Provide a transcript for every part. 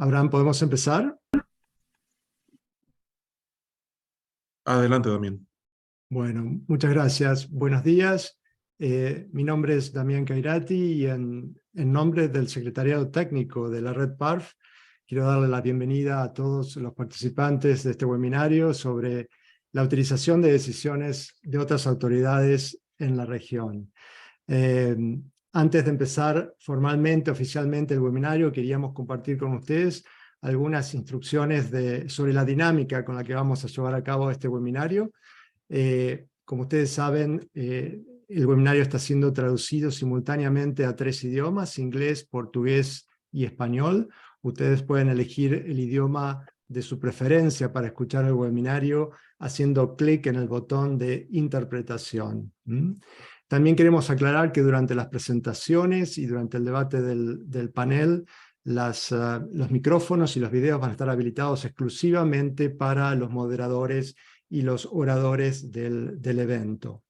Abraham, ¿podemos empezar? Adelante, Damián. Bueno, muchas gracias. Buenos días. Mi nombre es Damián Cairati y en nombre del Secretariado Técnico de la Red PARF, quiero darle la bienvenida a todos los participantes de este webinario sobre la utilización de decisiones de otras autoridades en la región. Antes de empezar formalmente, oficialmente el webinario, queríamos compartir con ustedes algunas instrucciones sobre la dinámica con la que vamos a llevar a cabo este webinario. Como ustedes saben, el webinario está siendo traducido simultáneamente a 3 idiomas, inglés, portugués y español. Ustedes pueden elegir el idioma de su preferencia para escuchar el webinario haciendo clic en el botón de interpretación. También queremos aclarar que durante las presentaciones y durante el debate del panel, los micrófonos y los videos van a estar habilitados exclusivamente para los moderadores y los oradores del evento.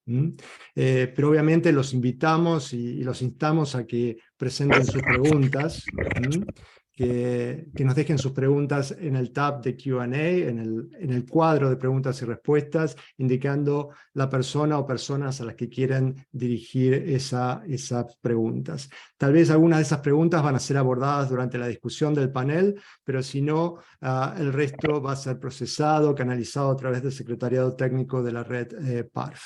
Pero obviamente los invitamos y los instamos a que presenten sus preguntas, que nos dejen sus preguntas en el tab de Q&A, en el cuadro de preguntas y respuestas, indicando la persona o personas a las que quieren dirigir esas preguntas. Tal vez algunas de esas preguntas van a ser abordadas durante la discusión del panel, pero si no, el resto va a ser procesado, canalizado a través del Secretariado Técnico de la Red PARF.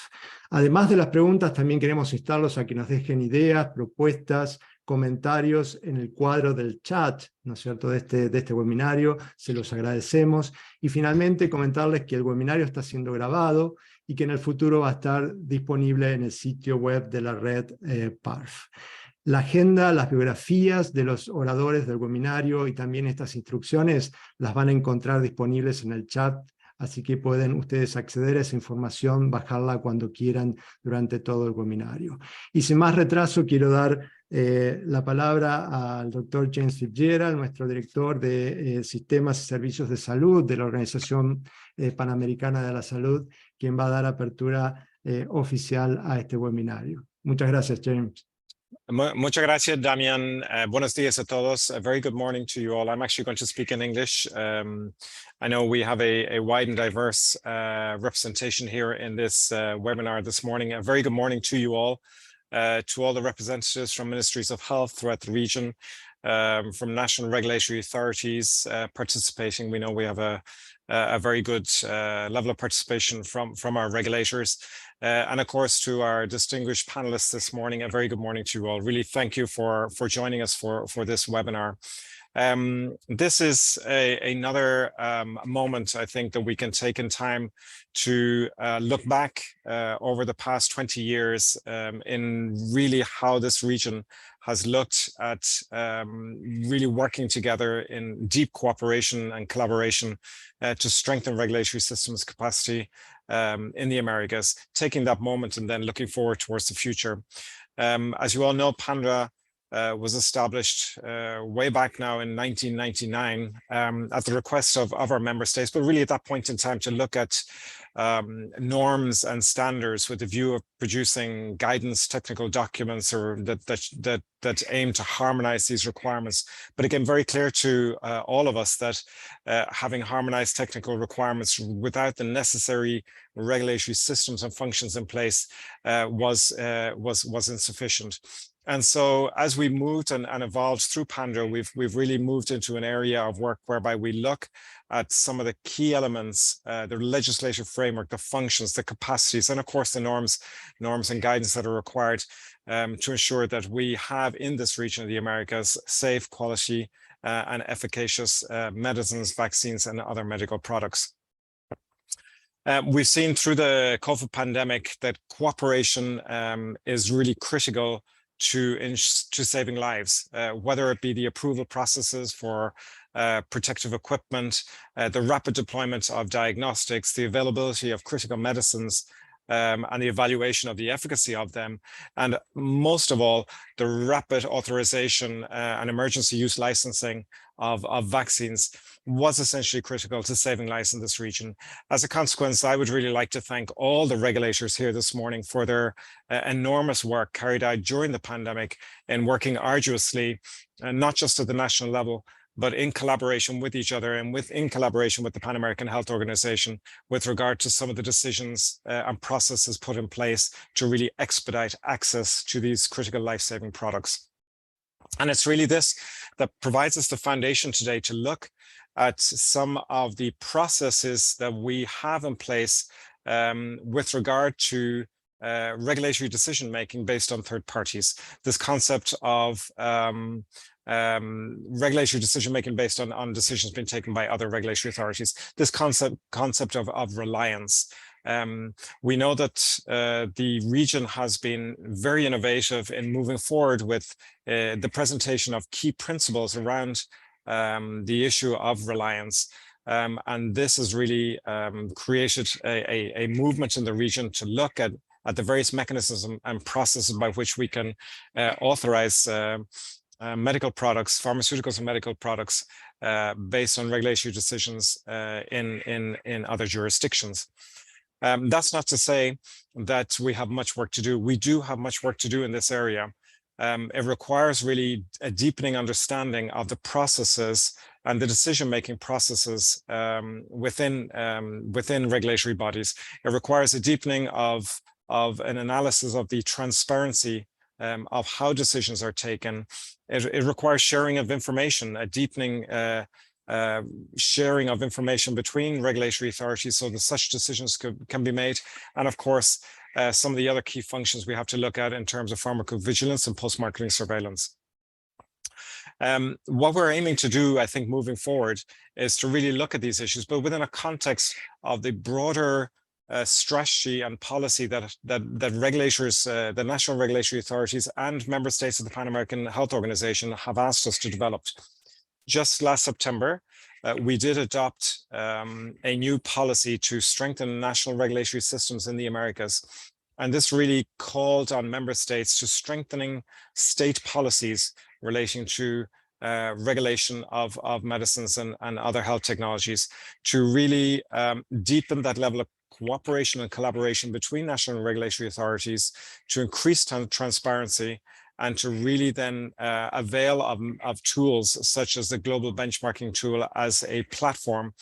Además de las preguntas, también queremos instarlos a que nos dejen ideas, propuestas, comentarios en el cuadro del chat, ¿no es cierto?, de este webinario. Se los agradecemos. Y finalmente comentarles que el webinario está siendo grabado y que en el futuro va a estar disponible en el sitio web de la red PARF. La agenda, las biografías de los oradores del webinario y también estas instrucciones las van a encontrar disponibles en el chat, así que pueden ustedes acceder a esa información, bajarla cuando quieran durante todo el webinario. Y sin más retraso, quiero dar la palabra al doctor James Fitzgerald, nuestro director de Sistemas y Servicios de Salud de la Organización Panamericana de la Salud, quien va a dar apertura oficial a este webinario. Muchas gracias, James. Muchas gracias, Damian. Buenos días a todos. A very good morning to you all. I'm actually going to speak in English. I know we have a wide and diverse representation here in this webinar this morning. A very good morning to you all, to all the representatives from ministries of health throughout the region, from national regulatory authorities participating. We know we have a very good level of participation from our regulators. And of course, to our distinguished panelists this morning, a very good morning to you all. Really thank you for joining us for this webinar. This is another moment, I think, that we can take in time to look back over the past 20 years in really how this region has looked at really working together in deep cooperation and collaboration to strengthen regulatory systems capacity in the Americas, taking that moment and then looking forward towards the future. As you all know, PANDRH was established way back now in 1999 at the request of our member states, but really at that point in time to look at norms and standards with the view of producing guidance, technical documents, or that aim to harmonize these requirements. But again, very clear to all of us that having harmonized technical requirements without the necessary regulatory systems and functions in place was insufficient. And so as we moved and evolved through PANDRH, we've really moved into an area of work whereby we look at some of the key elements, the legislative framework, the functions, the capacities, and of course the norms and guidance that are required to ensure that we have in this region of the Americas safe, quality, and efficacious medicines, vaccines, and other medical products. We've seen through the COVID pandemic that cooperation is really critical to saving lives, whether it be the approval processes for protective equipment, the rapid deployment of diagnostics, the availability of critical medicines, and the evaluation of the efficacy of them, and most of all, the rapid authorization and emergency use licensing of vaccines was essentially critical to saving lives in this region. As a consequence, I would really like to thank all the regulators here this morning for their enormous work carried out during the pandemic in working arduously, not just at the national level, but in collaboration with each other and in collaboration with the Pan American Health Organization with regard to some of the decisions and processes put in place to really expedite access to these critical life-saving products. And it's really this that provides us the foundation today to look at some of the processes that we have in place with regard to regulatory decision-making based on third parties. This concept of regulatory decision-making based on decisions being taken by other regulatory authorities. This concept of reliance. We know that the region has been very innovative in moving forward with the presentation of key principles around the issue of reliance. And this has really created a movement in the region to look at the various mechanisms and processes by which we can authorize medical products, pharmaceuticals and medical products based on regulatory decisions in other jurisdictions. That's not to say that we have much work to do. We do have much work to do in this area. It requires really a deepening understanding of the processes and the decision-making processes within regulatory bodies. It requires a deepening of an analysis of the transparency of how decisions are taken. It requires sharing of information, a deepening sharing of information between regulatory authorities so that such decisions can be made. And of course, some of the other key functions we have to look at in terms of pharmacovigilance and post-marketing surveillance. What we're aiming to do, I think, moving forward is to really look at these issues, but within a context of the broader strategy and policy that regulators, the national regulatory authorities and member states of the Pan American Health Organization have asked us to develop. Just last September, we did adopt a new policy to strengthen national regulatory systems in the Americas. And this really called on member states to strengthening state policies relating to regulation of medicines and other health technologies to really deepen that level of cooperation and collaboration between national regulatory authorities, to increase transparency, and to really then avail of tools such as the global benchmarking tool as a platform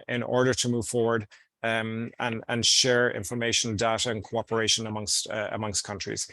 in order to move forward and share information, data, and cooperation amongst countries.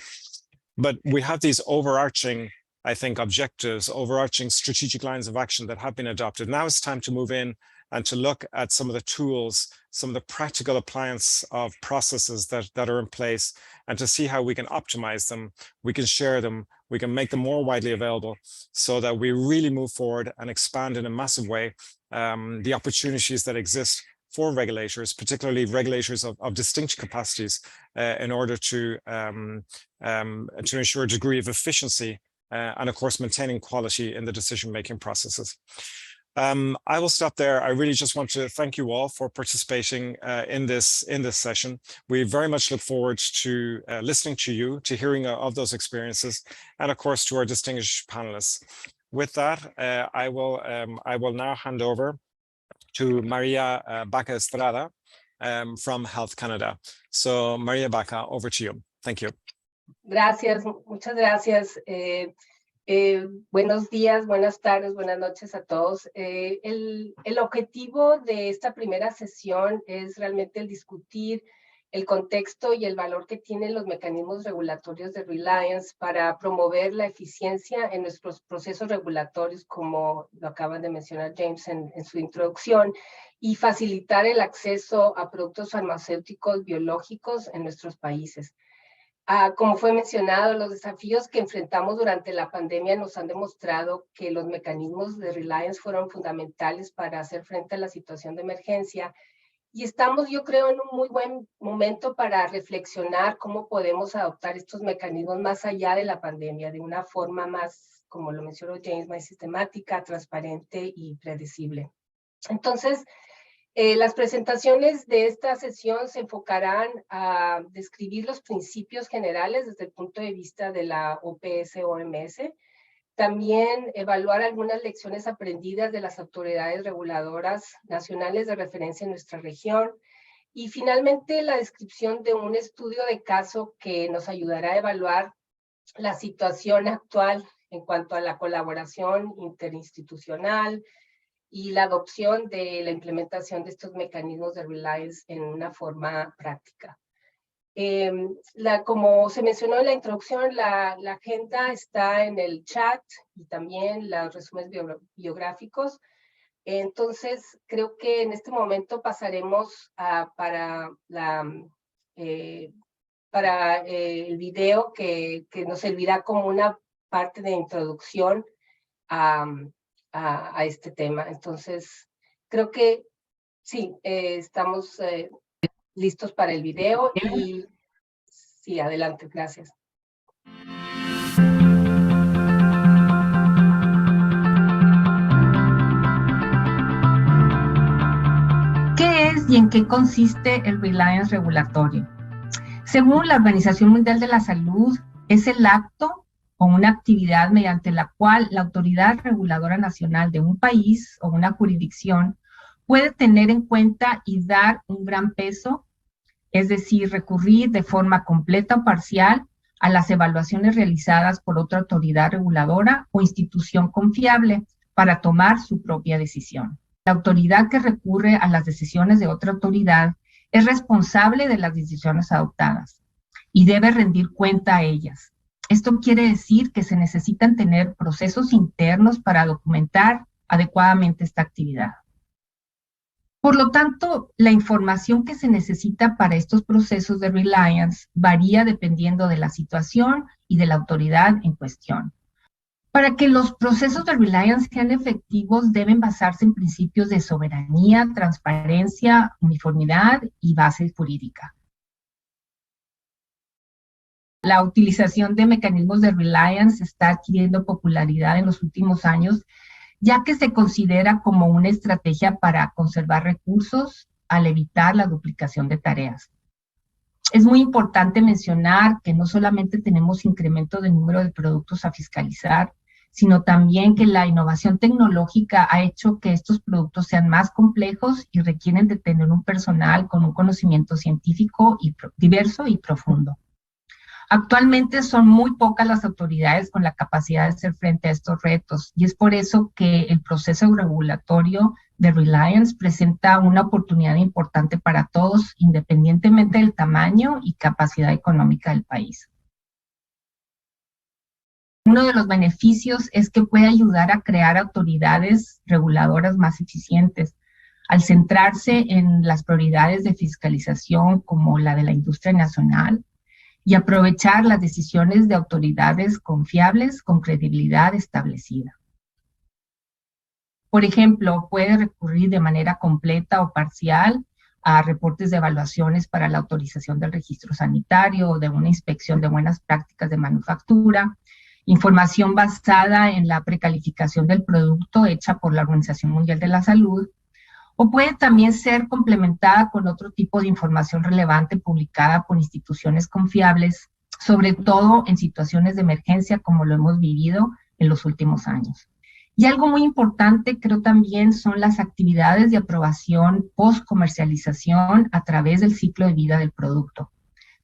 But we have these overarching, I think, objectives, overarching strategic lines of action that have been adopted. Now it's time to move in and to look at some of the tools, some of the practical appliance of processes that are in place, and to see how we can optimize them, we can share them, we can make them more widely available so that we really move forward and expand in a massive way the opportunities that exist for regulators, particularly regulators of distinct capacities, in order to ensure a degree of efficiency and of course maintaining quality in the decision-making processes. I will stop there. I really just want to thank you all for participating in this session. We very much look forward to listening to you, to hearing of those experiences, and of course to our distinguished panelists. With that, I will now hand over to Maria Baca Estrada from Health Canada. So Maria Baca, over to you. Thank you. Gracias, muchas gracias. Buenos días, buenas tardes, buenas noches a todos. El objetivo de esta primera sesión es realmente el discutir el contexto y el valor que tienen los mecanismos regulatorios de Reliance para promover la eficiencia en nuestros procesos regulatorios, como lo acaban de mencionar James en su introducción, y facilitar el acceso a productos farmacéuticos biológicos en nuestros países. Como fue mencionado, los desafíos que enfrentamos durante la pandemia nos han demostrado que los mecanismos de Reliance fueron fundamentales para hacer frente a la situación de emergencia. Y estamos, yo creo, en un muy buen momento para reflexionar cómo podemos adoptar estos mecanismos más allá de la pandemia, de una forma más, como lo mencionó James, más sistemática, transparente y predecible. Entonces, las presentaciones de esta sesión se enfocarán a describir los principios generales desde el punto de vista de la OPS-OMS, también evaluar algunas lecciones aprendidas de las autoridades reguladoras nacionales de referencia en nuestra región, y finalmente la descripción de un estudio de caso que nos ayudará a evaluar la situación actual en cuanto a la colaboración interinstitucional y la adopción de la implementación de estos mecanismos de Reliance en una forma práctica. Como se mencionó en la introducción, la agenda está en el chat y también los resúmenes biográficos. Entonces, creo que en este momento pasaremos para el video que nos servirá como una parte de introducción a este tema. Entonces, creo que sí, estamos listos para el video y sí, adelante, gracias. ¿Qué es y en qué consiste el Reliance regulatorio? Según la Organización Mundial de la Salud, es el acto o una actividad mediante la cual la autoridad reguladora nacional de un país o una jurisdicción puede tener en cuenta y dar un gran peso, es decir, recurrir de forma completa o parcial a las evaluaciones realizadas por otra autoridad reguladora o institución confiable para tomar su propia decisión. La autoridad que recurre a las decisiones de otra autoridad es responsable de las decisiones adoptadas y debe rendir cuenta a ellas. Esto quiere decir que se necesitan tener procesos internos para documentar adecuadamente esta actividad. Por lo tanto, la información que se necesita para estos procesos de Reliance varía dependiendo de la situación y de la autoridad en cuestión. Para que los procesos de Reliance sean efectivos, deben basarse en principios de soberanía, transparencia, uniformidad y base jurídica. La utilización de mecanismos de Reliance está adquiriendo popularidad en los últimos años, ya que se considera como una estrategia para conservar recursos al evitar la duplicación de tareas. Es muy importante mencionar que no solamente tenemos incremento del número de productos a fiscalizar, sino también que la innovación tecnológica ha hecho que estos productos sean más complejos y requieren de tener un personal con un conocimiento científico diverso y profundo. Actualmente son muy pocas las autoridades con la capacidad de hacer frente a estos retos y es por eso que el proceso regulatorio de Reliance presenta una oportunidad importante para todos, independientemente del tamaño y capacidad económica del país. Uno de los beneficios es que puede ayudar a crear autoridades reguladoras más eficientes, al centrarse en las prioridades de fiscalización como la de la industria nacional, y aprovechar las decisiones de autoridades confiables con credibilidad establecida. Por ejemplo, puede recurrir de manera completa o parcial a reportes de evaluaciones para la autorización del registro sanitario o de una inspección de buenas prácticas de manufactura, información basada en la precalificación del producto hecha por la Organización Mundial de la Salud, o puede también ser complementada con otro tipo de información relevante publicada por instituciones confiables, sobre todo en situaciones de emergencia como lo hemos vivido en los últimos años. Y algo muy importante, creo también, son las actividades de aprobación post-comercialización a través del ciclo de vida del producto,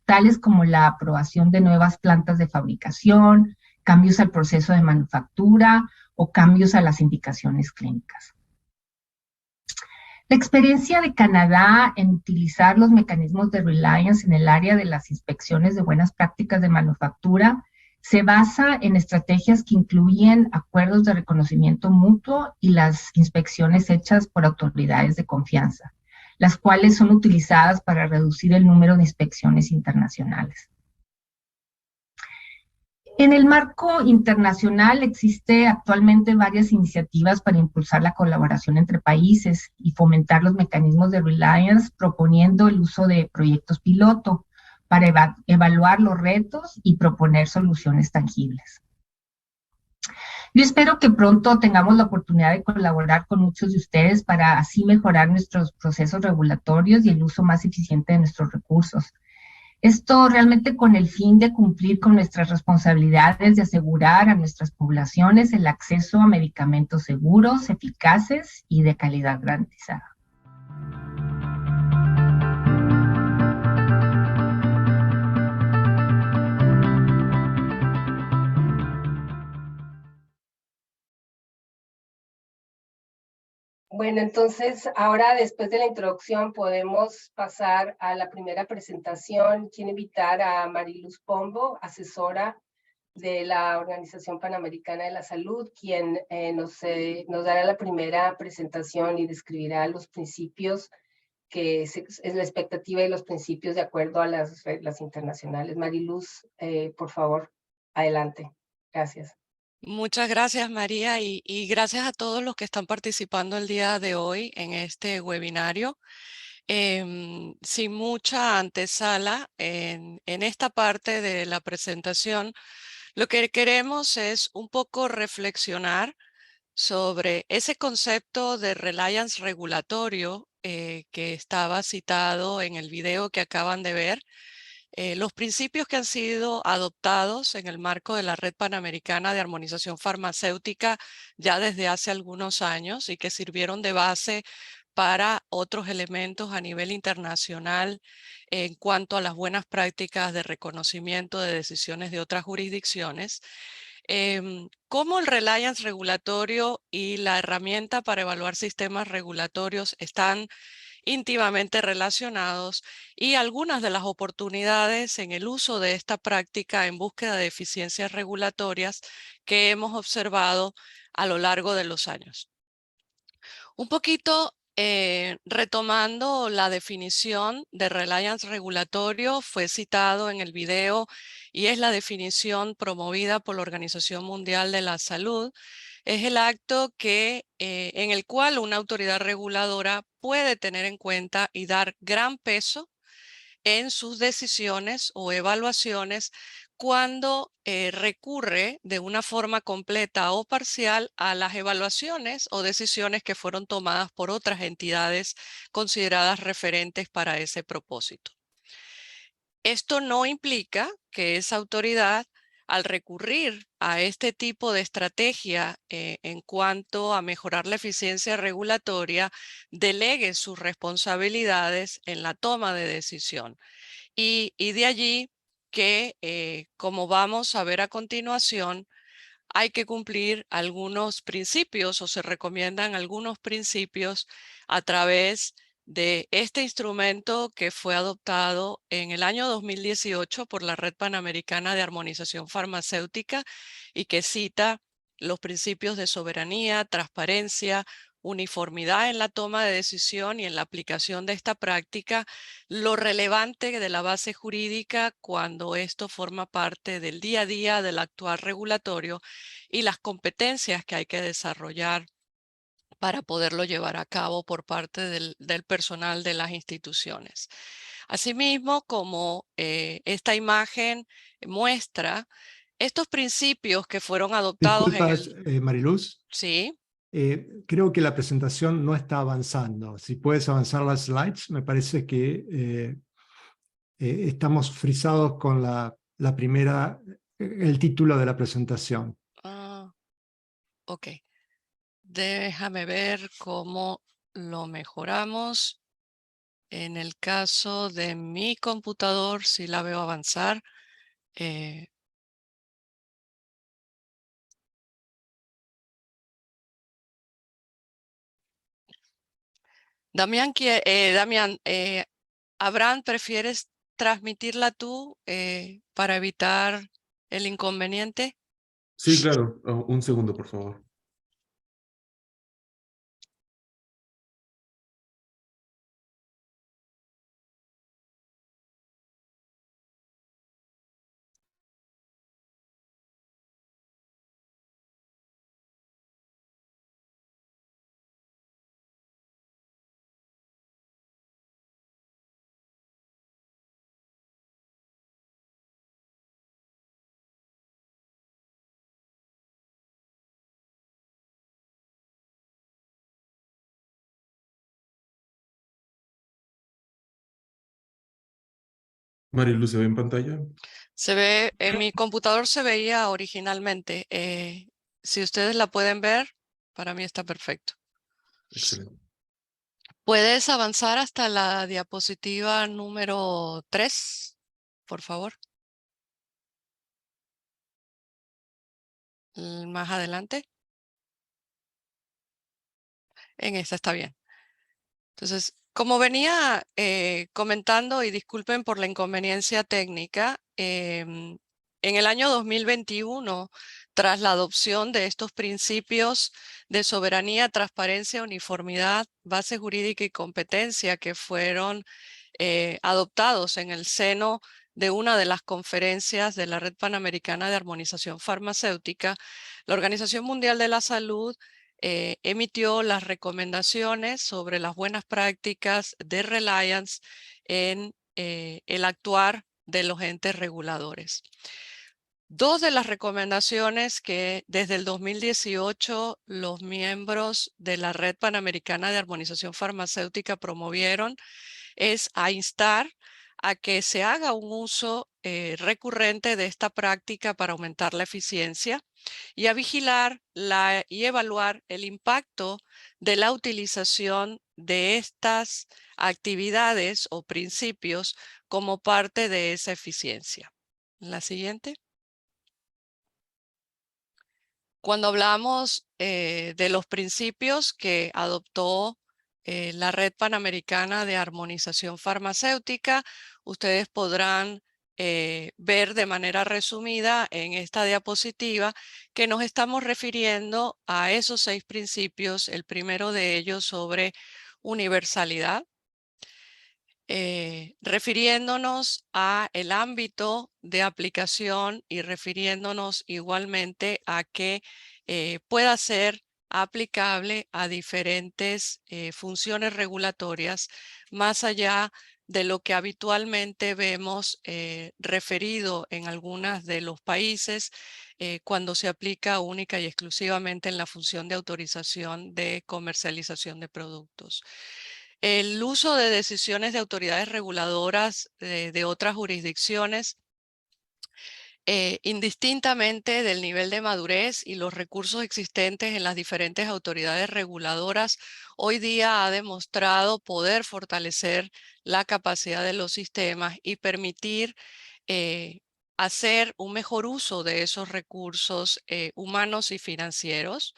tales como la aprobación de nuevas plantas de fabricación, cambios al proceso de manufactura o cambios a las indicaciones clínicas. La experiencia de Canadá en utilizar los mecanismos de Reliance en el área de las inspecciones de buenas prácticas de manufactura se basa en estrategias que incluyen acuerdos de reconocimiento mutuo y las inspecciones hechas por autoridades de confianza, las cuales son utilizadas para reducir el número de inspecciones internacionales. En el marco internacional existe actualmente varias iniciativas para impulsar la colaboración entre países y fomentar los mecanismos de Reliance, proponiendo el uso de proyectos piloto para evaluar los retos y proponer soluciones tangibles. Yo espero que pronto tengamos la oportunidad de colaborar con muchos de ustedes para así mejorar nuestros procesos regulatorios y el uso más eficiente de nuestros recursos. Esto realmente con el fin de cumplir con nuestras responsabilidades de asegurar a nuestras poblaciones el acceso a medicamentos seguros, eficaces y de calidad garantizada. Bueno, entonces ahora después de la introducción podemos pasar a la primera presentación. Quiero invitar a Mariluz Pombo, asesora de la Organización Panamericana de la Salud, quien nos dará la primera presentación y describirá los principios que es la expectativa y los principios de acuerdo a las reglas internacionales. Mariluz, por favor, adelante. Gracias. Muchas gracias, María, y gracias a todos los que están participando el día de hoy en este webinario. Sin mucha antesala, en esta parte de la presentación, lo que queremos es un poco reflexionar sobre ese concepto de reliance regulatorio que estaba citado en el video que acaban de ver. Los principios que han sido adoptados en el marco de la Red Panamericana de Armonización Farmacéutica ya desde hace algunos años y que sirvieron de base para otros elementos a nivel internacional en cuanto a las buenas prácticas de reconocimiento de decisiones de otras jurisdicciones. Cómo el reliance regulatorio y la herramienta para evaluar sistemas regulatorios están íntimamente relacionados y algunas de las oportunidades en el uso de esta práctica en búsqueda de eficiencias regulatorias que hemos observado a lo largo de los años. Un poquito retomando la definición de reliance regulatorio, fue citado en el video y es la definición promovida por la Organización Mundial de la Salud. Es el acto en el cual una autoridad reguladora puede tener en cuenta y dar gran peso en sus decisiones o evaluaciones cuando recurre de una forma completa o parcial a las evaluaciones o decisiones que fueron tomadas por otras entidades consideradas referentes para ese propósito. Esto no implica que esa autoridad, al recurrir a este tipo de estrategia en cuanto a mejorar la eficiencia regulatoria, delegue sus responsabilidades en la toma de decisión. Y de allí que, como vamos a ver a continuación, hay que cumplir algunos principios o se recomiendan algunos principios a través de este instrumento que fue adoptado en el año 2018 por la Red Panamericana de Armonización Farmacéutica y que cita los principios de soberanía, transparencia, uniformidad en la toma de decisión y en la aplicación de esta práctica, lo relevante de la base jurídica cuando esto forma parte del día a día del actuar regulatorio y las competencias que hay que desarrollar para poderlo llevar a cabo por parte del personal de las instituciones. Asimismo, como esta imagen muestra, estos principios que fueron adoptados Disculpas, Mariluz. Sí. Creo que la presentación no está avanzando. Si puedes avanzar las slides, me parece que estamos frisados con la primera, el título de la presentación. Ok. Déjame ver cómo lo mejoramos. En el caso de mi computador, sí la veo avanzar. Damián, Abraham, ¿prefieres transmitirla tú para evitar el inconveniente? Sí, claro. Oh, un segundo, por favor. Mariluz, ¿se ve en pantalla? Se ve, en mi computador se veía originalmente. Si ustedes la pueden ver, para mí está perfecto. Excelente. ¿Puedes avanzar hasta la diapositiva número 3, por favor? Más adelante. En esta está bien. Entonces, como venía comentando, y disculpen por la inconveniencia técnica, en el año 2021, tras la adopción de estos principios de soberanía, transparencia, uniformidad, base jurídica y competencia que fueron adoptados en el seno de una de las conferencias de la Red Panamericana de Armonización Farmacéutica, la Organización Mundial de la Salud emitió las recomendaciones sobre las buenas prácticas de Reliance en el actuar de los entes reguladores. Dos de las recomendaciones que desde el 2018 los miembros de la Red Panamericana de Armonización Farmacéutica promovieron es a instar a que se haga un uso recurrente de esta práctica para aumentar la eficiencia y a vigilar y evaluar el impacto de la utilización de estas actividades o principios como parte de esa eficiencia. La siguiente. Cuando hablamos de los principios que adoptó la Red Panamericana de Armonización Farmacéutica, ustedes podrán ver de manera resumida en esta diapositiva que nos estamos refiriendo a esos 6 principios, el primero de ellos sobre universalidad, refiriéndonos a el ámbito de aplicación y refiriéndonos igualmente a que pueda ser aplicable a diferentes funciones regulatorias más allá de lo que habitualmente vemos referido en algunos de los países cuando se aplica única y exclusivamente en la función de autorización de comercialización de productos. El uso de decisiones de autoridades reguladoras de otras jurisdicciones, indistintamente del nivel de madurez y los recursos existentes en las diferentes autoridades reguladoras, hoy día ha demostrado poder fortalecer la capacidad de los sistemas y permitir hacer un mejor uso de esos recursos humanos y financieros.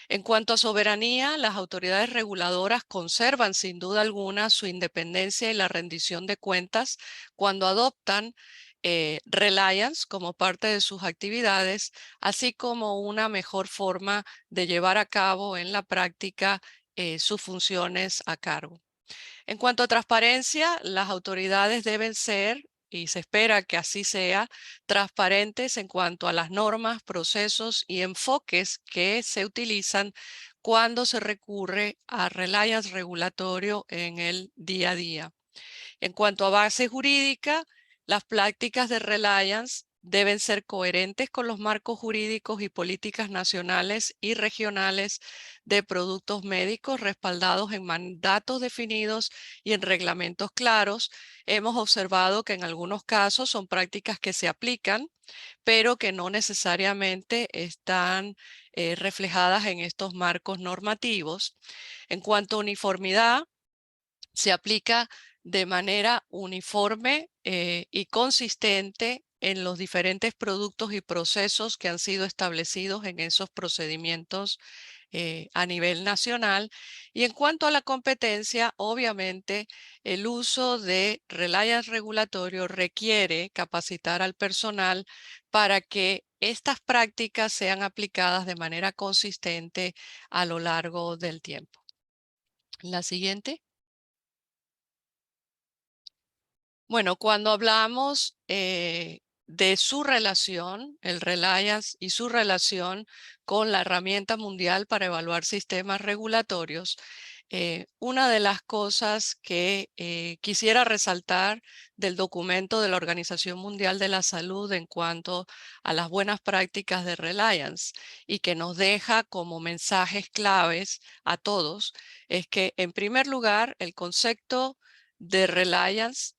En cuanto a soberanía, las autoridades reguladoras conservan sin duda alguna su independencia y la rendición de cuentas cuando adoptan Reliance como parte de sus actividades, así como una mejor forma de llevar a cabo en la práctica sus funciones a cargo. En cuanto a transparencia, las autoridades deben ser, y se espera que así sea, transparentes en cuanto a las normas, procesos y enfoques que se utilizan cuando se recurre a Reliance regulatorio en el día a día. En cuanto a base jurídica, las prácticas de Reliance deben ser coherentes con los marcos jurídicos y políticas nacionales y regionales de productos médicos respaldados en mandatos definidos y en reglamentos claros. Hemos observado que en algunos casos son prácticas que se aplican, pero que no necesariamente están reflejadas en estos marcos normativos. En cuanto a uniformidad, se aplica de manera uniforme y consistente en los diferentes productos y procesos que han sido establecidos en esos procedimientos a nivel nacional. Y en cuanto a la competencia, obviamente el uso de Reliance regulatorio requiere capacitar al personal para que estas prácticas sean aplicadas de manera consistente a lo largo del tiempo. La siguiente. Bueno, cuando hablamos de su relación, el Reliance y su relación con la herramienta mundial para evaluar sistemas regulatorios, una de las cosas que quisiera resaltar del documento de la Organización Mundial de la Salud en cuanto a las buenas prácticas de Reliance y que nos deja como mensajes claves a todos, es que en primer lugar el concepto de Reliance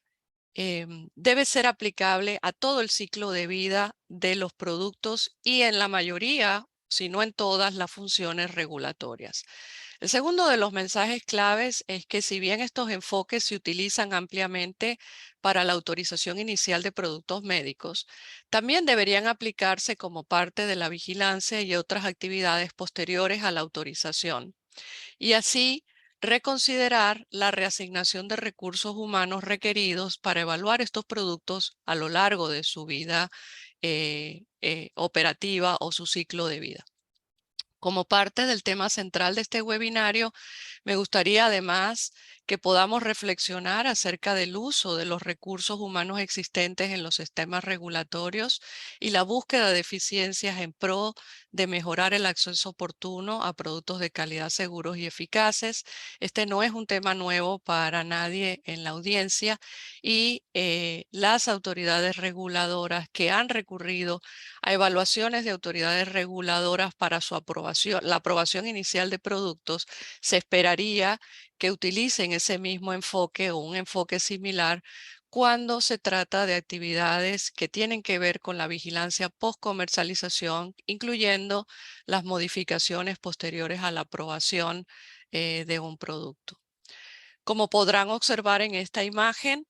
debe ser aplicable a todo el ciclo de vida de los productos y en la mayoría, si no en todas, las funciones regulatorias. El segundo de los mensajes claves es que si bien estos enfoques se utilizan ampliamente para la autorización inicial de productos médicos, también deberían aplicarse como parte de la vigilancia y otras actividades posteriores a la autorización. y así reconsiderar la reasignación de recursos humanos requeridos para evaluar estos productos a lo largo de su vida operativa o su ciclo de vida. Como parte del tema central de este webinario, me gustaría además que podamos reflexionar acerca del uso de los recursos humanos existentes en los sistemas regulatorios y la búsqueda de eficiencias en pro de mejorar el acceso oportuno a productos de calidad seguros y eficaces. Este no es un tema nuevo para nadie en la audiencia y las autoridades reguladoras que han recurrido a evaluaciones de autoridades reguladoras para su aprobación, la aprobación inicial de productos, se esperaría que utilicen ese mismo enfoque o un enfoque similar cuando se trata de actividades que tienen que ver con la vigilancia post-comercialización, incluyendo las modificaciones posteriores a la aprobación de un producto. Como podrán observar en esta imagen,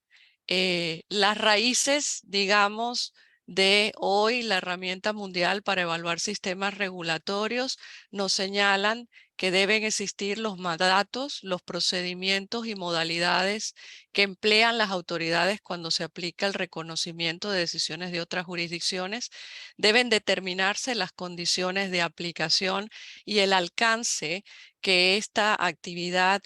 las raíces, digamos, de hoy la herramienta mundial para evaluar sistemas regulatorios nos señalan que deben existir los mandatos, los procedimientos y modalidades que emplean las autoridades cuando se aplica el reconocimiento de decisiones de otras jurisdicciones. Deben determinarse las condiciones de aplicación y el alcance que esta actividad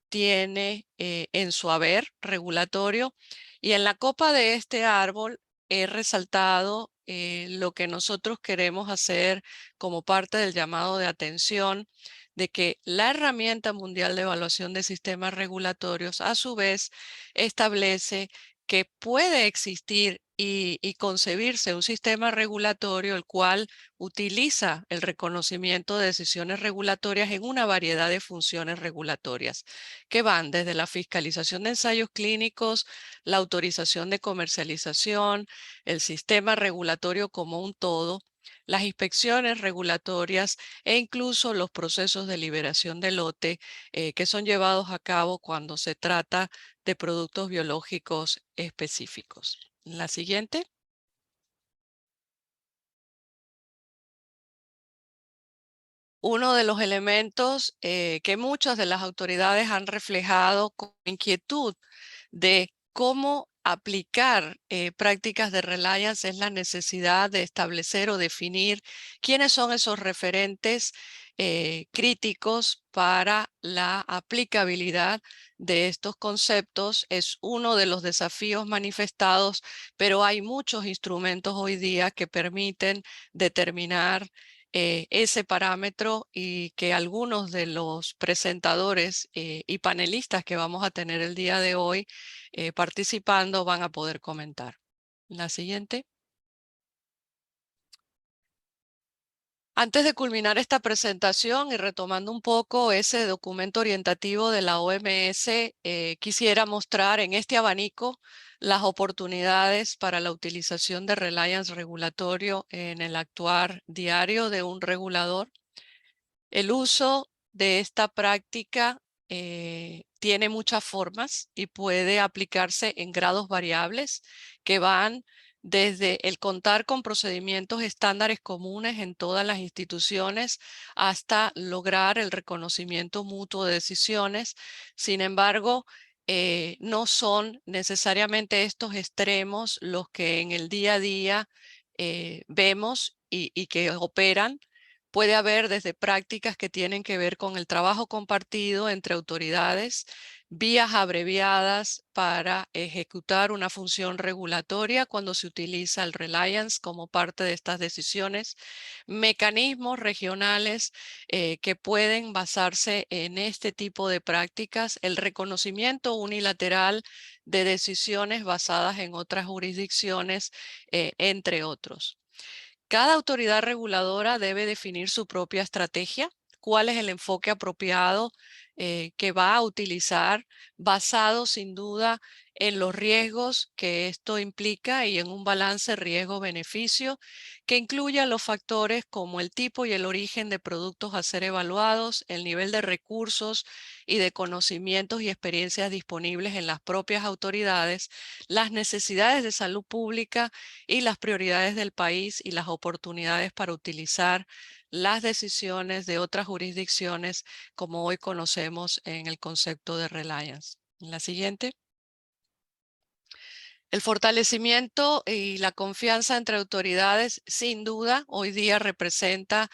tiene en su haber regulatorio, y en la copa de este árbol he resaltado lo que nosotros queremos hacer como parte del llamado de atención de que la herramienta mundial de evaluación de sistemas regulatorios a su vez establece que puede existir y concebirse un sistema regulatorio el cual utiliza el reconocimiento de decisiones regulatorias en una variedad de funciones regulatorias que van desde la fiscalización de ensayos clínicos, la autorización de comercialización, el sistema regulatorio como un todo, las inspecciones regulatorias e incluso los procesos de liberación de lote que son llevados a cabo cuando se trata de productos biológicos específicos. La siguiente. Uno de los elementos que muchas de las autoridades han reflejado con inquietud de cómo aplicar prácticas de Reliance es la necesidad de establecer o definir quiénes son esos referentes críticos para la aplicabilidad de estos conceptos. Es uno de los desafíos manifestados, pero hay muchos instrumentos hoy día que permiten determinar ese parámetro y que algunos de los presentadores y panelistas que vamos a tener el día de hoy participando van a poder comentar. La siguiente. Antes de culminar esta presentación y retomando un poco ese documento orientativo de la OMS, quisiera mostrar en este abanico las oportunidades para la utilización de Reliance regulatorio en el actuar diario de un regulador. El uso de esta práctica tiene muchas formas y puede aplicarse en grados variables que van desde el contar con procedimientos estándares comunes en todas las instituciones hasta lograr el reconocimiento mutuo de decisiones. Sin embargo, no son necesariamente estos extremos los que en el día a día vemos y que operan. Puede haber desde prácticas que tienen que ver con el trabajo compartido entre autoridades, vías abreviadas para ejecutar una función regulatoria cuando se utiliza el Reliance como parte de estas decisiones, mecanismos regionales que pueden basarse en este tipo de prácticas, el reconocimiento unilateral de decisiones basadas en otras jurisdicciones, entre otros. Cada autoridad reguladora debe definir su propia estrategia, cuál es el enfoque apropiado que va a utilizar, basado sin duda en los riesgos que esto implica y en un balance riesgo-beneficio que incluya los factores como el tipo y el origen de productos a ser evaluados, el nivel de recursos y de conocimientos y experiencias disponibles en las propias autoridades, las necesidades de salud pública y las prioridades del país y las oportunidades para utilizar las decisiones de otras jurisdicciones como hoy conocemos en el concepto de Reliance. La siguiente. El fortalecimiento y la confianza entre autoridades, sin duda, hoy día representa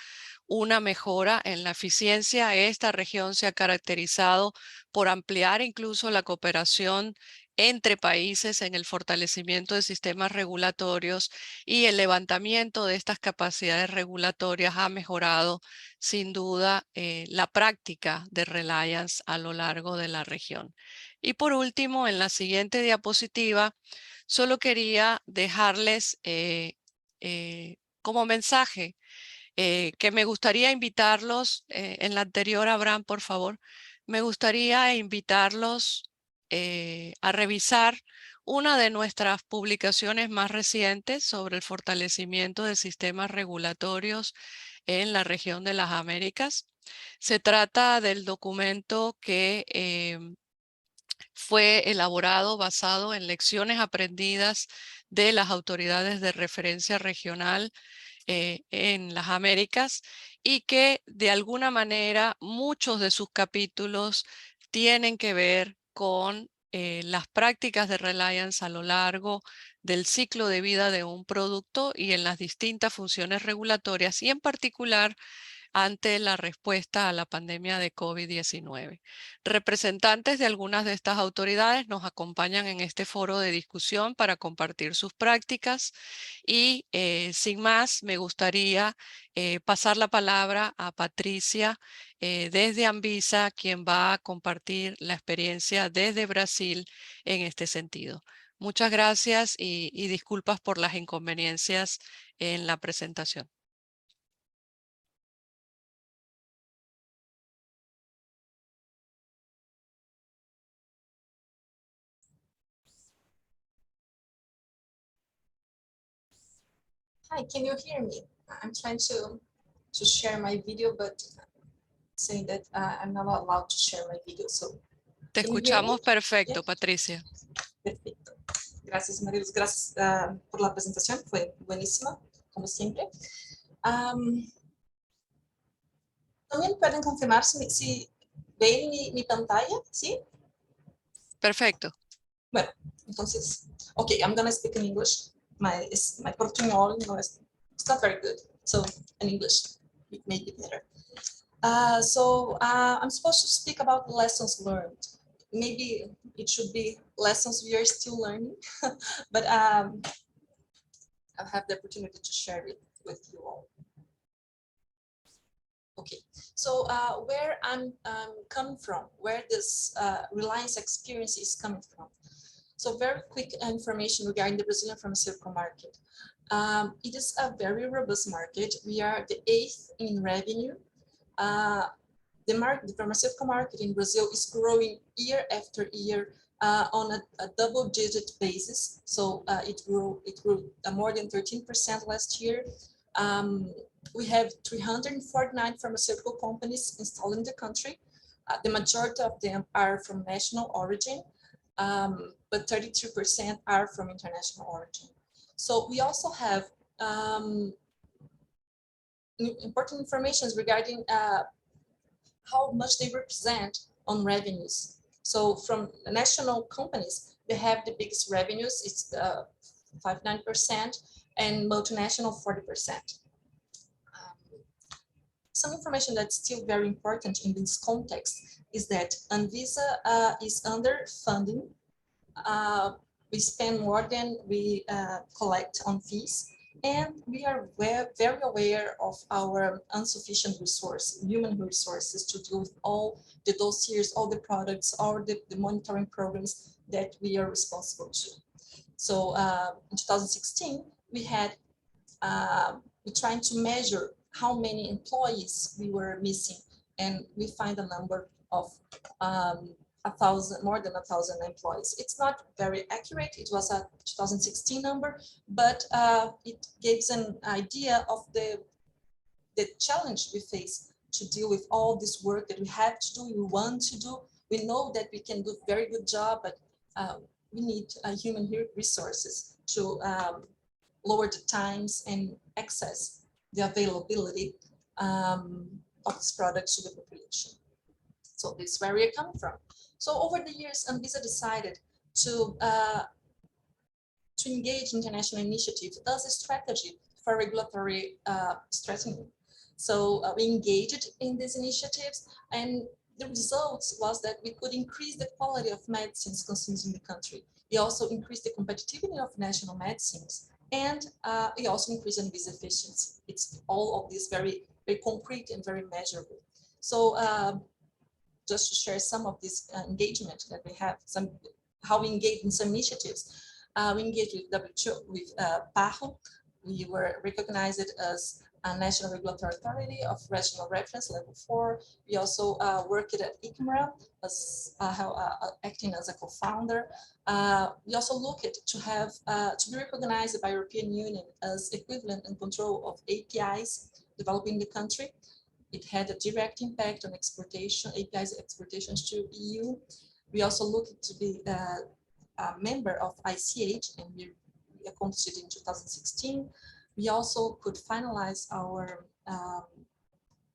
una mejora en la eficiencia. Esta región se ha caracterizado por ampliar incluso la cooperación entre países en el fortalecimiento de sistemas regulatorios y el levantamiento de estas capacidades regulatorias ha mejorado sin duda la práctica de Reliance a lo largo de la región. Y por último, en la siguiente diapositiva, solo quería dejarles como mensaje que me gustaría invitarlos, en la anterior, Abraham, por favor, me gustaría invitarlos a revisar una de nuestras publicaciones más recientes sobre el fortalecimiento de sistemas regulatorios en la región de las Américas. Se trata del documento que fue elaborado basado en lecciones aprendidas de las autoridades de referencia regional en las Américas y que de alguna manera muchos de sus capítulos tienen que ver con las prácticas de Reliance a lo largo del ciclo de vida de un producto y en las distintas funciones regulatorias y en particular ante la respuesta a la pandemia de COVID-19. Representantes de algunas de estas autoridades nos acompañan en este foro de discusión para compartir sus prácticas y sin más me gustaría pasar la palabra a Patricia desde Anvisa, quien va a compartir la experiencia desde Brasil en este sentido. Muchas gracias y disculpas por las inconveniencias en la presentación. Hi, can you hear me? I'm trying to share my video, but saying that I'm not allowed to share my video. So, Te escuchamos perfecto, yeah. Patricia. Perfecto. Gracias, Mariluz. Gracias por la presentación. Fue buenísima, como siempre. También pueden confirmar si ven mi pantalla, ¿sí? Perfecto. Bueno, entonces, okay, I'm going to speak in English. My portuñol, it's not very good. So in English, it may be better. I'm supposed to speak about lessons learned. Maybe it should be lessons we are still learning, but I'll have the opportunity to share it with you all. Okay, so where I'm coming from, where this Reliance experience is coming from. So very quick information regarding the Brazilian pharmaceutical market. It is a very robust market. We are the 8th in revenue. The pharmaceutical market in Brazil is growing year after year on a double-digit basis. So it grew more than 13% last year. We have 349 pharmaceutical companies installed in the country. The majority of them are from national origin. But 32% are from international origin. So we also have important information regarding how much they represent on revenues. So from the national companies, they have the biggest revenues, it's 59%, and multinational 40%. Some information that's still very important in this context is that Anvisa is under funding. We spend more than we collect on fees, and we are very aware of our insufficient human resources to do with all the dossiers, all the products, all the monitoring programs that we are responsible to. So in 2016, we trying to measure how many employees we were missing, and we find a number of more than 1,000 employees. It's not very accurate. It was a 2016 number, but it gives an idea of the challenge we face to deal with all this work that we have to do, we want to do. We know that we can do a very good job, but we need human resources to lower the times and access the availability of this product to the population. So this is where we are coming from. So over the years, Anvisa decided to engage international initiatives as a strategy for regulatory strengthening. So we engaged in these initiatives, and the results was that we could increase the quality of medicines consumed in the country. We also increased the competitiveness of national medicines, and we also increased Anvisa efficiency. It's all of this very, very concrete and very measurable. So just to share some of this engagement that we have, how we engage in some initiatives. We engaged with WHO, with PAHO. We were recognized as a national regulatory authority of regional reference level 4. We also worked at ICMRA as acting as a co-founder. We also looked to have to be recognized by European Union as equivalent and control of APIs developed in the country. It had a direct impact on exportation, APIs exportations to EU. We also looked to be a member of ICH, and we accomplished it in 2016. We also could finalize our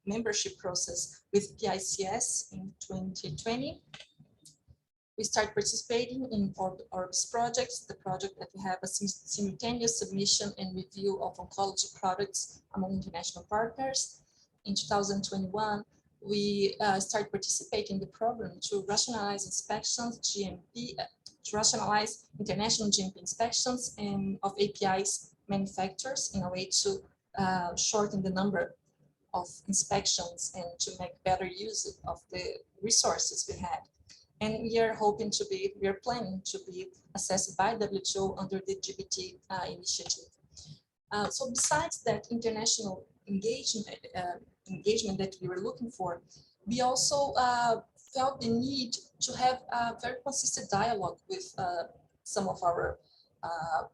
membership process with PICS in 2020. We start participating in Orbis projects, the project that we have a simultaneous submission and review of oncology products among international partners. In 2021, we start participating in the program to rationalize inspections, to rationalize international GMP inspections and of APIs manufacturers in a way to shorten the number of inspections and to make better use of the resources we had. And we are planning to be assessed by WHO under the GBT initiative. So besides that international engagement that we were looking for, we also felt the need to have a very consistent dialogue with some of our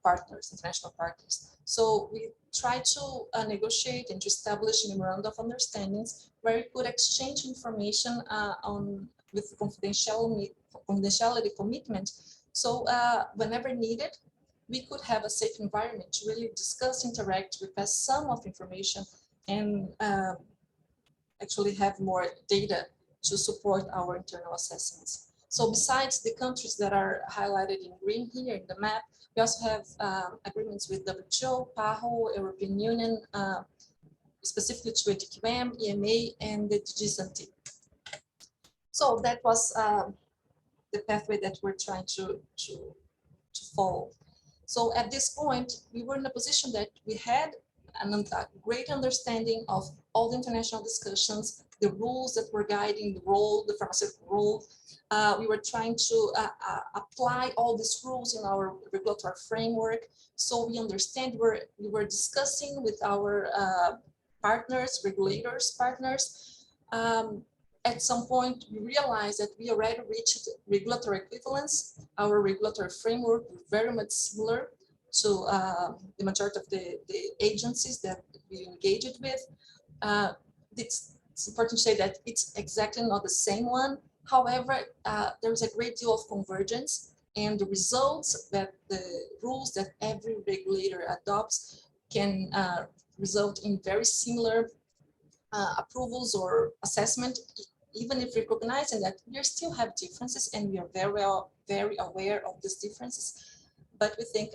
partners, international partners. So we tried to negotiate and to establish a memorandum of understandings where we could exchange information with confidentiality commitment. So whenever needed, we could have a safe environment to really discuss, interact, request some of information, and actually have more data to support our internal assessments. So besides the countries that are highlighted in green here in the map, we also have agreements with WHO, PAHO, European Union, specifically to EDQM, EMA, and the GSANT. So that was the pathway that we're trying to follow. So at this point, we were in a position that we had a great understanding of all the international discussions, the rules that were guiding the role, the pharmaceutical role. We were trying to apply all these rules in our regulatory framework. So we understand we were discussing with our partners, regulators, partners. At some point, we realized that we already reached regulatory equivalence. Our regulatory framework was very much similar to the majority of the agencies that we engaged with. It's important to say that it's exactly not the same one. However, there is a great deal of convergence, and the results that the rules that every regulator adopts can result in very similar approvals or assessment, even if recognizing that we still have differences, and we are very aware of these differences. But we think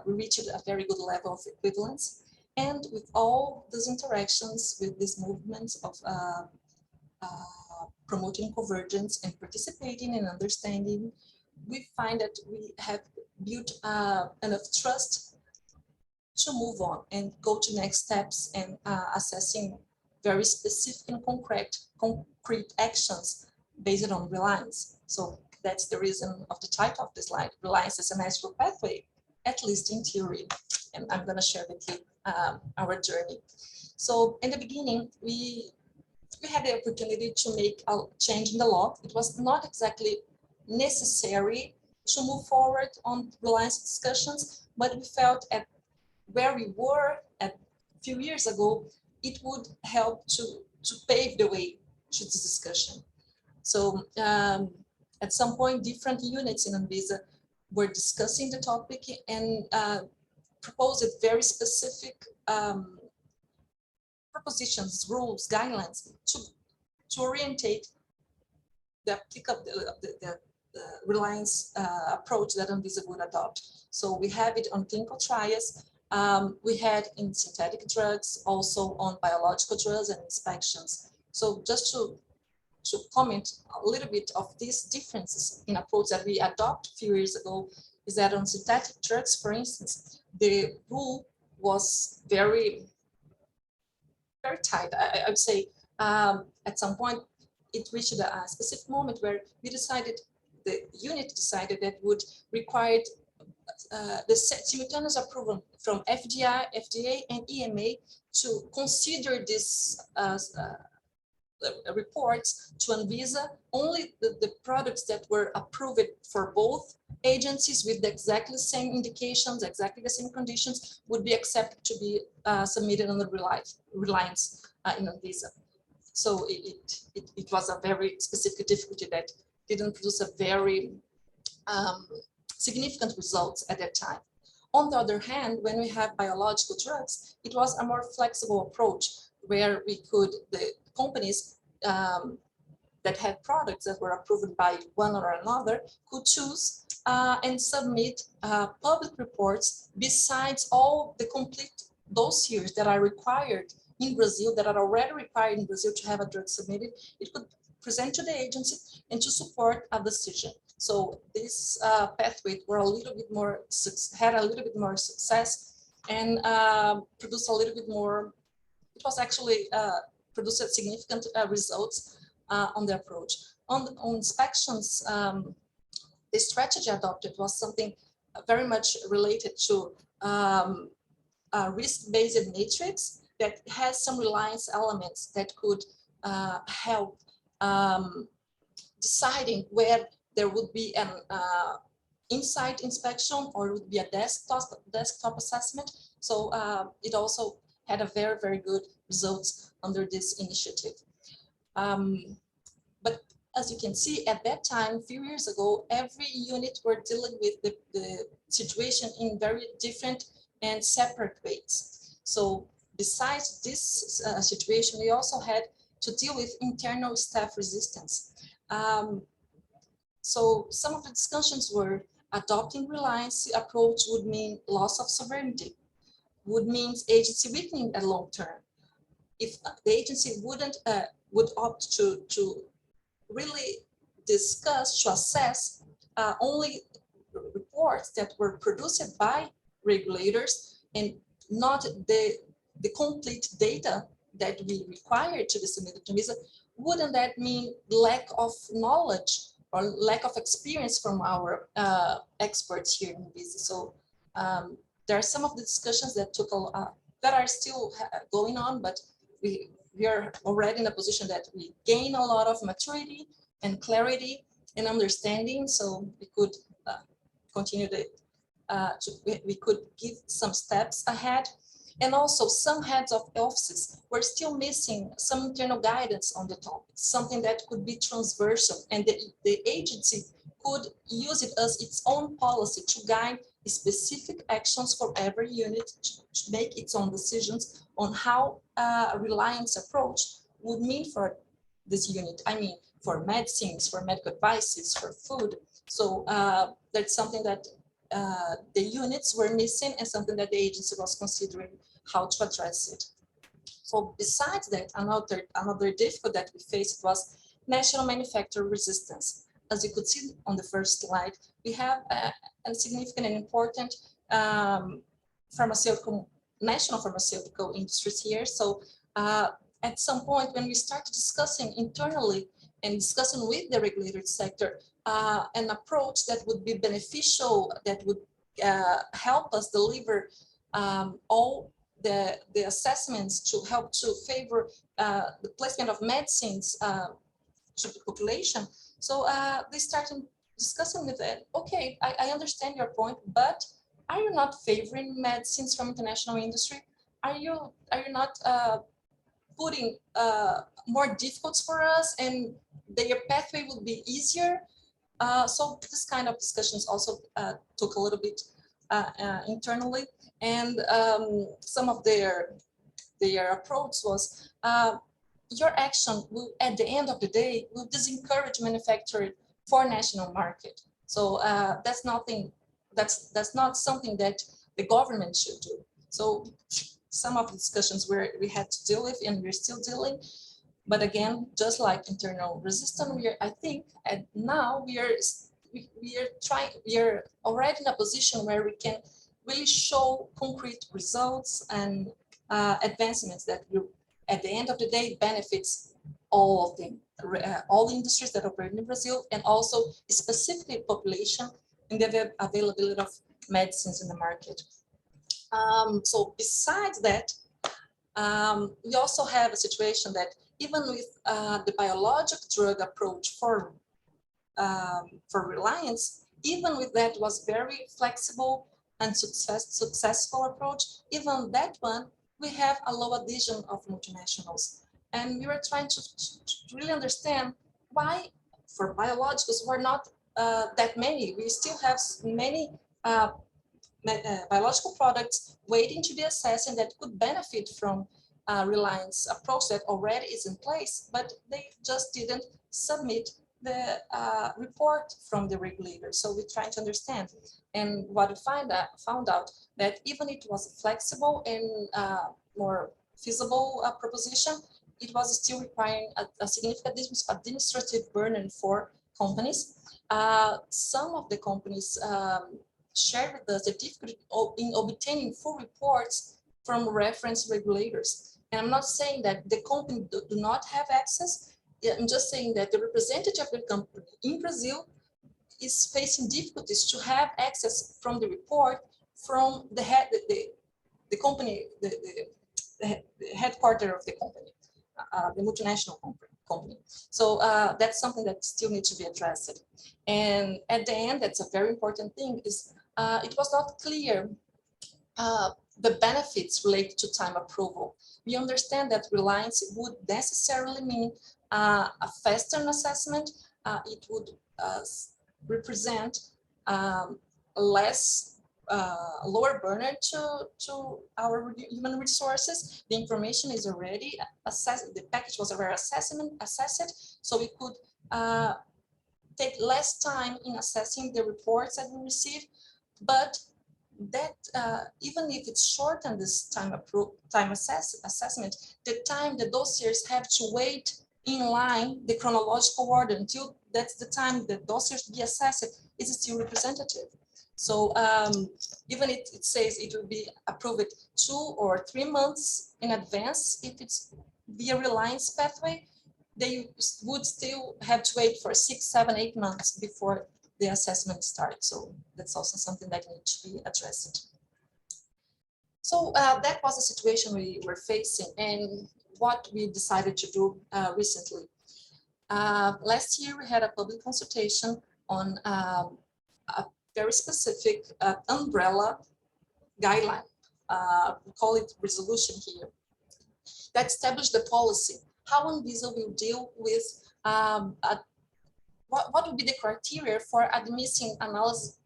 we reached a very good level of equivalence. And with all these interactions, with these movements of promoting convergence and participating and understanding, we find that we have built enough trust to move on and go to next steps and assessing very specific and concrete actions based on Reliance. So that's the reason of the title of the slide. Reliance is a natural pathway, at least in theory. And I'm going to share with you our journey. So in the beginning, we we had the opportunity to make a change in the law. It was not exactly necessary to move forward on Reliance discussions, but we felt at where we were a few years ago, it would help to pave the way to this discussion. So at some point, different units in Anvisa were discussing the topic and proposed very specific propositions, rules, guidelines to orientate the Reliance approach that Anvisa would adopt. So we have it on clinical trials. We had in synthetic drugs, also on biological drugs and inspections. So just to comment a little bit of these differences in approach that we adopted a few years ago is that on synthetic drugs, for instance, the rule was very tight. I would say at some point it reached a specific moment where we decided, the unit decided that would require the simultaneous approval from FDA and EMA to consider this reports to Anvisa. Only the products that were approved for both agencies with exactly the same indications, exactly the same conditions would be accepted to be submitted on the Reliance in Anvisa. So it was a very specific difficulty that didn't produce a very significant results at that time. On the other hand, when we have biological drugs, it was a more flexible approach where we could, the companies that had products that were approved by one or another could choose and submit public reports besides all the complete dossiers that are required in Brazil, that are already required in Brazil to have a drug submitted. It could present to the agency and to support a decision. So this pathway were a little bit more, had a little bit more success and produced a little bit more, it was actually produced significant results on the approach. On inspections, the strategy adopted was something very much related to a risk-based matrix that has some reliance elements that could help deciding where there would be an inside inspection or would be a desktop assessment. So it also had a very, very good results under this initiative. But as you can see, at that time, a few years ago, every unit were dealing with the situation in very different and separate ways. So besides this situation, we also had to deal with internal staff resistance. So some of the discussions were adopting Reliance approach would mean loss of sovereignty, would mean agency weakening at long term. If the agency would opt to really discuss, to assess only reports that were produced by regulators and not the complete data that we required to be submitted to Anvisa, wouldn't that mean lack of knowledge or lack of experience from our experts here in Anvisa? So there are some of the discussions that took that are still going on, but we are already in a position that we gain a lot of maturity and clarity and understanding, so we could continue we could give some steps ahead. And also some heads of offices were still missing some internal guidance on the topic, something that could be transversal, and the agency could use it as its own policy to guide specific actions for every unit to make its own decisions on how a Reliance approach would mean for this unit. I mean, for medicines, for medical devices, for food. So that's something that the units were missing and something that the agency was considering how to address it. So besides that, another difficulty that we faced was national manufacturer resistance. As you could see on the first slide, we have a significant and important national pharmaceutical industries here. So at some point when we started discussing internally and discussing with the regulated sector, an approach that would be beneficial, that would help us deliver all the assessments to help to favor the placement of medicines to the population. So they started discussing with that. Okay, I understand your point, but are you not favoring medicines from international industry? Are you not putting more difficult for us, and their pathway would be easier? So this kind of discussions also took a little bit internally, and some of their approach was your action will, at the end of the day, will disencourage manufacturing for national market. So that's not something that the government should do. So some of the discussions where we had to deal with, and we're still dealing. But again, just like internal resistance, I think, and now we are already in a position where we can really show concrete results and advancements that will, at the end of the day, benefits all of them, all the industries that operate in Brazil, and also specifically population and the availability of medicines in the market. So besides that, we also have a situation that even with the biologic drug approach for Reliance, even with that was very flexible and successful approach, even that one, we have a low adhesion of multinationals. And we were trying to really understand why for biologicals we're not that many. We still have many biological products waiting to be assessed and that could benefit from Reliance approach that already is in place, but they just didn't submit the report from the regulator. So we're trying to understand. And what we found out that even it was a flexible and more feasible proposition, it was still requiring a significant administrative burden for companies. Some of the companies shared with us the difficulty in obtaining full reports from reference regulators. And I'm not saying that the company do not have access. I'm just saying that the representative of the company in Brazil is facing difficulties to have access from the report from the company, the headquarters of the company, the multinational company. So that's something that still needs to be addressed. And at the end, that's a very important thing, is it was not clear the benefits related to time approval. We understand that Reliance would necessarily mean a faster assessment. It would represent lower burden to our human resources. The information is already assessed. The package was already assessed, so we could take less time in assessing the reports that we receive. But that even if it's shortened this time assessment, the time the dossiers have to wait in line the chronological order until that's the time the dossiers be assessed is still representative. So even it says it will be approved 2 or 3 months in advance, if it's via Reliance pathway, they would still have to wait for 6, 7, 8 months before the assessment starts. So that's also something that needs to be addressed. So that was the situation we were facing and what we decided to do recently. Last year, we had a public consultation on a very specific umbrella guideline, we call it resolution here, that established the policy, how Anvisa will deal with what would be the criteria for admitting analysis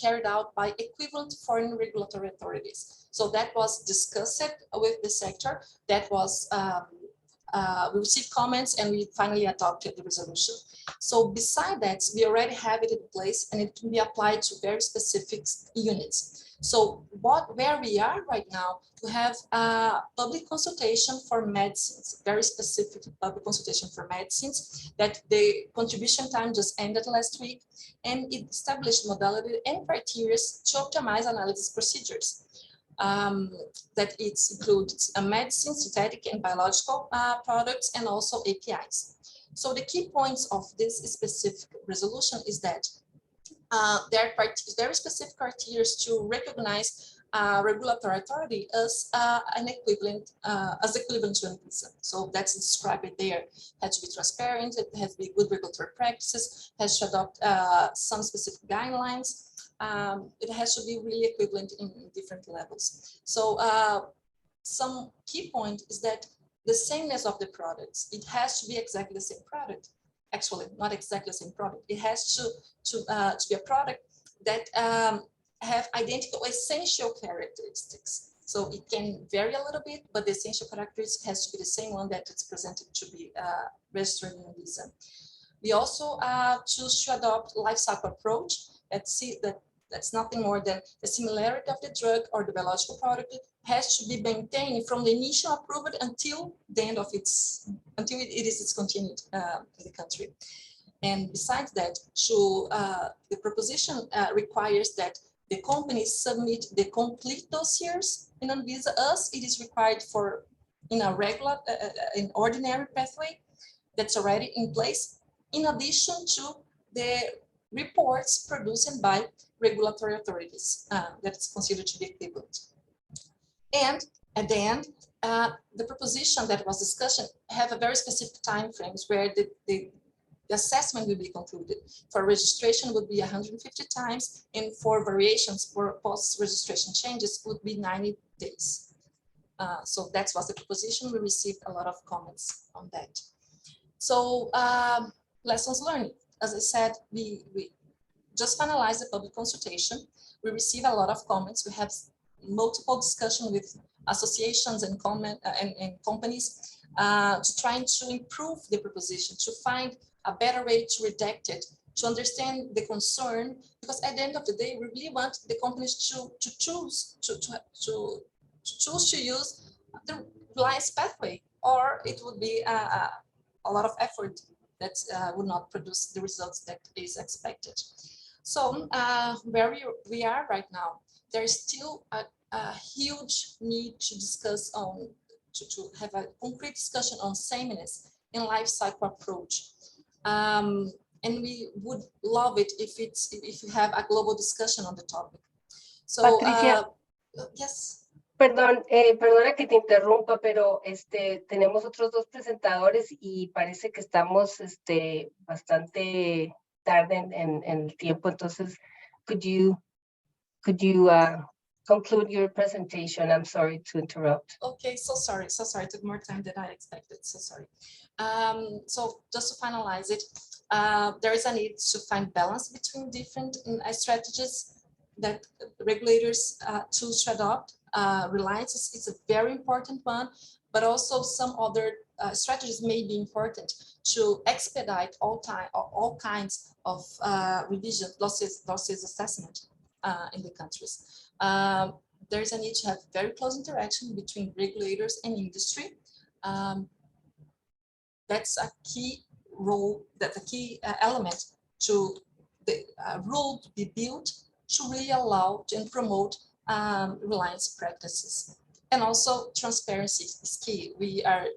carried out by equivalent foreign regulatory authorities. So that was discussed with the sector. That was we received comments and we finally adopted the resolution. So beside that, we already have it in place and it can be applied to very specific units. So where we are right now, we have a public consultation for medicines, very specific public consultation for medicines, that the contribution time just ended last week, and it established modality and criteria to optimize analysis procedures. That it includes medicine, synthetic and biological products, and also APIs. So the key points of this specific resolution is that there are very specific criteria to recognize regulatory authority as an equivalent, as equivalent to ANVISA. So that's described there. It has to be transparent, it has to be good regulatory practices, has to adopt some specific guidelines. It has to be really equivalent in different levels. So some key point is that the sameness of the products, it has to be exactly the same product. Actually, not exactly the same product. It has to be a product that have identical essential characteristics. So it can vary a little bit, but the essential characteristics has to be the same one that it's presented to be registered in ANVISA. We also choose to adopt life cycle approach. That's nothing more than the similarity of the drug or the biological product has to be maintained from the initial approval until the end of until it is discontinued in the country. And besides that, the proposition requires that the companies submit the complete dossiers in ANVISA as it is required for in a regular, in ordinary pathway that's already in place, in addition to the reports produced by regulatory authorities that's considered to be equivalent. And at the end, the proposition that was discussed have a very specific time frames where the assessment will be concluded. For registration would be 150 times, and for variations for post-registration changes would be 90 days. So that was the proposition. We received a lot of comments on that. So lessons learned. As I said, we just finalized the public consultation. We received a lot of comments. We have multiple discussions with associations and companies to trying to improve the proposition, to find a better way to redact it, to understand the concern, because at the end of the day, we really want the companies to choose to use the Reliance pathway, or it would be a lot of effort that would not produce the results that is expected. So where we are right now, there is still a huge need to discuss on, to have a concrete discussion on sameness and life cycle approach. And we would love it if you have a global discussion on the topic. So, Patricia, yes. Perdón, perdona que te interrumpa, pero tenemos otros dos presentadores y parece que estamos bastante tarde en el tiempo. Entonces, could you conclude your presentation? I'm sorry to interrupt. Okay, so sorry. It took more time than I expected. So sorry. So just to finalize it, there is a need to find balance between different strategies that regulators choose to adopt. Reliance is a very important one, but also some other strategies may be important to expedite all kinds of revision losses assessment in the countries. There's a need to have very close interaction between regulators and industry. That's a key role, that's a key element to the rule to be built to really allow and promote Reliance practices. And also transparency is key. We are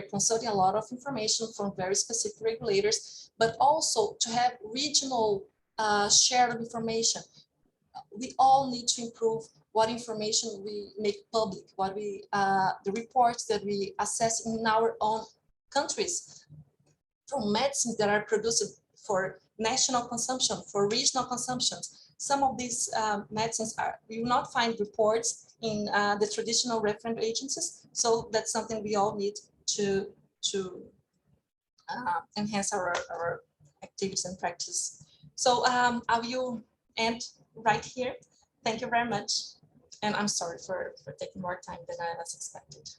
consulting a lot of information from very specific regulators, but also to have regional shared information. We all need to improve what information we make public, what the reports that we assess in our own countries, from medicines that are produced for national consumption, for regional consumptions. Some of these medicines you will not find reports in the traditional reference agencies. So that's something we all need to enhance our activities and practice. So I will end right here. Thank you very much. And I'm sorry for taking more time than I was expected.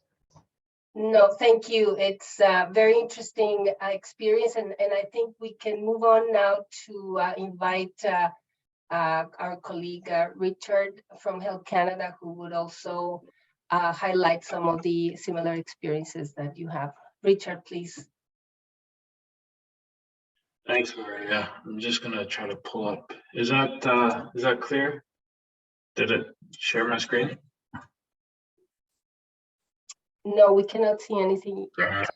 No, thank you. It's a very interesting experience. And I think we can move on now to invite our colleague Richard from Health Canada, who would also highlight some of the similar experiences that you have. Richard, please. Thanks, Maria. I'm just going to try to pull up. Is that clear? Did it share my screen? No, we cannot see anything yet.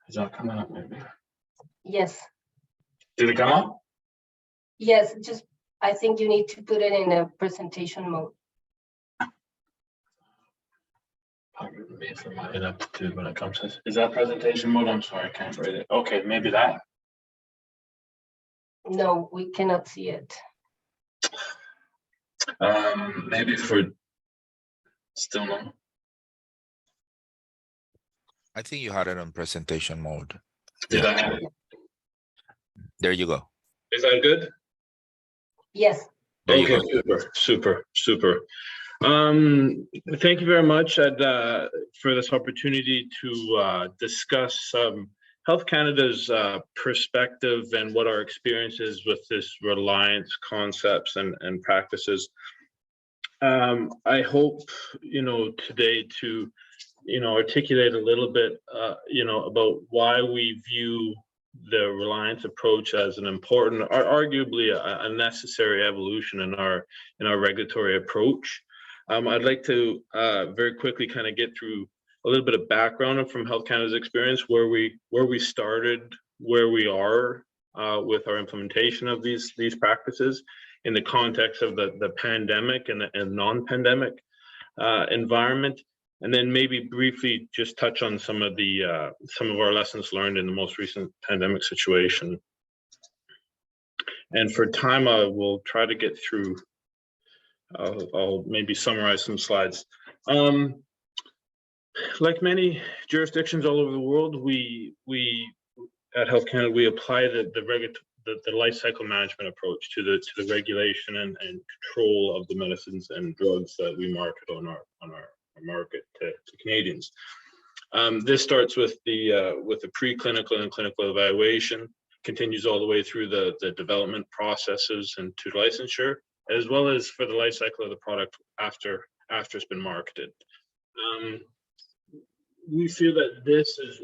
Is that coming up maybe? Yes, Did it come up? yes, just, I think you need to put it in a presentation mode. Pardon me for my ineptitude when it comes to, is that presentation mode? I'm sorry, I can't read it. Okay, maybe that. No, we cannot see it. Maybe for, still no. I think you had it on presentation mode. Did I have it? There you go. Is that good? Yes, There you Okay, go. super. Thank you very much, Ed, for this opportunity to discuss Health Canada's perspective and what our experience is with this Reliance concepts and practices. I hope, today to, articulate a little bit, about why we view the Reliance approach as an important, or arguably a necessary evolution in our regulatory approach. I'd like to very quickly kind of get through a little bit of background from Health Canada's experience, where we started, where we are with our implementation of these practices in the context of the pandemic and non-pandemic environment. And then maybe briefly just touch on some of our lessons learned in the most recent pandemic situation. And for time, I will try to get through. I'll maybe summarize some slides. Like many jurisdictions all over the world, we at Health Canada, we apply the life cycle management approach to the regulation and control of the medicines and drugs that we market on our market to Canadians. This starts with the preclinical and clinical evaluation, continues all the way through the development processes and to licensure, as well as for the life cycle of the product after it's been marketed. We feel that this is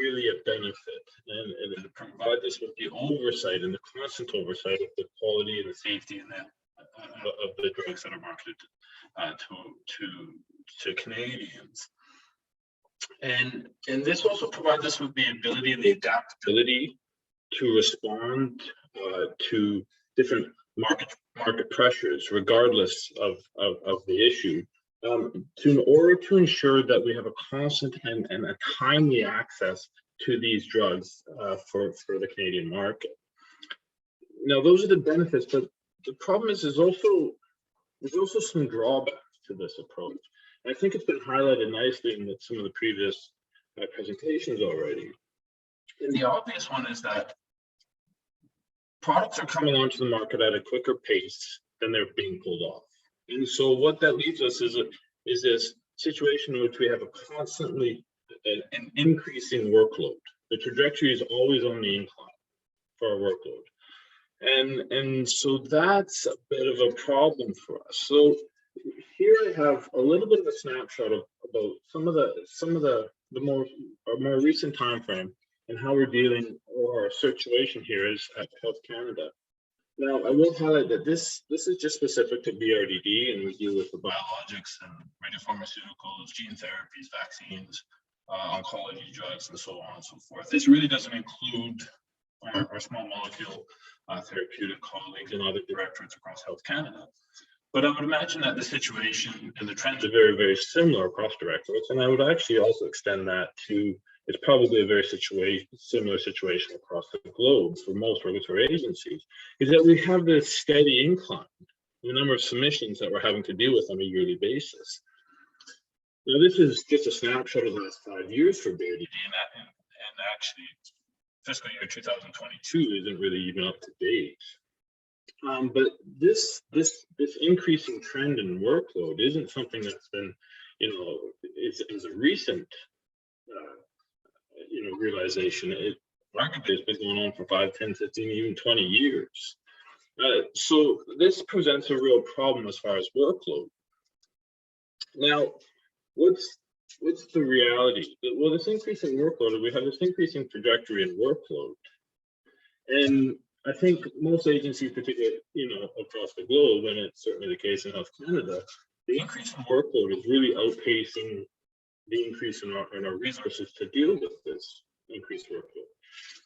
really a benefit, and it provides us with the oversight and the constant oversight of the quality and the safety and of the drugs that are marketed to Canadians. And this also provides us with the ability and the adaptability to respond to different market pressures, regardless of the issue, in order to ensure that we have a constant and a timely access to these drugs for the Canadian market. Now, those are the benefits, but the problem is there's also some drawbacks to this approach. And I think it's been highlighted nicely in some of the previous presentations already. And the obvious one is that products are coming onto the market at a quicker pace than they're being pulled off. And so what that leaves us is this situation in which we have a constantly an increasing workload. The trajectory is always on the incline for our workload. And so that's a bit of a problem for us. So here I have a little bit of a snapshot about some of the more recent time frame and how we're dealing, or our situation here is at Health Canada. Now, I will highlight that this is just specific to BRDD, and we deal with the biologics and radiopharmaceuticals, gene therapies, vaccines, oncology drugs, and so on and so forth. This really doesn't include our small molecule therapeutic colleagues and other directorates across Health Canada. But I would imagine that the situation and the trends are very, very similar across directorates, and I would actually also extend that to it's probably a very similar situation across the globe for most regulatory agencies, is that we have this steady incline in the number of submissions that we're having to deal with on a yearly basis. Now, this is just a snapshot of the last 5 years for BRDD, and actually fiscal year 2022 isn't really even up to date. But this increasing trend in workload isn't something that's been, is a recent realization. It arguably has been going on for 5, 10, 15, even 20 years. So this presents a real problem as far as workload. Now, what's the reality? Well, this increasing workload, we have this increasing trajectory in workload. And I think most agencies, particularly, across the globe, and it's certainly the case in Health Canada, the increase in workload is really outpacing the increase in our resources to deal with this increased workload.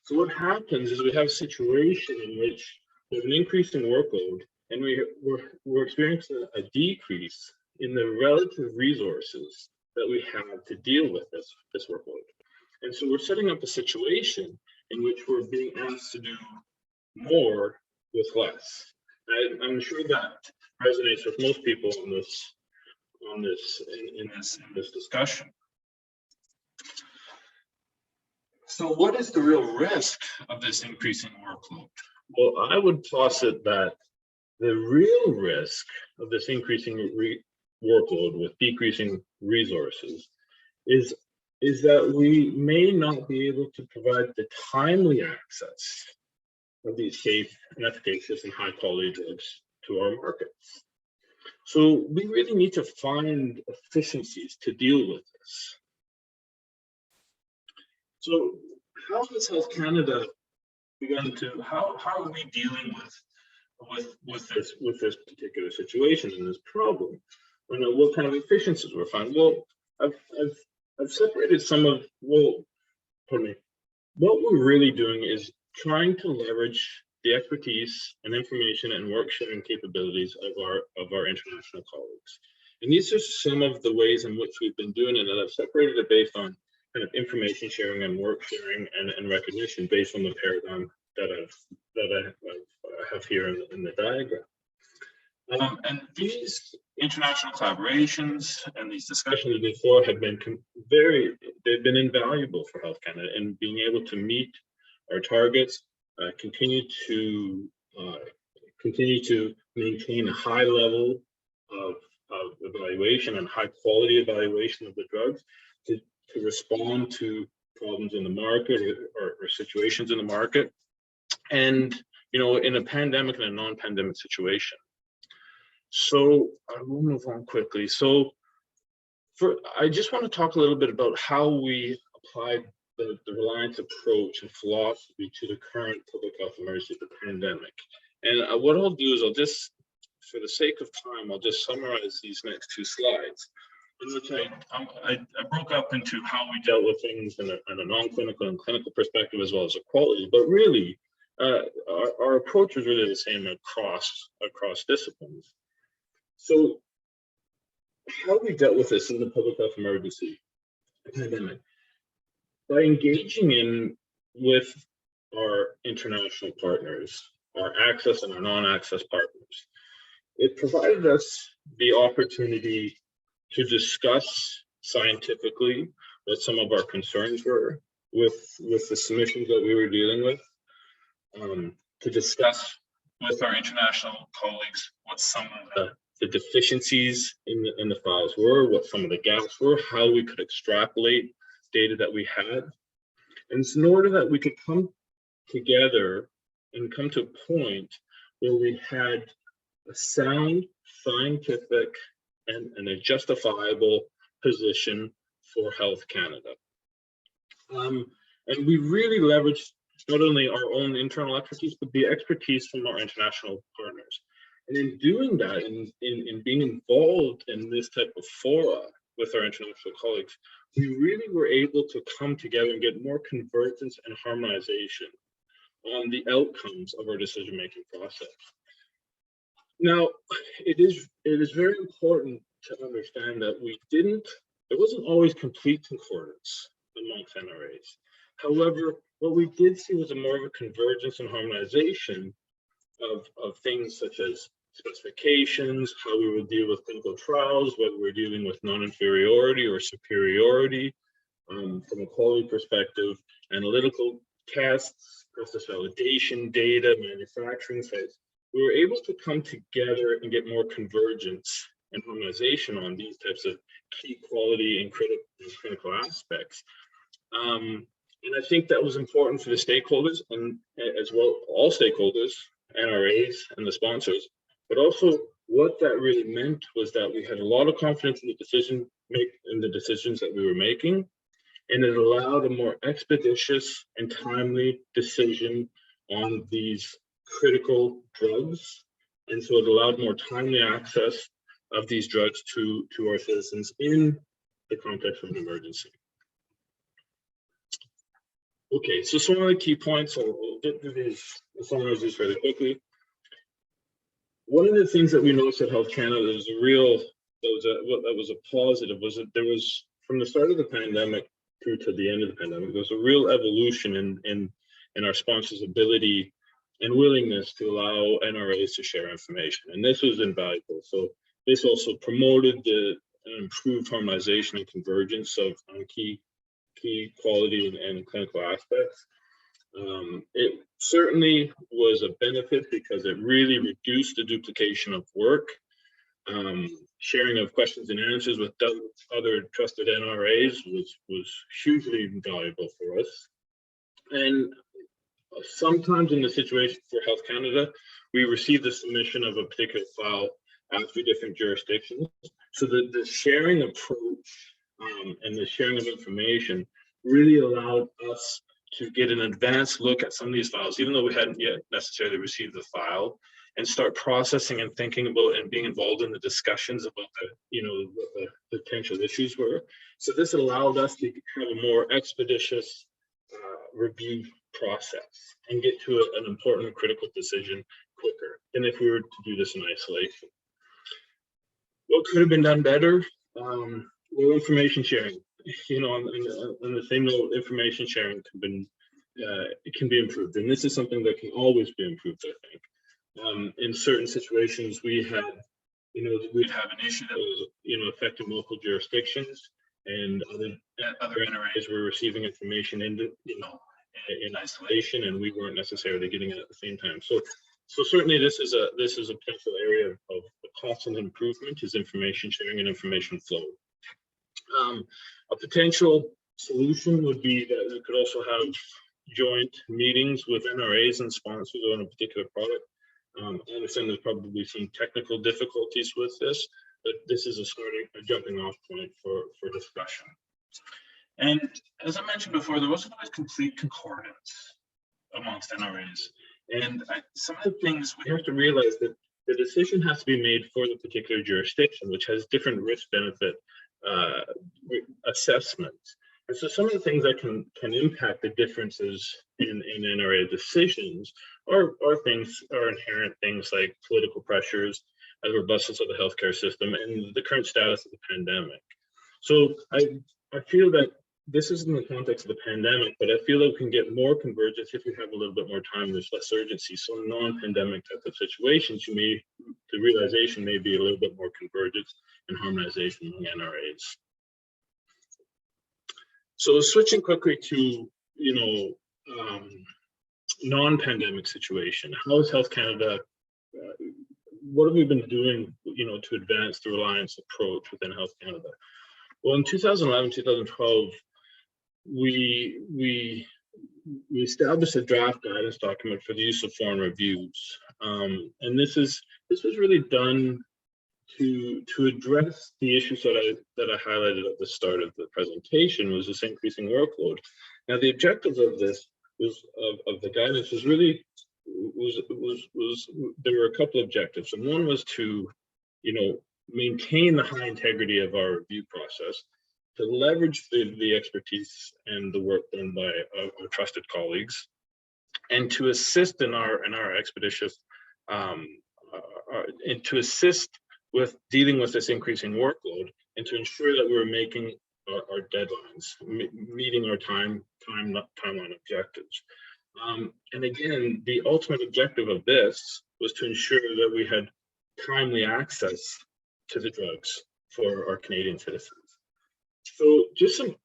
So what happens is we have a situation in which we have an increase in workload, and we're experiencing a decrease in the relative resources that we have to deal with this workload. And so we're setting up a situation in which we're being asked to do more with less. I'm sure that resonates with most people in this discussion. So what is the real risk of this increasing workload? Well, I would posit that the real risk of this increasing workload with decreasing resources is that we may not be able to provide the timely access of these safe and efficacious and high quality drugs to our markets. So we really need to find efficiencies to deal with this. So how has Health Canada begun to, how are we dealing with this particular situation and this problem? What kind of efficiencies we're finding? Well, I've separated some of, well, pardon me. What we're really doing is trying to leverage the expertise and information and work sharing capabilities of our international colleagues. And these are some of the ways in which we've been doing it, and I've separated it based on kind of information sharing and work sharing and recognition based on the paradigm that I have here in the diagram. And these international collaborations and these discussions before have been they've been invaluable for Health Canada in being able to meet our targets, continue to maintain a high level of evaluation and high quality evaluation of the drugs to respond to problems in the market or situations in the market, and in a pandemic and a non-pandemic situation. So I will move on quickly. So I just want to talk a little bit about how we applied the Reliance approach and philosophy to the current public health emergency, the pandemic. And what I'll do is I'll just, for the sake of time, I'll just summarize these next two slides, in which I broke up into how we dealt with things in a non-clinical and clinical perspective, as well as a quality. But really, our approach was really the same across disciplines. So how we dealt with this in the public health emergency pandemic? By engaging with our international partners, our access and our non-access partners, it provided us the opportunity to discuss scientifically what some of our concerns were with the submissions that we were dealing with, to discuss with our international colleagues what some of the deficiencies in the files were, what some of the gaps were, how we could extrapolate data that we had. And it's in order that we could come together and come to a point where we had a sound, scientific, and a justifiable position for Health Canada. And we really leveraged not only our own internal expertise, but the expertise from our international partners. And in doing that, in being involved in this type of fora with our international colleagues, we really were able to come together and get more convergence and harmonization on the outcomes of our decision-making process. Now, it is very important to understand that there wasn't always complete concordance amongst NRAs. However, what we did see was more of a convergence and harmonization of things such as specifications, how we would deal with clinical trials, whether we're dealing with non-inferiority or superiority, from a quality perspective, analytical tests, process validation, data, manufacturing sites. We were able to come together and get more convergence and harmonization on these types of key quality and critical aspects. And I think that was important for the stakeholders, and as well, all stakeholders, NRAs and the sponsors. But also, what that really meant was that we had a lot of confidence in the decisions that we were making, and it allowed a more expeditious and timely decision on these critical drugs. And so it allowed more timely access of these drugs to our citizens in the context of an emergency. Okay, so some of the key points, I'll get through these, summarize these fairly quickly. One of the things that we noticed at Health Canada was that was a positive, was that there was, from the start of the pandemic through to the end of the pandemic, there was a real evolution in our sponsors' ability and willingness to allow NRAs to share information, and this was invaluable. So this also promoted the improved harmonization and convergence of key quality and clinical aspects. It certainly was a benefit because it really reduced the duplication of work. Sharing of questions and answers with other trusted NRAs was hugely valuable for us. And sometimes in the situation for Health Canada, we received the submission of a particular file after different jurisdictions. So the sharing approach and the sharing of information really allowed us to get an advanced look at some of these files, even though we hadn't yet necessarily received the file, and start processing and thinking about and being involved in the discussions about what the potential issues were. So this allowed us to have a more expeditious review process and get to an important critical decision quicker than if we were to do this in isolation. What could have been done better? Well, information sharing. On the same note, information sharing can be improved, and this is something that can always be improved, I think. In certain situations, we'd have an issue that was, affecting local jurisdictions, and other NRAs were receiving information in isolation, and we weren't necessarily getting it at the same time. So certainly this is a potential area of constant improvement, is information sharing and information flow. A potential solution would be that we could also have joint meetings with NRAs and sponsors on a particular product. I understand there's probably some technical difficulties with this, but this is a jumping off point for discussion. And as I mentioned before, there wasn't always complete concordance amongst NRAs. And some of the things we have to realize that the decision has to be made for the particular jurisdiction, which has different risk-benefit assessments. And so some of the things that can impact the differences in NRA decisions are inherent things like political pressures, the robustness of the healthcare system, and the current status of the pandemic. So I feel that this is in the context of the pandemic, but I feel that we can get more convergence if we have a little bit more time. There's less urgency. So in non-pandemic type of situations, the realization may be a little bit more convergence and harmonization among NRAs. So switching quickly to non-pandemic situation, how is Health Canada? What have we been doing, to advance the Reliance approach within Health Canada? Well, in 2011, 2012, we established a draft guidance document for the use of foreign reviews, and this was really done to address the issues that I highlighted at the start of the presentation, was this increasing workload. Now, the objectives of this of the guidance there were a couple of objectives, and one was to maintain the high integrity of our review process, to leverage the expertise and the work done by our trusted colleagues, and to assist in our expeditious and to assist with dealing with this increasing workload, and to ensure that we're making our deadlines, meeting our timeline objectives. And again, the ultimate objective of this was to ensure that we had timely access to the drugs for our Canadian citizens. So just some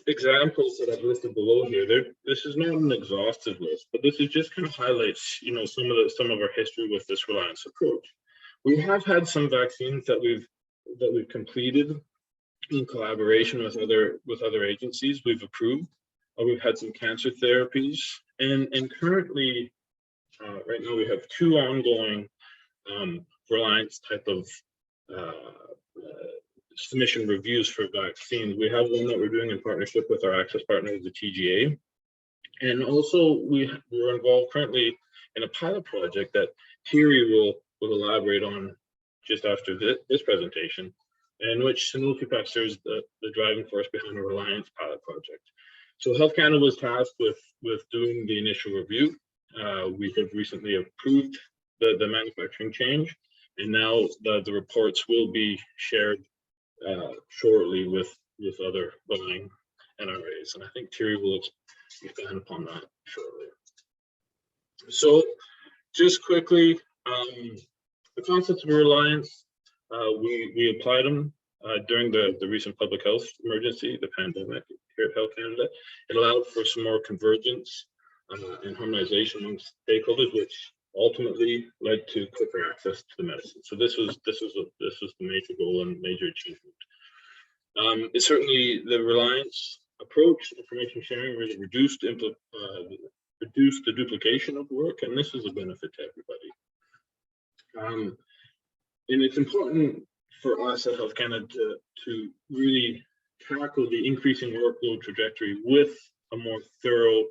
examples that I've listed below here. This is not an exhaustive list, but this is just kind of highlights, some of our history with this Reliance approach. We have had some vaccines that we've completed in collaboration with other agencies. We've approved. We've had some cancer therapies, and currently, right now, we have 2 ongoing Reliance type of submission reviews for vaccines. We have one that we're doing in partnership with our access partner, the TGA, and also we're involved currently in a pilot project that Thierry will elaborate on just after this presentation, in which Sanofi serves the driving force behind a Reliance pilot project. So Health Canada was tasked with doing the initial review. We have recently approved the manufacturing change, and now the reports will be shared shortly with other buying NRAs, and I think Thierry will expand upon that shortly. So just quickly, the concepts of Reliance, we applied them during the recent public health emergency, the pandemic here at Health Canada. It allowed for some more convergence and harmonization amongst stakeholders, which ultimately led to quicker access to the medicine. So this was the major goal and major achievement. It's certainly the Reliance approach, information sharing, really reduced the duplication of work, and this is a benefit to everybody. And it's important for us at Health Canada to really tackle the increasing workload trajectory with a more thorough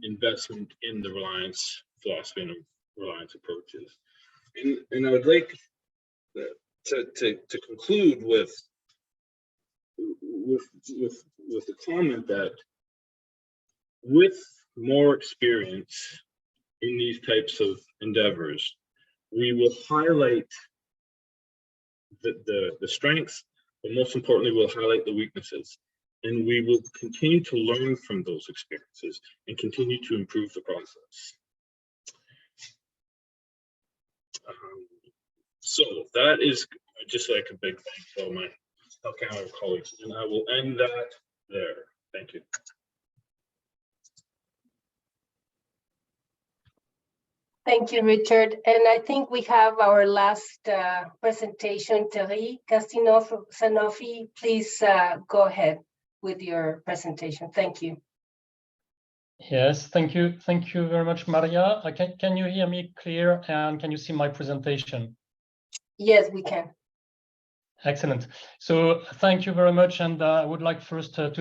investment in the Reliance philosophy and Reliance approaches. And I would like to conclude with the comment that with more experience in these types of endeavors, we will highlight the strengths, but most importantly, we'll highlight the weaknesses. And we will continue to learn from those experiences and continue to improve the process. So that is just like a big thank you to all my Health Canada colleagues, and I will end that there. Thank you. Thank you, Richard. And I think we have our last presentation. Thierry Sanofi, please go ahead with your presentation. Thank you. Yes, thank you. Thank you very much, Maria. Can you hear me clear, and can you see my presentation? Yes, we can. Excellent. So thank you very much. And I would like first to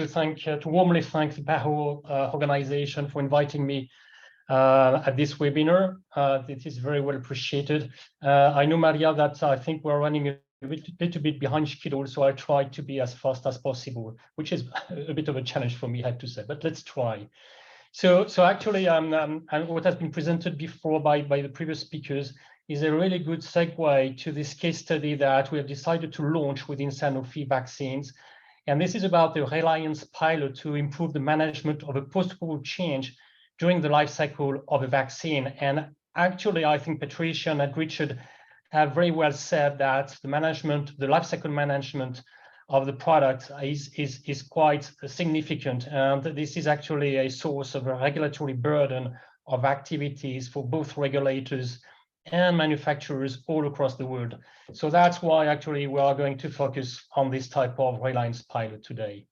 warmly thank the PAHO organization for inviting me at this webinar. It is very well appreciated. I know, Maria, that I think we're running a little bit behind schedule, so I try to be as fast as possible, which is a bit of a challenge for me, I have to say, but let's try. So actually, and what has been presented before by the previous speakers is a really good segue to this case study that we have decided to launch within Sanofi Vaccines. And this is about the Reliance pilot to improve the management of a post-approval change during the life cycle of a vaccine. And actually, I think Patricia and Richard have very well said that the life cycle management of the product is quite significant. And this is actually a source of a regulatory burden of activities for both regulators and manufacturers all across the world. So that's why actually we are going to focus on this type of Reliance pilot today.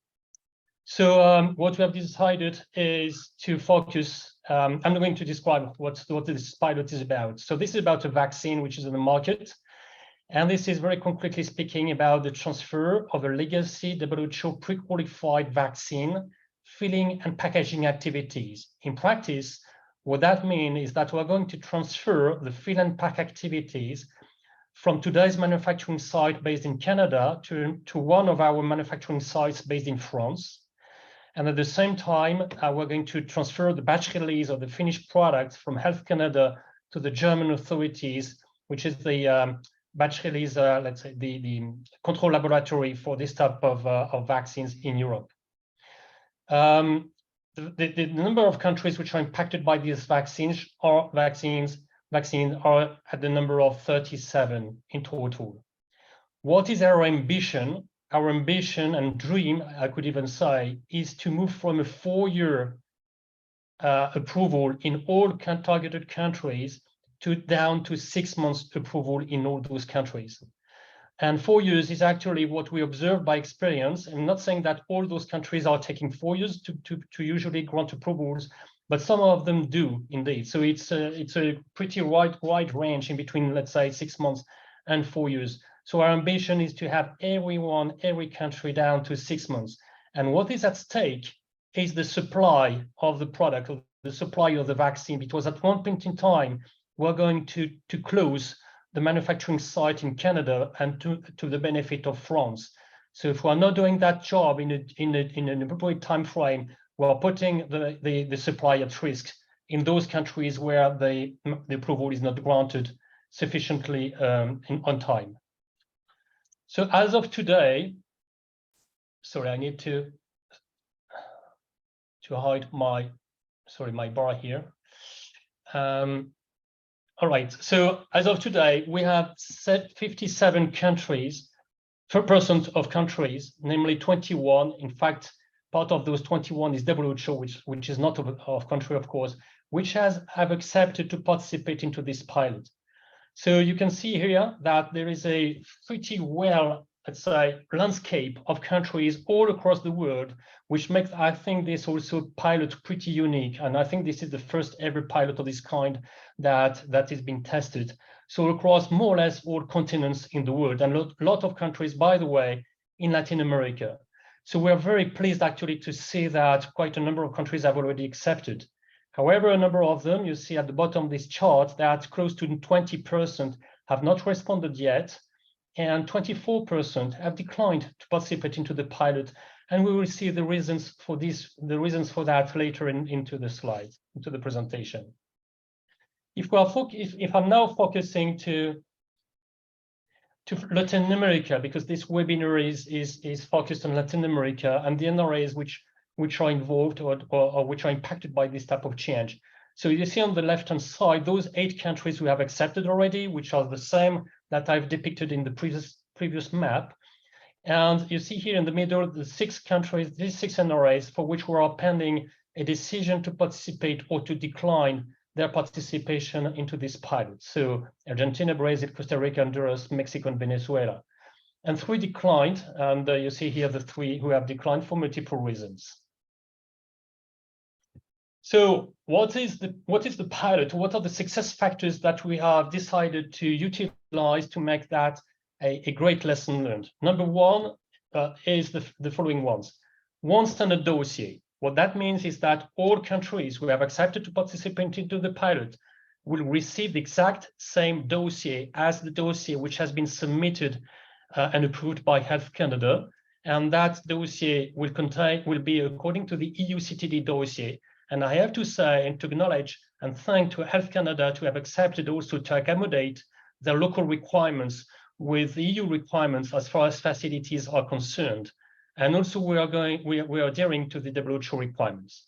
So what we have decided is to focus, I'm going to describe what this pilot is about. So this is about a vaccine which is in the market. And this is very concretely speaking about the transfer of a legacy WHO pre-qualified vaccine filling and packaging activities. In practice, what that means is that we're going to transfer the fill and pack activities from today's manufacturing site based in Canada to one of our manufacturing sites based in France. And at the same time, we're going to transfer the batch release of the finished product from Health Canada to the German authorities, which is the batch release, let's say, the control laboratory for this type of vaccines in Europe. The number of countries which are impacted by these vaccines are at the number of 37 in total. What is our ambition? Our ambition and dream, I could even say, is to move from a 4-year approval in all targeted countries down to 6 months approval in all those countries. And 4 years is actually what we observe by experience. I'm not saying that all those countries are taking 4 years to usually grant approvals, but some of them do indeed. So it's a pretty wide range in between, let's say, 6 months and 4 years. So our ambition is to have every country down to 6 months. And what is at stake is the supply of the product, or the supply of the vaccine, because at one point in time, we're going to close the manufacturing site in Canada and to the benefit of France. So if we're not doing that job in an appropriate time frame, we're putting the supply at risk in those countries where the approval is not granted sufficiently on time. So as of today, sorry, I need to hide my bar here. All right, so as of today, we have 57 countries, percent of countries, namely 21. In fact, part of those 21 is WHO, which is not of country, of course, which have accepted to participate into this pilot. So you can see here that there is a pretty well, let's say, landscape of countries all across the world, which makes, I think, this also pilot pretty unique. And I think this is the first ever pilot of this kind that is being tested. So across more or less all continents in the world, and a lot of countries, by the way, in Latin America. So we're very pleased actually to see that quite a number of countries have already accepted. However, a number of them, you see at the bottom of this chart, that close to 20% have not responded yet, and 24% have declined to participate into the pilot. And we will see the reasons for that later into the slides, into the presentation. If I'm now focusing to Latin America, because this webinar is focused on Latin America and the NRAs which are involved or which are impacted by this type of change. So you see on the left-hand side, those 8 countries we have accepted already, which are the same that I've depicted in the previous map. And you see here in the middle, the 6 countries, these 6 NRAs for which we are pending a decision to participate or to decline their participation into this pilot. So Argentina, Brazil, Costa Rica, Honduras, Mexico, and Venezuela. And 3 declined, and you see here the 3 who have declined for multiple reasons. So what is the pilot? What are the success factors that we have decided to utilize to make that a great lesson learned? Number 1 is the following ones. One standard dossier. What that means is that all countries who have accepted to participate into the pilot will receive the exact same dossier as the dossier which has been submitted and approved by Health Canada. And that dossier will be according to the EU CTD dossier. And I have to say and to acknowledge and thank to Health Canada to have accepted also to accommodate their local requirements with the EU requirements as far as facilities are concerned. And also we are adhering to the WHO requirements.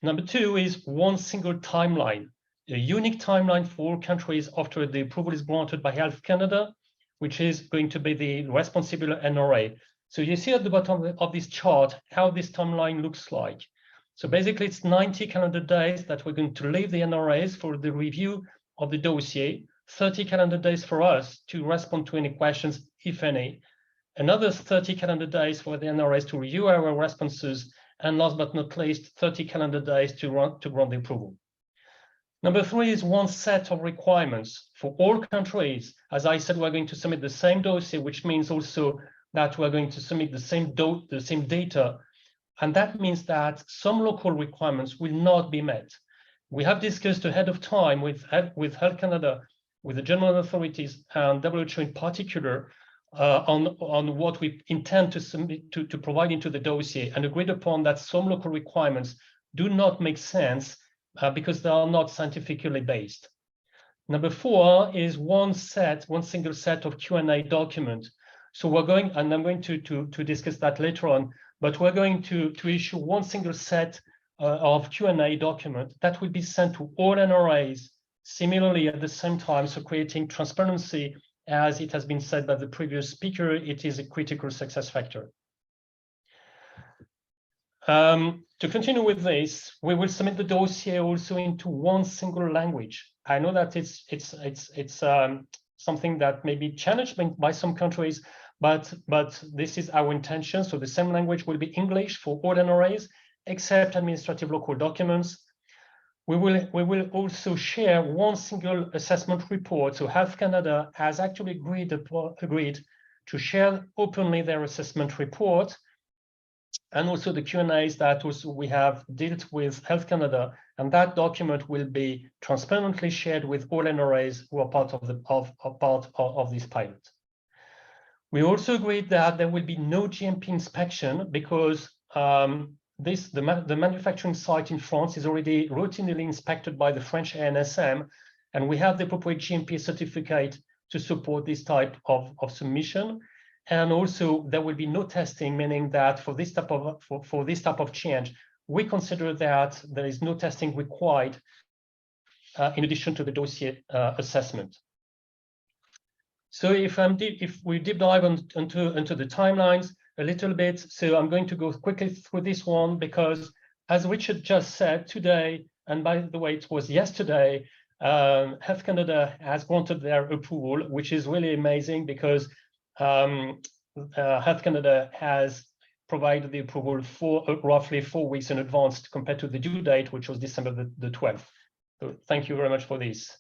Number 2 is one single timeline, a unique timeline for all countries after the approval is granted by Health Canada, which is going to be the responsible NRA. So you see at the bottom of this chart how this timeline looks like. So basically it's 90 calendar days that we're going to leave the NRAs for the review of the dossier, 30 calendar days for us to respond to any questions, if any, another 30 calendar days for the NRAs to review our responses, and last but not least, 30 calendar days to grant the approval. Number 3 is one set of requirements for all countries. As I said, we're going to submit the same dossier, which means also that we're going to submit the same data. And that means that some local requirements will not be met. We have discussed ahead of time with Health Canada, with the general authorities and WHO in particular, on what we intend to submit to provide into the dossier, and agreed upon that some local requirements do not make sense because they are not scientifically based. Number 4 is one single set of Q&A document. So we're going, and I'm going to discuss that later on, but we're going to issue one single set of Q&A document that will be sent to all NRAs similarly at the same time, so creating transparency. As it has been said by the previous speaker, it is a critical success factor. To continue with this, we will submit the dossier also into one single language. I know that it's something that may be challenged by some countries, but this is our intention. So the same language will be English for all NRAs, except administrative local documents. We will also share one single assessment report. So Health Canada has actually agreed to share openly their assessment report, and also the Q&As that also we have dealt with Health Canada, and that document will be transparently shared with all NRAs who are part of this pilot. We also agreed that there will be no GMP inspection because the manufacturing site in France is already routinely inspected by the French ANSM, and we have the appropriate GMP certificate to support this type of submission. And also there will be no testing, meaning that for this type of change, we consider that there is no testing required in addition to the dossier assessment. So if we deep dive into the timelines a little bit, so I'm going to go quickly through this one because, as Richard just said today, and by the way, it was yesterday, Health Canada has granted their approval, which is really amazing because Health Canada has provided the approval for roughly 4 weeks in advance compared to the due date, which was December the 12th. So thank you very much for this.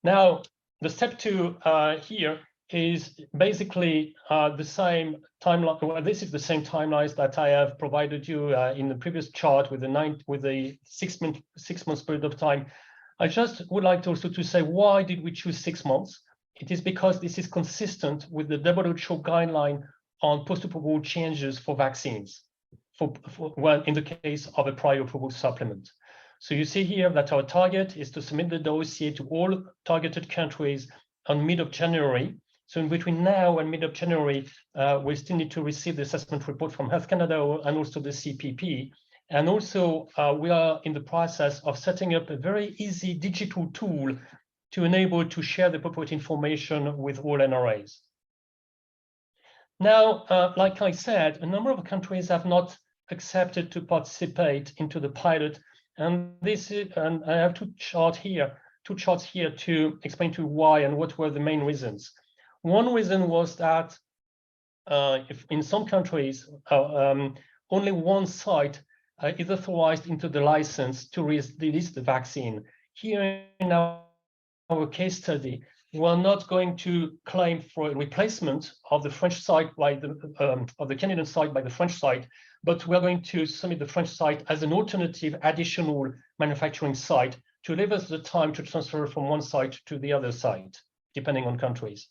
Now, the step 2 here is basically the same timeline. Well, this is the same timelines that I have provided you in the previous chart with the 6 months period of time. I just would like to also to say, why did we choose 6 months? It is because this is consistent with the WHO guideline on post-approval changes for vaccines, well, in the case of a prior approval supplement. So you see here that our target is to submit the dossier to all targeted countries on mid of January. So in between now and mid of January, we still need to receive the assessment report from Health Canada and also the CPP. And also we are in the process of setting up a very easy digital tool to enable to share the appropriate information with all NRAs. Now, like I said, a number of countries have not accepted to participate into the pilot. And I have two charts here to explain to you why and what were the main reasons. One reason was that if in some countries, only one site is authorized into the license to release the vaccine. Here in our case study, we are not going to claim for a replacement of the French site by of the Canadian site by the French site, but we are going to submit the French site as an alternative additional manufacturing site to leave us the time to transfer from one site to the other site, depending on countries.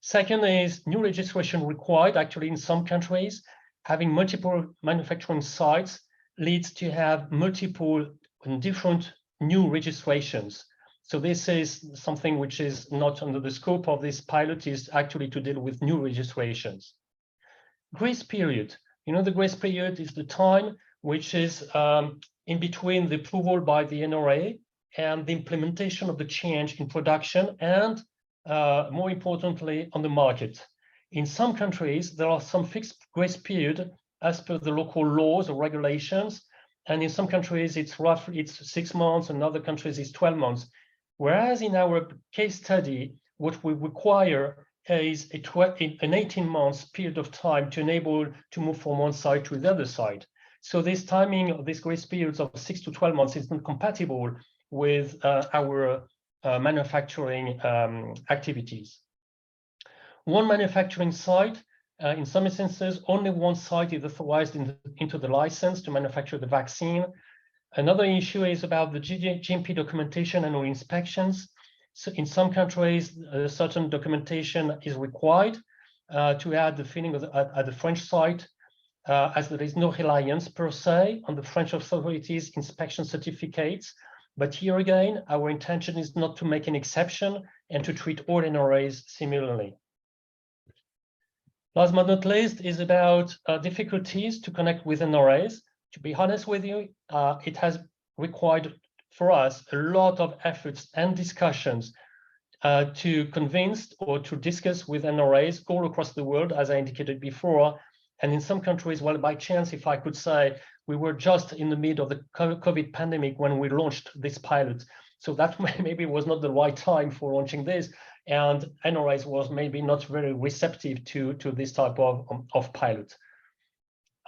Second is new registration required. Actually, in some countries, having multiple manufacturing sites leads to have multiple and different new registrations. So this is something which is not under the scope of this pilot, is actually to deal with new registrations. Grace period. You know, the grace period is the time which is in between the approval by the NRA and the implementation of the change in production and more importantly, on the market. In some countries, there are some fixed grace period as per the local laws or regulations. And in some countries, it's 6 months, in other countries, it's 12 months. Whereas in our case study, what we require is an 18 months period of time to enable to move from one side to the other side. So this timing of this grace periods of 6 to 12 months is not compatible with our manufacturing activities. One manufacturing site, in some instances, only one site is authorized into the license to manufacture the vaccine. Another issue is about the GMP documentation and inspections. So in some countries, certain documentation is required to add the filling at the French site, as there is no reliance per se on the French authorities' inspection certificates. But here again, our intention is not to make an exception and to treat all NRAs similarly. Last but not least is about difficulties to connect with NRAs. To be honest with you, it has required for us a lot of efforts and discussions to convince or to discuss with NRAs all across the world, as I indicated before. And in some countries, well, by chance, if I could say, we were just in the middle of the COVID pandemic when we launched this pilot. So that maybe was not the right time for launching this. And NRAs was maybe not very receptive to this type of pilot.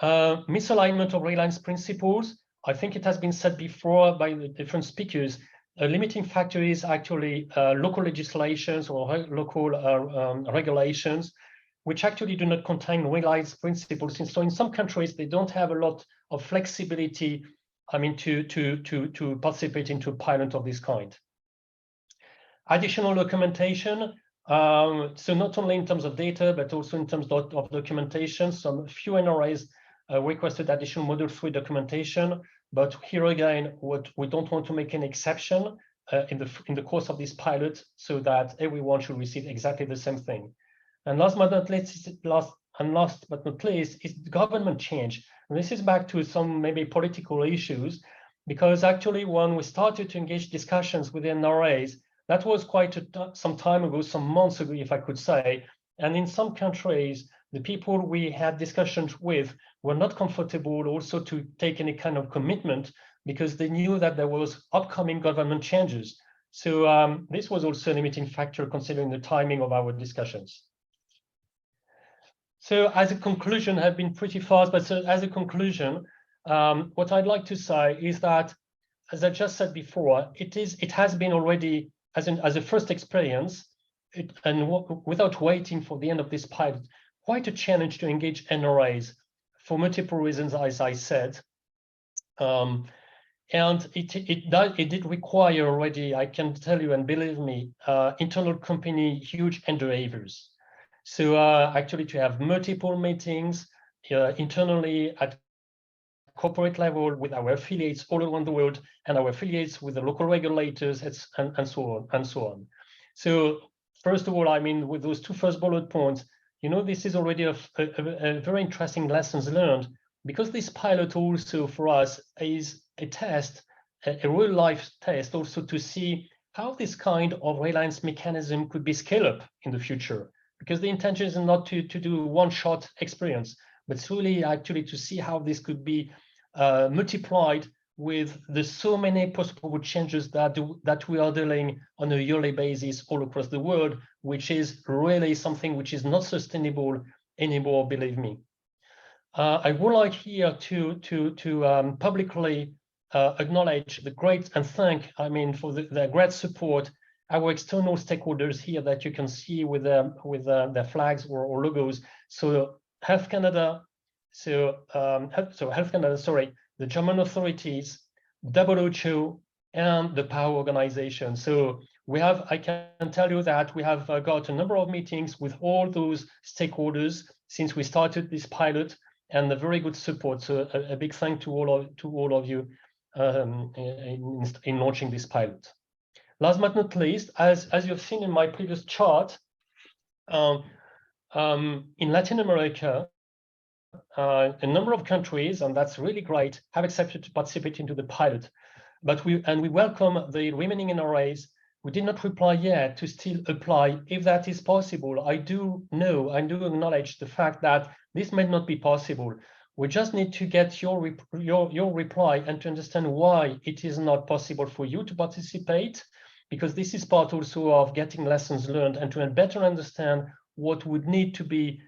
Misalignment of Reliance principles. I think it has been said before by the different speakers. A limiting factor is actually local legislations or local regulations, which actually do not contain Reliance principles. And so in some countries, they don't have a lot of flexibility, I mean, to participate into a pilot of this kind. Additional documentation. So not only in terms of data, but also in terms of documentation. Some few NRAs requested additional module 3 documentation, but here again, what we don't want to make an exception in the course of this pilot, so that everyone should receive exactly the same thing. And last but not least, is government change. And this is back to some maybe political issues, because actually when we started to engage discussions with the NRAs, that was quite some time ago, some months ago, if I could say. And in some countries, the people we had discussions with were not comfortable also to take any kind of commitment, because they knew that there was upcoming government changes. So this was also a limiting factor considering the timing of our discussions. So as a conclusion, I've been pretty fast, but so as a conclusion, what I'd like to say is that, as I just said before, it has been already, as a first experience, without waiting for the end of this pilot, quite a challenge to engage NRAs for multiple reasons, as I said. And it did require already, I can tell you, and believe me, internal company huge endeavors. So actually to have multiple meetings internally at corporate level with our affiliates all around the world, and our affiliates with the local regulators, and so on. So first of all, I mean, with those two first bullet points, this is already a very interesting lessons learned, because this pilot also for us is a test, a real life test also, to see how this kind of Reliance mechanism could be scaled up in the future. Because the intention is not to do one-shot experience, but it's really actually to see how this could be multiplied with the so many possible changes that we are dealing on a yearly basis all across the world, which is really something which is not sustainable anymore, believe me. I would like here to publicly acknowledge the great and thank, for their great support, our external stakeholders here that you can see with their flags or logos. So Health Canada, the German authorities, WHO, and the PAHO organization. So I can tell you that we have got a number of meetings with all those stakeholders since we started this pilot, and a very good support. So a big thank to all of you in launching this pilot. Last but not least, as you've seen in my previous chart, in Latin America, a number of countries, and that's really great, have accepted to participate into the pilot. But we welcome the remaining NRAs who did not reply yet to still apply if that is possible. I do acknowledge the fact that this may not be possible. We just need to get your reply and to understand why it is not possible for you to participate, because this is part also of getting lessons learned and to better understand what would need to be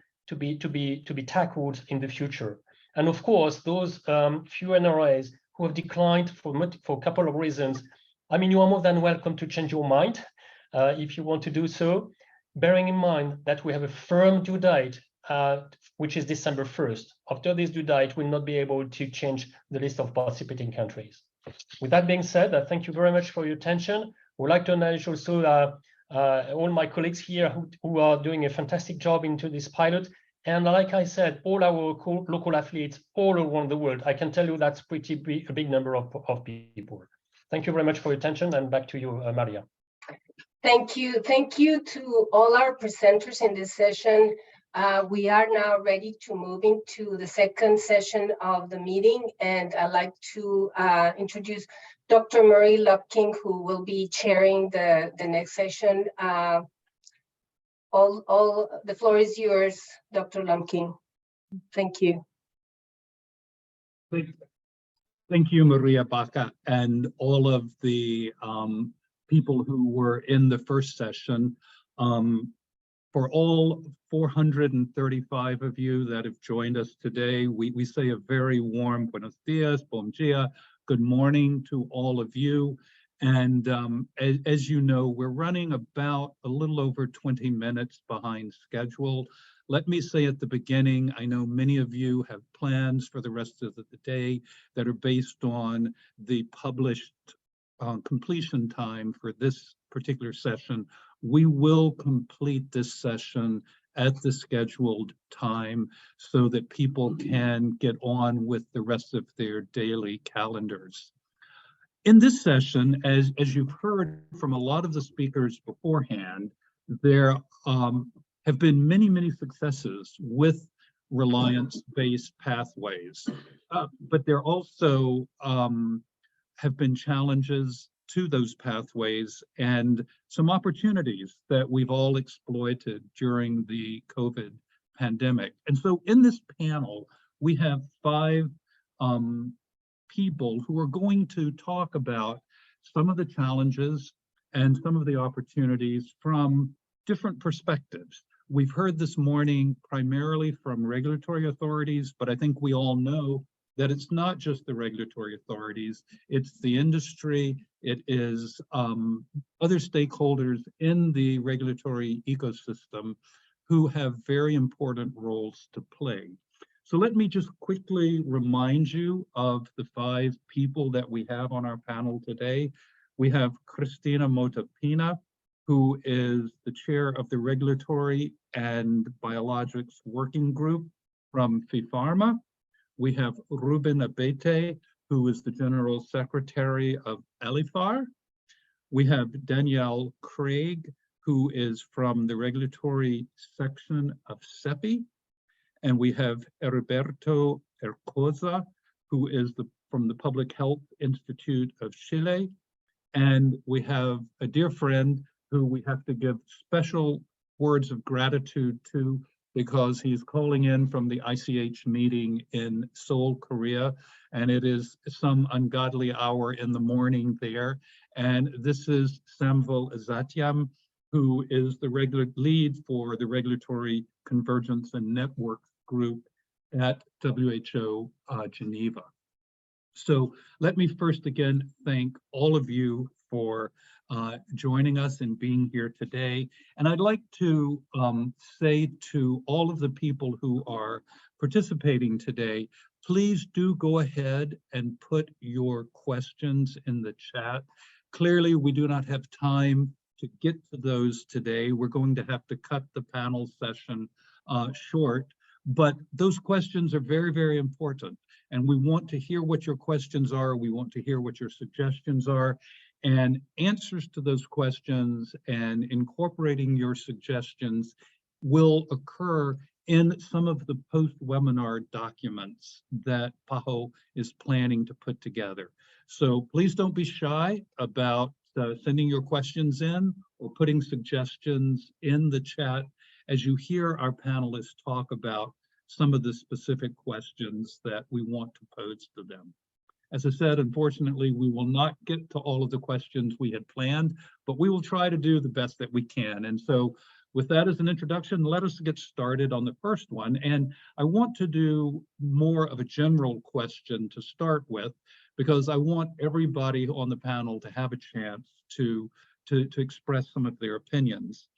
tackled in the future. And of course, those few NRAs who have declined for a couple of reasons, you are more than welcome to change your mind if you want to do so, bearing in mind that we have a firm due date, which is December 1st. After this due date, we'll not be able to change the list of participating countries. With that being said, thank you very much for your attention. We'd like to acknowledge also all my colleagues here who are doing a fantastic job into this pilot. And like I said, all our local affiliates all around the world. I can tell you that's a big number of people. Thank you very much for your attention, and back to you, Maria. Thank you. Thank you to all our presenters in this session. We are now ready to move into the second session of the meeting, and I'd like to introduce Dr. Murray Lupking, who will be chairing the next session. The floor is yours, Dr. Lupking. Thank you. Thank you, Maria Baca, and all of the people who were in the first session. For all 435 of you that have joined us today, we say a very warm buenos dias, bom dia, good morning to all of you. And as you know, we're running about a little over 20 minutes behind schedule. Let me say at the beginning, I know many of you have plans for the rest of the day that are based on the published completion time for this particular session we will complete this session at the scheduled time so that people can get on with the rest of their daily calendars. In this session, as you've heard from a lot of the speakers beforehand, there have been many, many successes with Reliance-based pathways, but there also have been challenges to those pathways and some opportunities that we've all exploited during the COVID pandemic. And so in this panel, we have 5 people who are going to talk about some of the challenges and some of the opportunities from different perspectives. We've heard this morning primarily from regulatory authorities, but I think we all know that it's not just the regulatory authorities, it's the industry, it is other stakeholders in the regulatory ecosystem who have very important roles to play. So let me just quickly remind you of the 5 people that we have on our panel today. We have Cristina Motapina, who is the chair of the Regulatory and Biologics Working Group from FIPHARMA. We have Ruben Abete, who is the General Secretary of ALIFAR. We have Danielle Craig, who is from the Regulatory Section of CEPI. And we have Heriberto Ercoza, who is from the Public Health Institute of Chile. And we have a dear friend who we have to give special words of gratitude to because he's calling in from the ICH meeting in Seoul, Korea, and it is some ungodly hour in the morning there. And this is Samvel Azatiam, who is the lead for the Regulatory Convergence and Network Group at WHO Geneva. So let me first again thank all of you for joining us and being here today. And I'd like to say to all of the people who are participating today, please do go ahead and put your questions in the chat. Clearly, we do not have time to get to those today. We're going to have to cut the panel session short, but those questions are very, very important. And we want to hear what your questions are. We want to hear what your suggestions are. And answers to those questions and incorporating your suggestions will occur in some of the post-webinar documents that PAHO is planning to put together. So please don't be shy about sending your questions in or putting suggestions in the chat as you hear our panelists talk about some of the specific questions that we want to pose to them. As I said, unfortunately, we will not get to all of the questions we had planned, but we will try to do the best that we can. And so with that as an introduction, let us get started on the first one. And I want to do more of a general question to start with, because I want everybody on the panel to have a chance to express some of their opinions.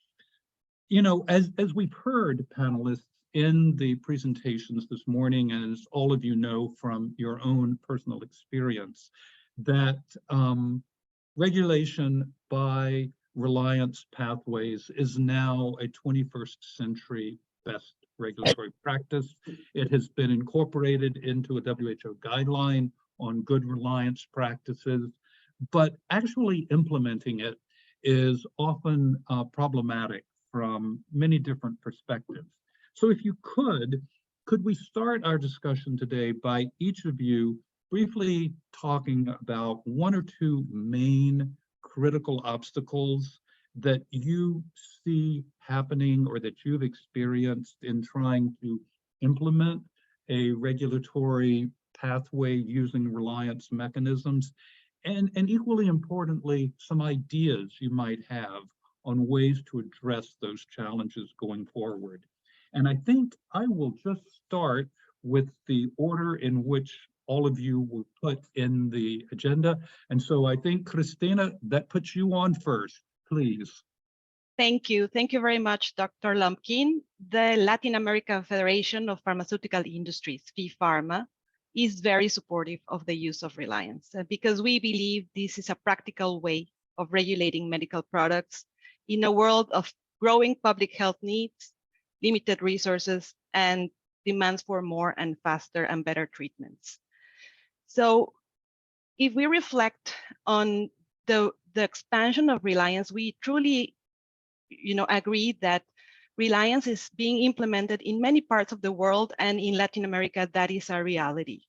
You know, as we've heard, panelists, in the presentations this morning, and as all of you know from your own personal experience, that regulation by Reliance pathways is now a 21st century best regulatory practice. It has been incorporated into a WHO guideline on good Reliance practices, but actually implementing it is often problematic from many different perspectives. So if you could we start our discussion today by each of you briefly talking about 1 or 2 main critical obstacles that you see happening or that you've experienced in trying to implement a regulatory pathway using Reliance mechanisms, and equally importantly, some ideas you might have on ways to address those challenges going forward. And I think I will just start with the order in which all of you were put in the agenda. And so I think, Cristina, that puts you on first, please. Thank you. Thank you very much, Dr. Lumpkin. The Latin American Federation of Pharmaceutical Industries, FIPHARMA, is very supportive of the use of Reliance because we believe this is a practical way of regulating medical products in a world of growing public health needs, limited resources, and demands for more and faster and better treatments. So if we reflect on the expansion of Reliance, we truly agree that Reliance is being implemented in many parts of the world, and in Latin America, that is a reality,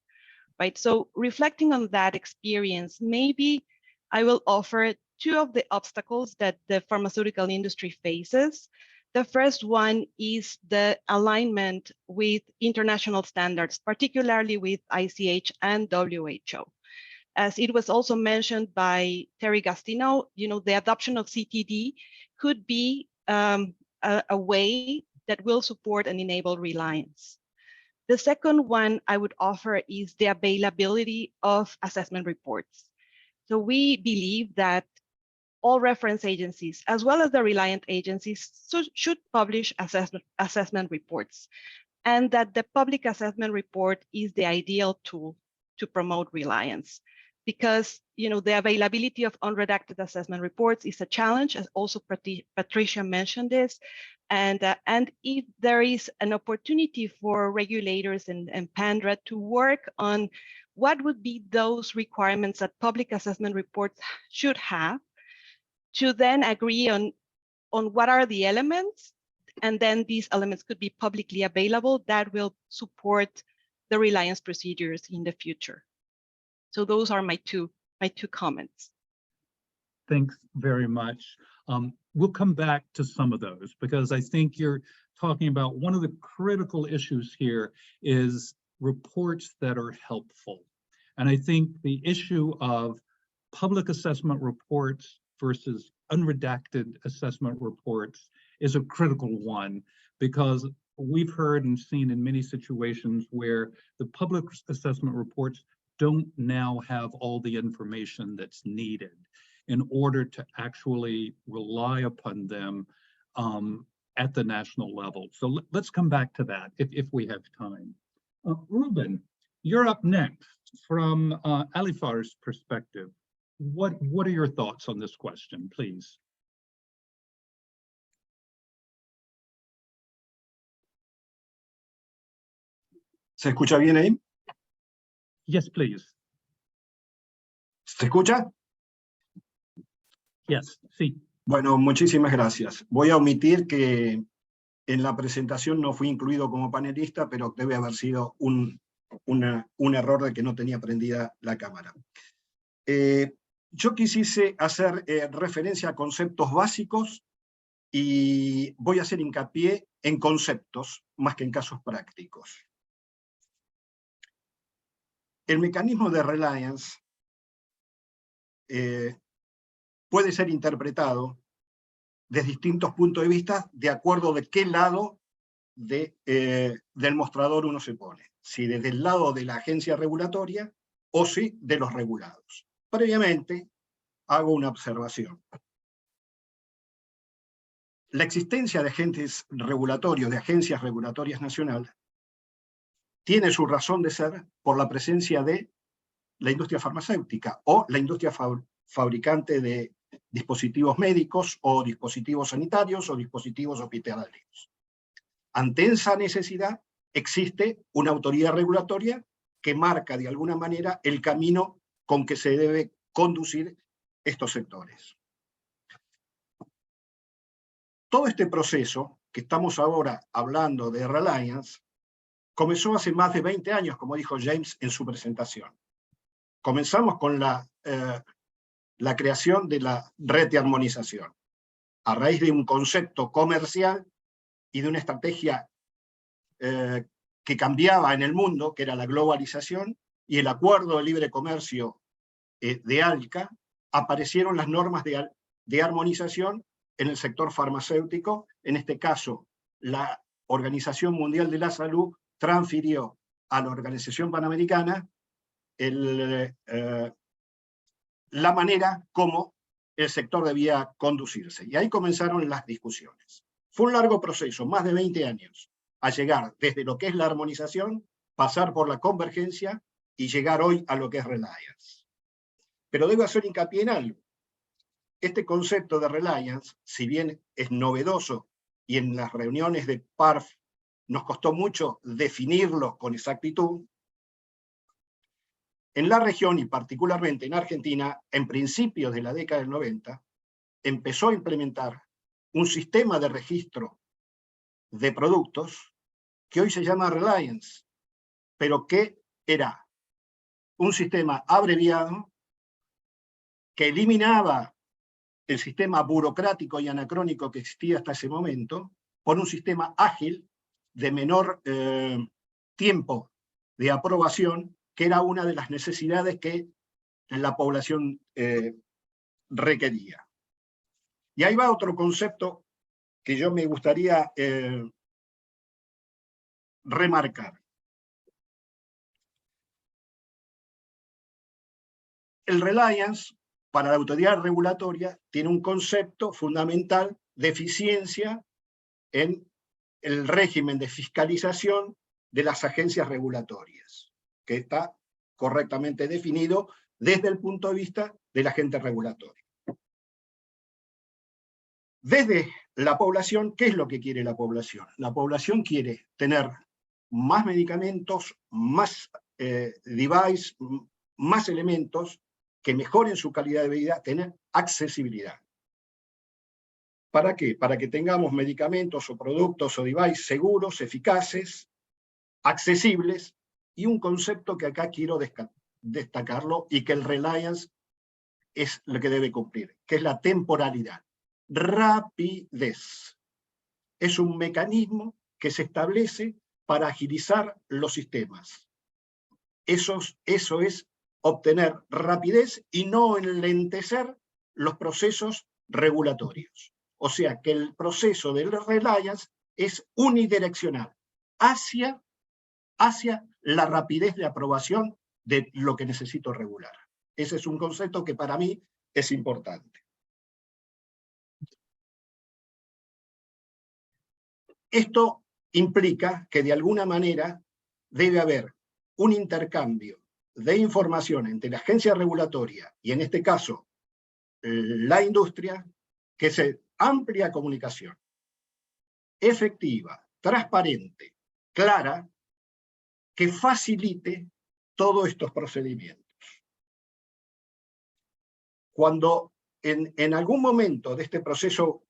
right? So reflecting on that experience, maybe I will offer two of the obstacles that the pharmaceutical industry faces. The first one is the alignment with international standards, particularly with ICH and WHO. As it was also mentioned by Terry Gastineau, the adoption of CTD could be a way that will support and enable Reliance. The second one I would offer is the availability of assessment reports. So we believe that all reference agencies, as well as the Reliant agencies, should publish assessment reports, and that the public assessment report is the ideal tool to promote Reliance. Because the availability of unredacted assessment reports is a challenge, as also Patricia mentioned this, and if there is an opportunity for regulators and PANDRH to work on what would be those requirements that public assessment reports should have, to then agree on what are the elements, and then these elements could be publicly available, that will support the Reliance procedures in the future. So those are my two comments. Thanks very much. We'll come back to some of those, because I think you're talking about one of the critical issues here is reports that are helpful. And I think the issue of public assessment reports versus unredacted assessment reports is a critical one, because we've heard and seen in many situations where the public assessment reports don't now have all the information that's needed in order to actually rely upon them at the national level. So let's come back to that if we have time. Ruben, you're up next. From Alifar's perspective, what are your thoughts on this question, please? ¿Se escucha bien ahí? Yes, please. ¿Se escucha? Yes, sí. Bueno, muchísimas gracias. Voy a omitir que en la presentación no fui incluido como panelista, pero debe haber sido un error de que no tenía prendida la cámara. Yo quisiese hacer referencia a conceptos básicos y voy a hacer hincapié en conceptos más que en casos prácticos. El mecanismo de Reliance puede ser interpretado desde distintos puntos de vista de acuerdo de qué lado del mostrador uno se pone. Si desde el lado de la agencia regulatoria o si de los regulados. Previamente hago una observación. La existencia de agentes regulatorios, de agencias regulatorias nacionales, tiene su razón de ser por la presencia de la industria farmacéutica o la industria fabricante de dispositivos médicos o dispositivos sanitarios o dispositivos hospitalarios. Ante esa necesidad existe una autoridad regulatoria que marca de alguna manera el camino con que se debe conducir estos sectores. Todo este proceso que estamos ahora hablando de Reliance comenzó hace más de 20 años, como dijo James en su presentación. Comenzamos con la creación de la red de armonización, a raíz de un concepto comercial y de una estrategia que cambiaba en el mundo, que era la globalización, y el acuerdo de libre comercio de ALCA, aparecieron las normas de armonización en el sector farmacéutico. En este caso, la Organización Mundial de la Salud transfirió a la Organización Panamericana la manera como el sector debía conducirse. Y ahí comenzaron las discusiones. Fue un largo proceso, más de 20 años, a llegar desde lo que es la armonización, pasar por la convergencia y llegar hoy a lo que es Reliance. Pero debo hacer hincapié en algo. este concepto de Reliance, si bien es novedoso y en las reuniones de PARF nos costó mucho definirlo con exactitud, en la región y particularmente en Argentina, en principios de la década del 90, empezó a implementar un sistema de registro de productos que hoy se llama Reliance, pero que era un sistema abreviado que eliminaba el sistema burocrático y anacrónico que existía hasta ese momento por un sistema ágil de menor tiempo de aprobación, que era una de las necesidades que la población requería. Y ahí va otro concepto que yo me gustaría remarcar. El Reliance, para la autoridad regulatoria, tiene un concepto fundamental de eficiencia en el régimen de fiscalización de las agencias regulatorias, que está correctamente definido desde el punto de vista del agente regulatorio. Desde la población, ¿qué es lo que quiere la población? La población quiere tener más medicamentos, más device, más elementos que mejoren su calidad de vida, tener accesibilidad. ¿Para qué? Para que tengamos medicamentos o productos o devices seguros, eficaces, accesibles, y un concepto que acá quiero destacarlo y que el Reliance es lo que debe cumplir, que es la temporalidad. Rapidez. Es un mecanismo que se establece para agilizar los sistemas. Eso es obtener rapidez y no enlentecer los procesos regulatorios. O sea que el proceso del Reliance es unidireccional hacia la rapidez de aprobación de lo que necesito regular. Ese es un concepto que para mí es importante. Esto implica que de alguna manera debe haber un intercambio de información entre la agencia regulatoria y en este caso la industria, que se amplia comunicación, efectiva, transparente, clara, que facilite todos estos procedimientos. Cuando en algún momento de este proceso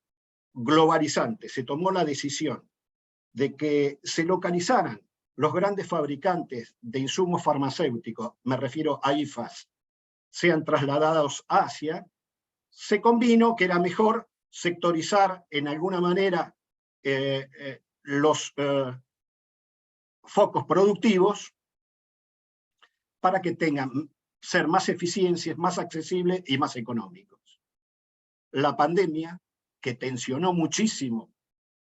globalizante se tomó la decisión de que se localizaran los grandes fabricantes de insumos farmacéuticos, me refiero a IFAs, sean trasladados a Asia, se convino que era mejor sectorizar en alguna manera los focos productivos para que tengan ser más eficientes, más accesibles y más económicos. La pandemia, que tensionó muchísimo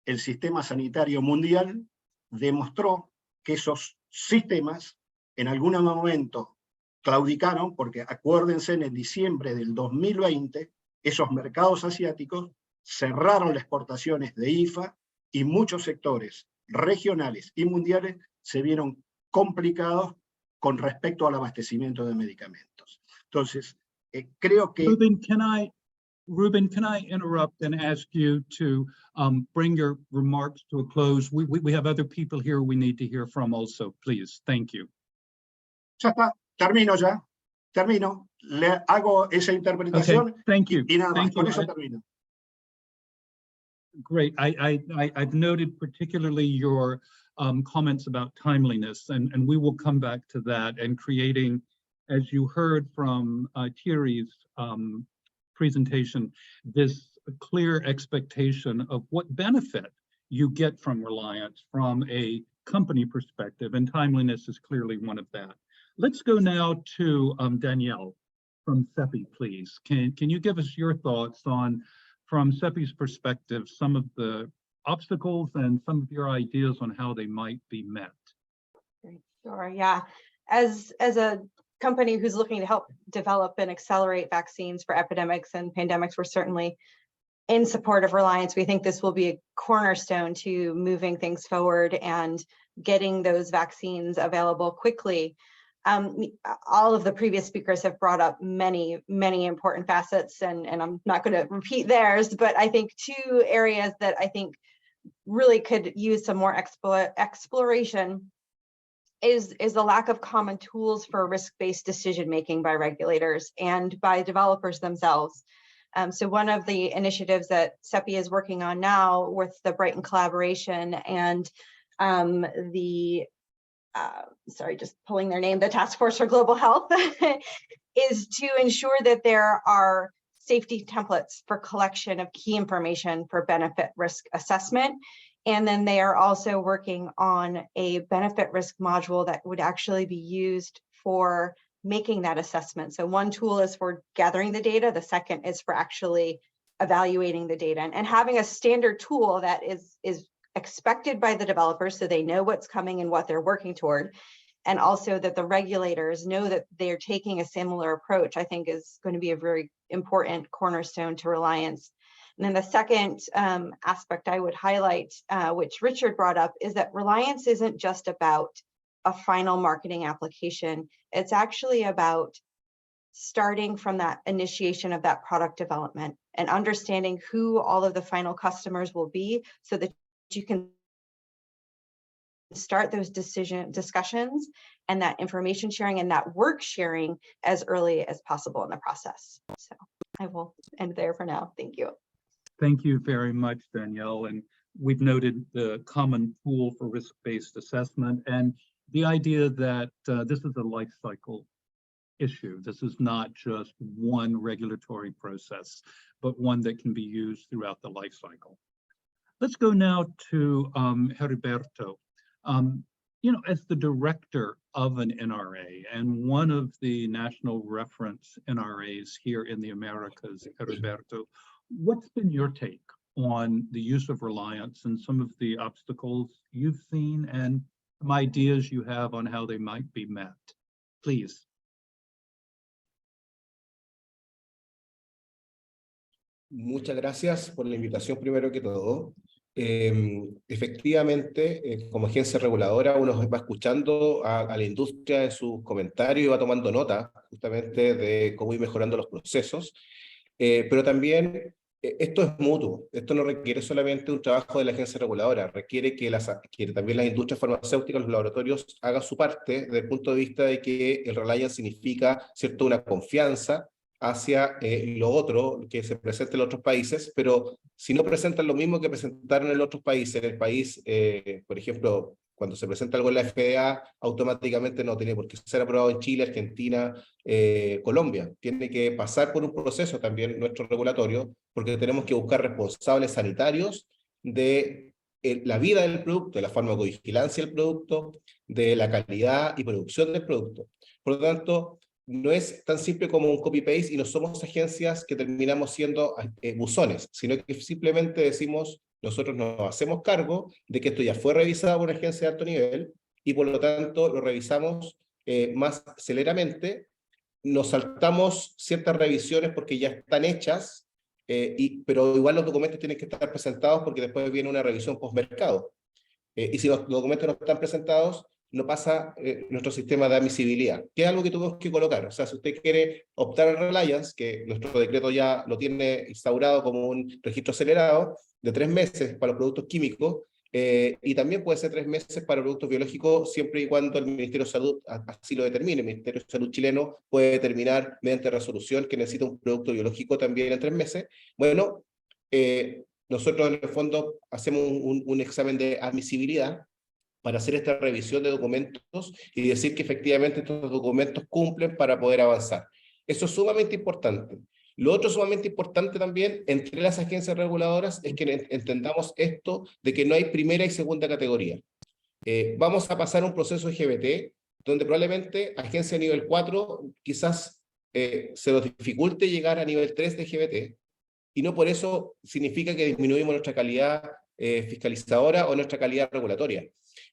el sistema sanitario mundial, demostró que esos sistemas en algún momento claudicaron, porque acuérdense, en diciembre del 2020, esos mercados asiáticos cerraron las exportaciones de IFA y muchos sectores regionales y mundiales se vieron complicados con respecto al abastecimiento de medicamentos. Entonces, creo que... Ruben, can I interrupt and ask you to bring your remarks to a close? We have other people here we need to hear from also, please. Thank you. Ya está, termino ya. Termino. Le hago esa interpretación. Okay, thank you. Y nada más, Thank con you. eso termino. Great. I've noted particularly your comments about timeliness, and we will come back to that, and creating, as you heard from Thierry's presentation, this clear expectation of what benefit you get from Reliance from a company perspective, and timeliness is clearly one of that. Let's go now to Danielle from CEPI, please. Can you give us your thoughts on, from CEPI's perspective, some of the obstacles and some of your ideas on how they might be met? Sure, yeah. As a company who's looking to help develop and accelerate vaccines for epidemics and pandemics, we're certainly in support of Reliance. We think this will be a cornerstone to moving things forward and getting those vaccines available quickly. all of the previous speakers have brought up many, many important facets, and I'm not going to repeat theirs, but I think two areas that I think really could use some more exploration is the lack of common tools for risk-based decision-making by regulators and by developers themselves. So one of the initiatives that CEPI is working on now with the Brighton collaboration and sorry, just pulling their name, the Task Force for Global Health, is to ensure that there are safety templates for collection of key information for benefit risk assessment. And then they are also working on a benefit risk module that would actually be used for making that assessment. So one tool is for gathering the data, the second is for actually evaluating the data, and having a standard tool that is expected by the developers so they know what's coming and what they're working toward. And also that the regulators know that they're taking a similar approach, I think is going to be a very important cornerstone to Reliance. And then the second aspect I would highlight, which Richard brought up, is that Reliance isn't just about a final marketing application. It's actually about starting from that initiation of that product development and understanding who all of the final customers will be so that you can start those discussions and that information sharing and that work sharing as early as possible in the process. So I will end there for now. Thank you. Thank you very much, Danielle. And we've noted the common tool for risk-based assessment and the idea that this is a life cycle issue. This is not just one regulatory process, but one that can be used throughout the life cycle. Let's go now to Heriberto. As the director of an NRA and one of the national reference NRAs here in the Americas, Heriberto, what's been your take on the use of Reliance and some of the obstacles you've seen and some ideas you have on how they might be met? Please. Muchas gracias por la invitación primero que todo. Efectivamente, como agencia reguladora, uno va escuchando a la industria de sus comentarios y va tomando nota justamente de cómo ir mejorando los procesos, pero también esto es mutuo. Esto no requiere solamente un trabajo de la agencia reguladora, requiere que también las industrias farmacéuticas, los laboratorios hagan su parte desde el punto de vista de que el Reliance significa, ¿cierto?, una confianza hacia lo otro que se presenta en otros países, pero si no presentan lo mismo que presentaron en otros países, en el país, por ejemplo, cuando se presenta algo en la FDA, automáticamente no tiene por qué ser aprobado en Chile, Argentina, Colombia. Tiene que pasar por un proceso también nuestro regulatorio, porque tenemos que buscar responsables sanitarios de la vida del producto, de la farmacovigilancia del producto, de la calidad y producción del producto. Por lo tanto, no es tan simple como un copy-paste y no somos agencias que terminamos siendo buzones, sino que simplemente decimos, nosotros nos hacemos cargo de que esto ya fue revisado por una agencia de alto nivel y por lo tanto lo revisamos más celeramente, nos saltamos ciertas revisiones porque ya están hechas, pero igual los documentos tienen que estar presentados porque después viene una revisión post-mercado. Y si los documentos no están presentados, no pasa nuestro sistema de admisibilidad, que es algo que tuvimos que colocar. O sea, si usted quiere optar al Reliance, que nuestro decreto ya lo tiene instaurado como un registro acelerado, de 3 meses para los productos químicos, y también puede ser 3 meses para productos biológicos, siempre y cuando el Ministerio de Salud así lo determine. El Ministerio de Salud chileno puede determinar mediante resolución que necesita un producto biológico también en 3 meses. Bueno, nosotros en el fondo hacemos un examen de admisibilidad para hacer esta revisión de documentos y decir que efectivamente estos documentos cumplen para poder avanzar. Eso es sumamente importante. Lo otro sumamente importante también entre las agencias reguladoras es que entendamos esto de que no hay primera y segunda categoría. Vamos a pasar un proceso de GBT donde probablemente agencia nivel 4 quizás se nos dificulte llegar a nivel 3 de GBT y no por eso significa que disminuimos nuestra calidad fiscalizadora o nuestra calidad regulatoria.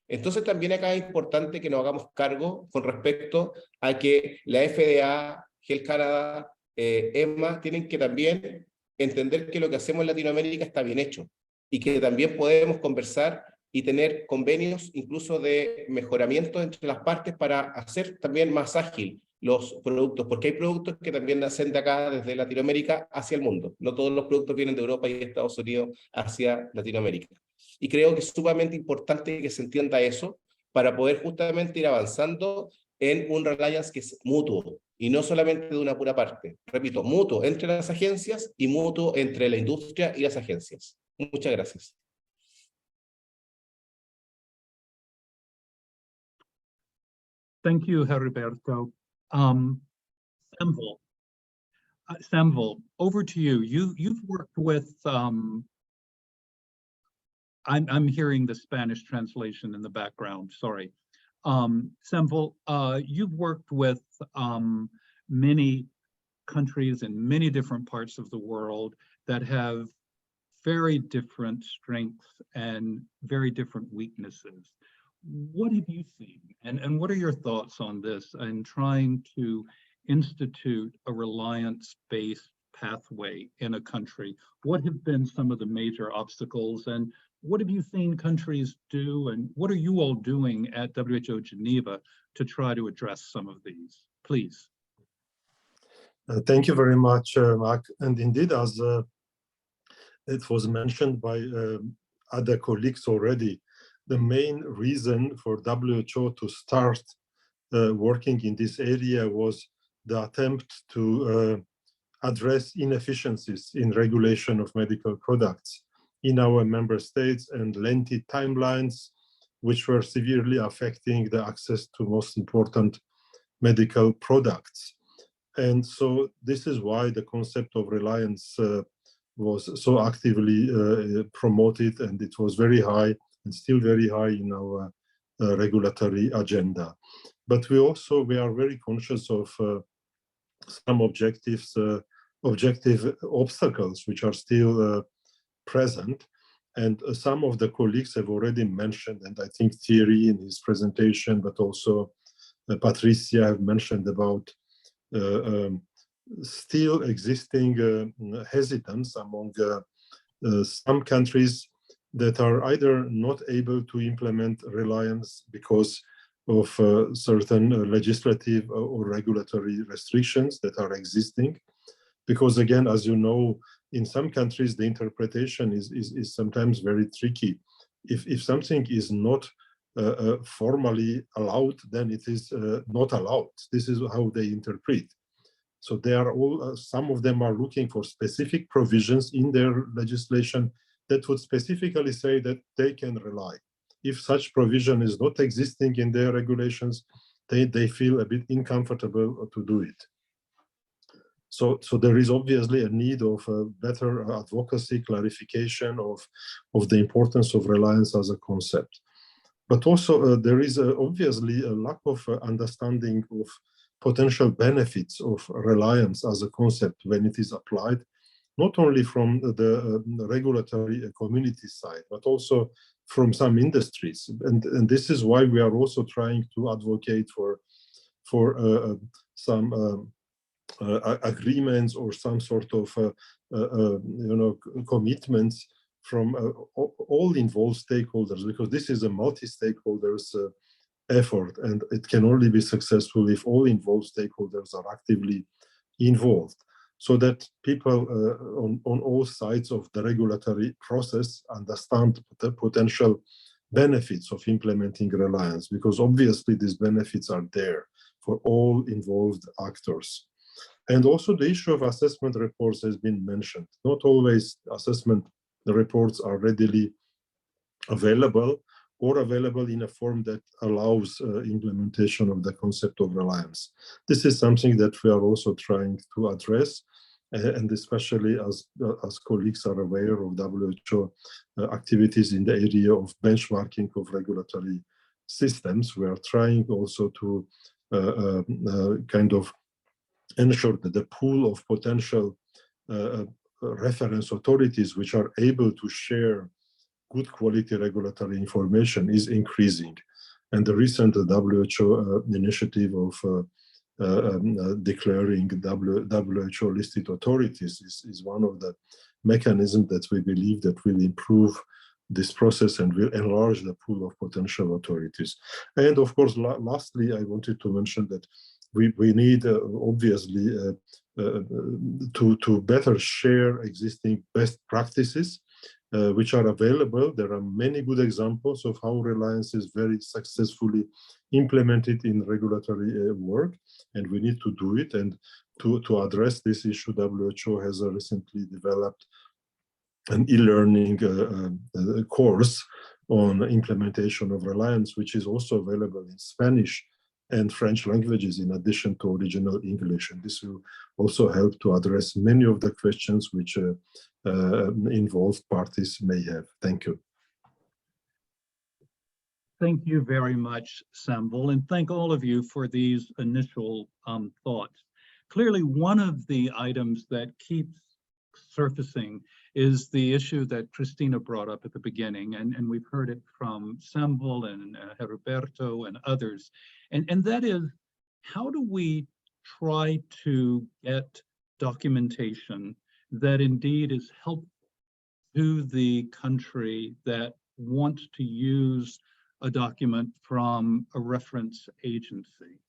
Entonces también acá es importante que nos hagamos cargo con respecto a que la FDA, Health Canada, ESMA tienen que también entender que lo que hacemos en Latinoamérica está bien hecho y que también podemos conversar y tener convenios incluso de mejoramiento entre las partes para hacer también más ágil los productos, porque hay productos que también nacen de acá, desde Latinoamérica hacia el mundo. No todos los productos vienen de Europa y de Estados Unidos hacia Latinoamérica. Y creo que es sumamente importante que se entienda eso para poder justamente ir avanzando en un Reliance que es mutuo y no solamente de una pura parte. Repito, mutuo entre las agencias y mutuo entre la industria y las agencias. Muchas gracias. Thank you, Heriberto. Samvel, over to you. You've worked with, I'm hearing the Spanish translation in the background, sorry. Samvel, you've worked with many countries in many different parts of the world that have very different strengths and very different weaknesses. What have you seen, and what are your thoughts on this and trying to institute a Reliance-based pathway in a country? What have been some of the major obstacles, and what have you seen countries do, and what are you all doing at WHO Geneva to try to address some of these? Please. Thank you very much, Mark. And indeed, as it was mentioned by other colleagues already, the main reason for WHO to start working in this area was the attempt to address inefficiencies in regulation of medical products in our member states and lengthy timelines, which were severely affecting the access to most important medical products. And so this is why the concept of Reliance was so actively promoted, and it was very high and still very high in our regulatory agenda. But we are very conscious of some objective obstacles which are still present. And some of the colleagues have already mentioned, and I think Thierry in his presentation, but also Patricia have mentioned about still existing hesitance among some countries that are either not able to implement Reliance because of certain legislative or regulatory restrictions that are existing. Because again, as you know, in some countries, the interpretation is sometimes very tricky. If something is not formally allowed, then it is not allowed. This is how they interpret. So they are all, some of them are looking for specific provisions in their legislation that would specifically say that they can rely. If such provision is not existing in their regulations, they feel a bit uncomfortable to do it. So there is obviously a need of better advocacy, clarification of the importance of Reliance as a concept. But also there is obviously a lack of understanding of potential benefits of Reliance as a concept when it is applied, not only from the regulatory community side, but also from some industries. And this is why we are also trying to advocate for some agreements or some sort of commitments from all involved stakeholders, because this is a multi-stakeholders effort, and it can only be successful if all involved stakeholders are actively involved, so that people on all sides of the regulatory process understand the potential benefits of implementing Reliance, because obviously these benefits are there for all involved actors. And also the issue of assessment reports has been mentioned. Not always assessment reports are readily available or available in a form that allows implementation of the concept of Reliance. This is something that we are also trying to address, and especially as colleagues are aware of WHO activities in the area of benchmarking of regulatory systems, we are trying also to kind of ensure that the pool of potential reference authorities which are able to share good quality regulatory information is increasing. And the recent WHO initiative of declaring WHO listed authorities is one of the mechanisms that we believe that will improve this process and will enlarge the pool of potential authorities. And of course, lastly, I wanted to mention that we need obviously to better share existing best practices which are available. There are many good examples of how Reliance is very successfully implemented in regulatory work, and we need to do it. And to address this issue, WHO has recently developed an e-learning course on implementation of Reliance, which is also available in Spanish and French languages in addition to original English. And this will also help to address many of the questions which involved parties may have. Thank you. Thank you very much, Sambal, and thank all of you for these initial thoughts. Clearly, one of the items that keeps surfacing is the issue that Christina brought up at the beginning, and we've heard it from Sambal and Roberto and others, and that is, how do we try to get documentation that indeed is helpful to the country that wants to use a document from a reference agency?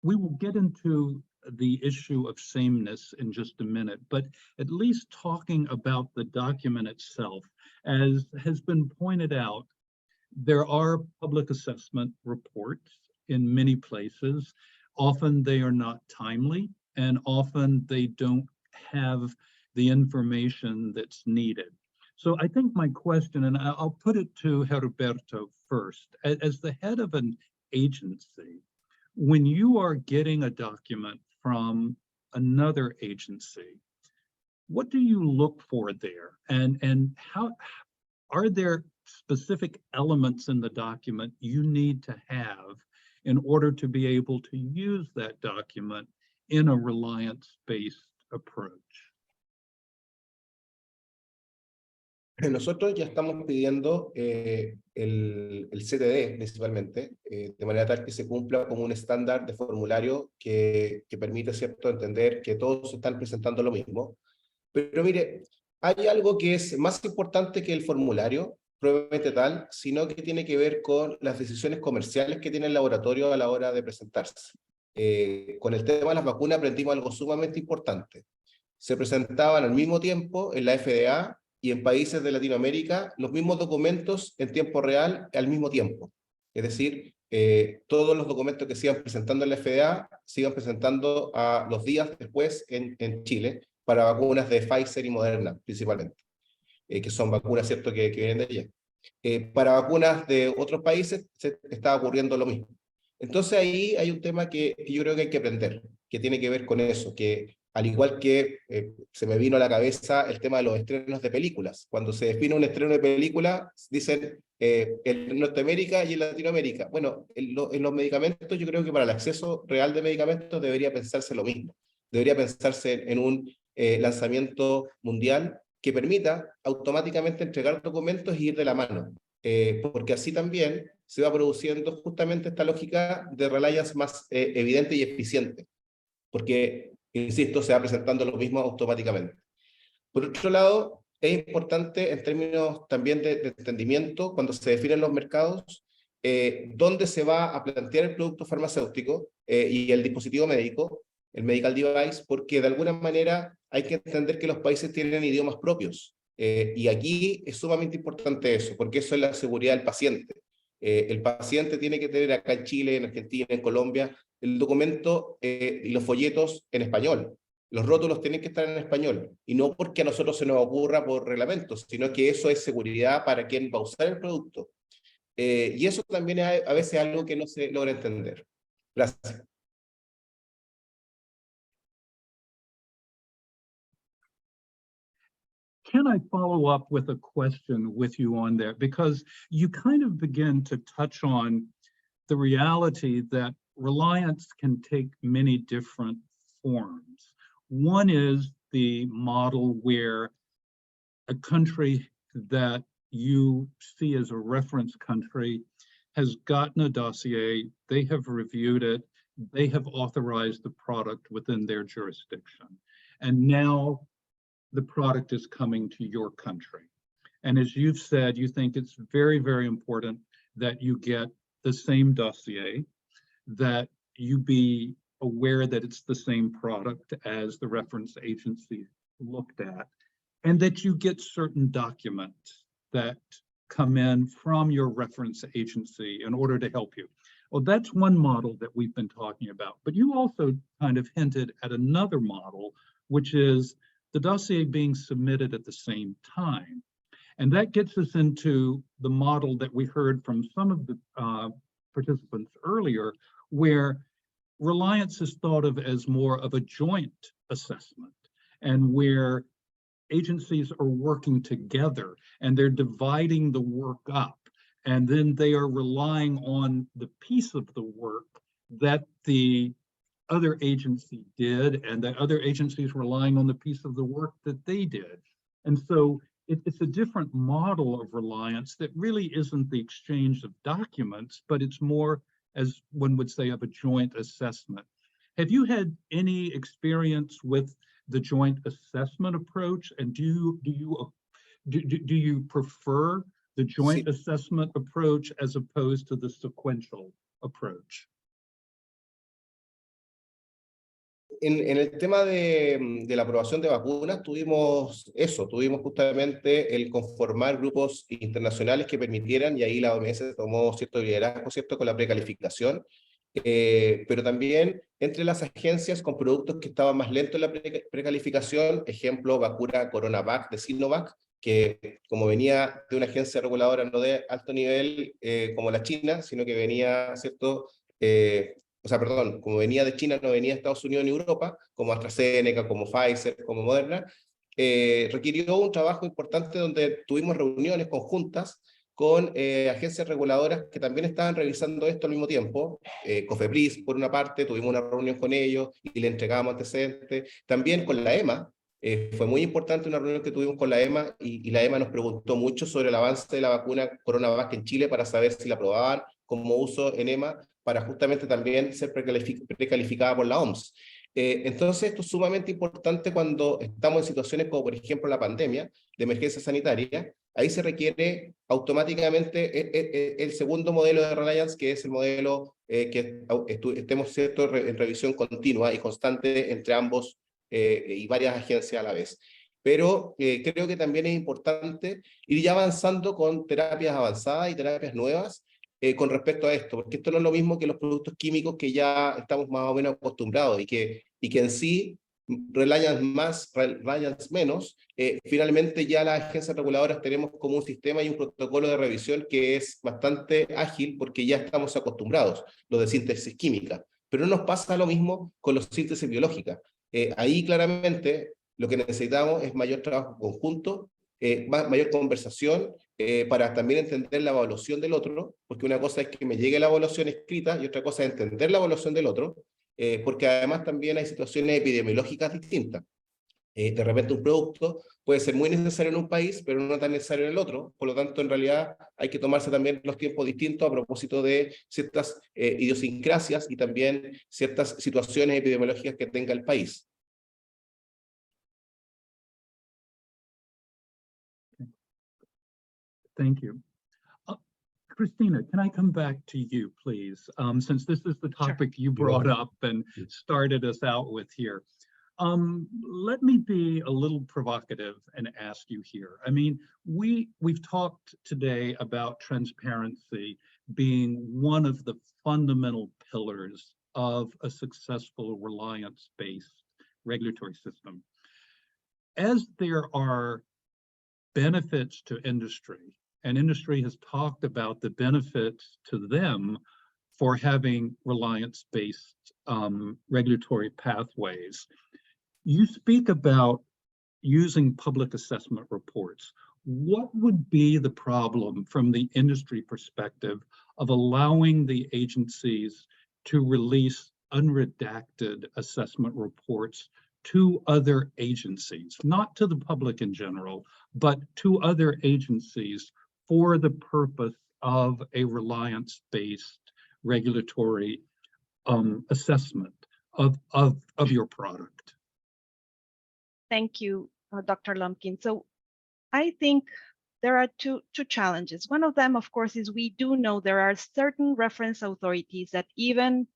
We will get into the issue of sameness in just a minute, but at least talking about the document itself, as has been pointed out, there are public assessment reports in many places. Often they are not timely, and often they don't have the information that's needed. So I think my question, and I'll put it to Roberto first, as the head of an agency, when you are getting a document from another agency, what do you look for there? And how are there specific elements in the document you need to have in order to be able to use that document in a reliance-based approach? Nosotros ya estamos pidiendo el CTD principalmente, de manera tal que se cumpla como un estándar de formulario que permite, ¿cierto?, entender que todos están presentando lo mismo. Pero mire, hay algo que es más importante que el formulario, probablemente tal, sino que tiene que ver con las decisiones comerciales que tiene el laboratorio a la hora de presentarse. Con el tema de las vacunas aprendimos algo sumamente importante. Se presentaban al mismo tiempo en la FDA y en países de Latinoamérica los mismos documentos en tiempo real al mismo tiempo. Es decir, todos los documentos que se iban presentando en la FDA se iban presentando a los días después en Chile para vacunas de Pfizer y Moderna principalmente, que son vacunas, ¿cierto?, que vienen de allá. Para vacunas de otros países se está ocurriendo lo mismo. Entonces ahí hay un tema que yo creo que hay que aprender, que tiene que ver con eso, que al igual que se me vino a la cabeza el tema de los estrenos de películas. Cuando se define un estreno de película, dicen en Norteamérica y en Latinoamérica. Bueno, en los medicamentos, yo creo que para el acceso real de medicamentos debería pensarse lo mismo. Debería pensarse en un lanzamiento mundial que permita automáticamente entregar documentos y ir de la mano. Porque así también se va produciendo justamente esta lógica de Reliance más evidente y eficiente. Porque, insisto, se va presentando lo mismo automáticamente. Por otro lado, es importante en términos también de entendimiento, cuando se definen los mercados, dónde se va a plantear el producto farmacéutico y el dispositivo médico, el medical device, porque de alguna manera hay que entender que los países tienen idiomas propios. Y aquí es sumamente importante eso, porque eso es la seguridad del paciente. El paciente tiene que tener acá en Chile, en Argentina, en Colombia, el documento y los folletos en español. Los rótulos tienen que estar en español, y no porque a nosotros se nos ocurra por reglamentos, sino que eso es seguridad para quien va a usar el producto. Y eso también es a veces algo que no se logra entender. Gracias. Can I follow up with a question with you on there? Because you kind of begin to touch on the reality that Reliance can take many different forms. One is the model where a country that you see as a reference country has gotten a dossier, they have reviewed it, they have authorized the product within their jurisdiction. And now the product is coming to your country. And as you've said, you think it's very, very important that you get the same dossier, that you be aware that it's the same product as the reference agency looked at, and that you get certain documents that come in from your reference agency in order to help you. Well, that's one model that we've been talking about, but you also kind of hinted at another model, which is the dossier being submitted at the same time. And that gets us into the model that we heard from some of the participants earlier, where Reliance is thought of as more of a joint assessment, and where agencies are working together and they're dividing the work up, and then they are relying on the piece of the work that the other agency did, and the other agencies relying on the piece of the work that they did. And so it's a different model of Reliance that really isn't the exchange of documents, but it's more, as one would say, of a joint assessment. Have you had any experience with the joint assessment approach, and do you prefer the joint assessment approach as opposed to the sequential approach? En el tema de la aprobación de vacunas, tuvimos justamente el conformar grupos internacionales que permitieran, y ahí la OMS tomó cierto liderazgo, ¿cierto?, con la precalificación, pero también entre las agencias con productos que estaban más lentos en la precalificación, ejemplo, vacuna CoronaVac de Sinovac, que como venía de una agencia reguladora no de alto nivel como la China, sino que venía, ¿cierto?, como venía de China, no venía de Estados Unidos ni Europa, como AstraZeneca, como Pfizer, como Moderna, requirió un trabajo importante donde tuvimos reuniones conjuntas con agencias reguladoras que también estaban revisando esto al mismo tiempo. COFEPRIS, por una parte, tuvimos una reunión con ellos y le entregamos antecedentes. También con la EMA, fue muy importante una reunión que tuvimos con la EMA, y la EMA nos preguntó mucho sobre el avance de la vacuna CoronaVac en Chile para saber si la aprobaban como uso en EMA, para justamente también ser precalificada por la OMS. Entonces, esto es sumamente importante cuando estamos en situaciones como, por ejemplo, la pandemia de emergencia sanitaria. Ahí se requiere automáticamente el segundo modelo de Reliance, que es el modelo que estemos, ¿cierto?, en revisión continua y constante entre ambos y varias agencias a la vez. Pero creo que también es importante ir ya avanzando con terapias avanzadas y terapias nuevas, con respecto a esto, porque esto no es lo mismo que los productos químicos que ya estamos más o menos acostumbrados, y que en sí, Reliance más, Reliance menos, finalmente ya las agencias reguladoras tenemos como un sistema y un protocolo de revisión que es bastante ágil, porque ya estamos acostumbrados, lo de síntesis química, pero no nos pasa lo mismo con los síntesis biológicas. Ahí claramente lo que necesitamos es mayor trabajo conjunto, mayor conversación, para también entender la evaluación del otro, porque una cosa es que me llegue la evaluación escrita y otra cosa es entender la evaluación del otro, porque además también hay situaciones epidemiológicas distintas. De repente un producto puede ser muy necesario en un país, pero no tan necesario en el otro. Por lo tanto, en realidad hay que tomarse también los tiempos distintos a propósito de ciertas idiosincrasias y también ciertas situaciones epidemiológicas que tenga el país. Thank you. Christina, can I come back to you, please? Since this is the topic you brought up and started us out with here. Let me be a little provocative and ask you here. I mean, we've talked today about transparency being one of the fundamental pillars of a successful Reliance-based regulatory system. As there are benefits to industry, and industry has talked about the benefits to them for having Reliance-based regulatory pathways. You speak about using public assessment reports. What would be the problem from the industry perspective of allowing the agencies to release unredacted assessment reports to other agencies, not to the public in general, but to other agencies for the purpose of a Reliance-based regulatory assessment of your product? Thank you, Dr. Lumpkin. So I think there are two challenges. One of them, of course, is we do know there are certain reference authorities that even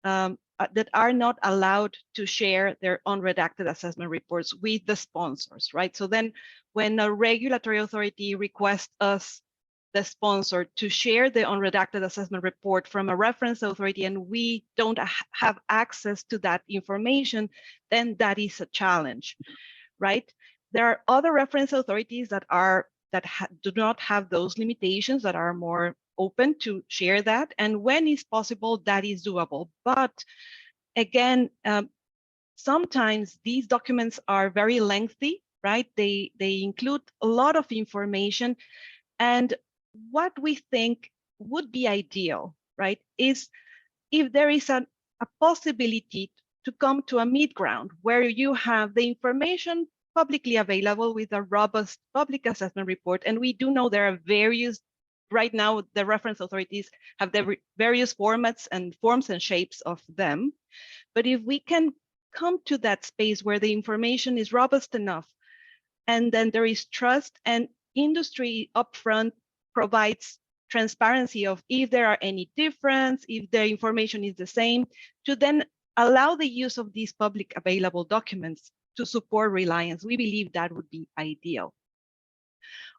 that are not allowed to share their unredacted assessment reports with the sponsors, right? So then when a regulatory authority requests us, the sponsor, to share the unredacted assessment report from a reference authority and we don't have access to that information, then that is a challenge, right? There are other reference authorities that do not have those limitations, that are more open to share that. And when it's possible, that is doable. But again, sometimes these documents are very lengthy, right? They include a lot of information. And what we think would be ideal, right, is if there is a possibility to come to a mid ground where you have the information publicly available with a robust public assessment report. And we do know there are various, right now, the reference authorities have the various formats and forms and shapes of them. But if we can come to that space where the information is robust enough, and then there is trust, and industry upfront provides transparency of if there are any difference, if the information is the same, to then allow the use of these public available documents to support Reliance. We believe that would be ideal.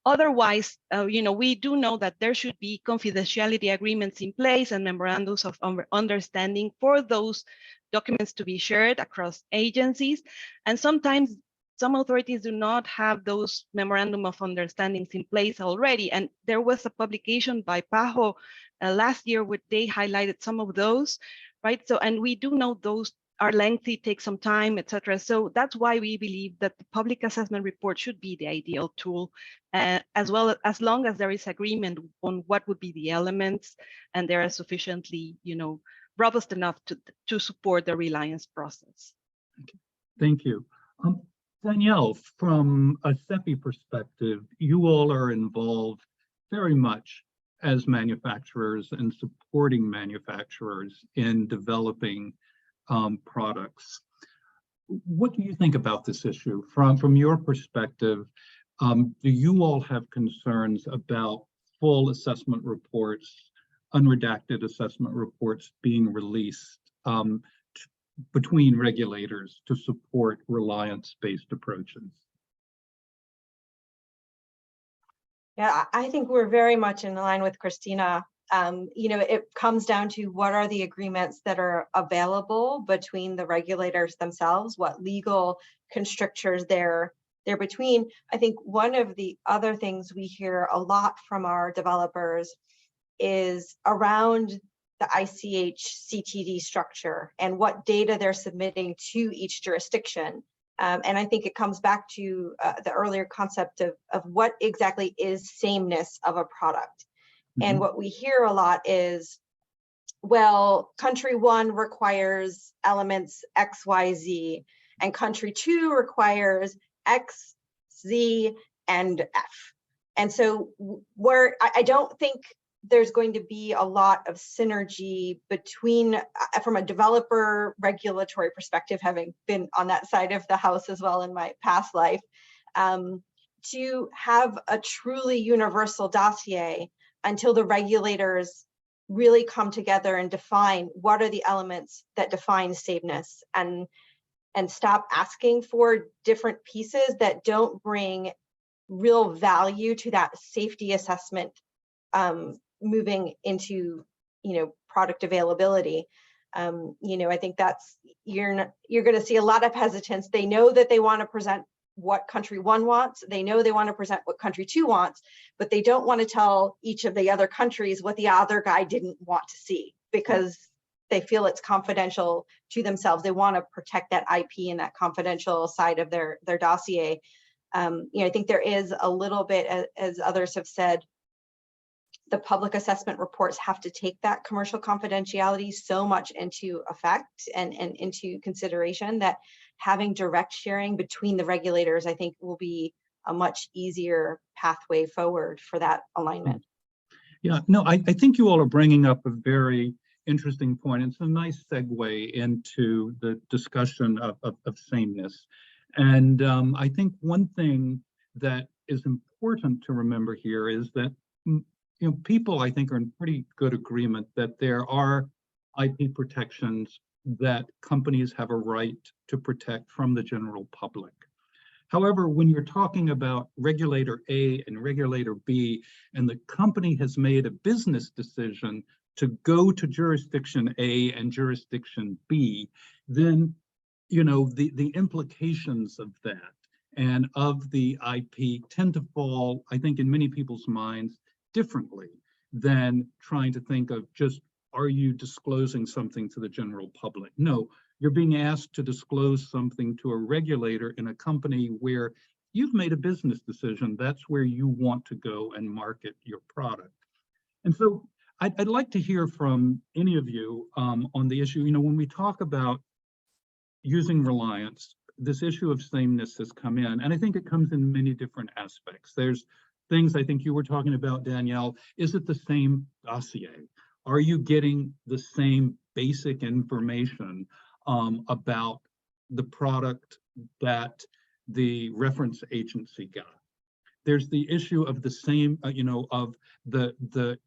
Otherwise, we do know that there should be confidentiality agreements in place and memorandums of understanding for those documents to be shared across agencies. And sometimes some authorities do not have those memorandum of understandings in place already. And there was a publication by PAHO last year where they highlighted some of those, right? So, and we do know those are lengthy, take some time, etc. So that's why we believe that the public assessment report should be the ideal tool, as well as long as there is agreement on what would be the elements and they are sufficiently, robust enough to support the Reliance process. Okay. Thank you. Danielle, from a CEPI perspective, you all are involved very much as manufacturers and supporting manufacturers in developing products. What do you think about this issue? From your perspective, do you all have concerns about full assessment reports, unredacted assessment reports being released between regulators to support reliance-based approaches? Yeah, I think we're very much in line with Christina. It comes down to what are the agreements that are available between the regulators themselves, what legal constrictures they're between. I think one of the other things we hear a lot from our developers is around the ICH CTD structure and what data they're submitting to each jurisdiction. And I think it comes back to the earlier concept of what exactly is sameness of a product. Mm-hmm. And what we hear a lot is, well, country one requires elements X, Y, Z, and country two requires X, Z, and F. And so I don't think there's going to be a lot of synergy between, from a developer regulatory perspective, having been on that side of the house as well in my past life, to have a truly universal dossier until the regulators really come together and define what are the elements that define sameness, and stop asking for different pieces that don't bring real value to that safety assessment moving into product availability. I think that's, you're going to see a lot of hesitance. They know that they want to present what country one wants. They know they want to present what country two wants, but they don't want to tell each of the other countries what the other guy didn't want to see, because they feel it's confidential to themselves. They want to protect that IP and that confidential side of their dossier. I think there is a little bit, as others have said, the public assessment reports have to take that commercial confidentiality so much into effect and into consideration that having direct sharing between the regulators, I think, will be a much easier pathway forward for that alignment. Yeah, no, I think you all are bringing up a very interesting point. It's a nice segue into the discussion of sameness. And I think one thing that is important to remember here is that people, I think, are in pretty good agreement that there are IP protections that companies have a right to protect from the general public. However, when you're talking about regulator A and regulator B, and the company has made a business decision to go to jurisdiction A and jurisdiction B, then the implications of that and of the IP tend to fall, I think, in many people's minds differently than trying to think of just, are you disclosing something to the general public? No, you're being asked to disclose something to a regulator in a company where you've made a business decision. That's where you want to go and market your product. And so I'd like to hear from any of you on the issue. When we talk about using Reliance, this issue of sameness has come in, and I think it comes in many different aspects. There's things I think you were talking about, Danielle. Is it the same dossier? Are you getting the same basic information about the product that the reference agency got? There's the issue of the same, of the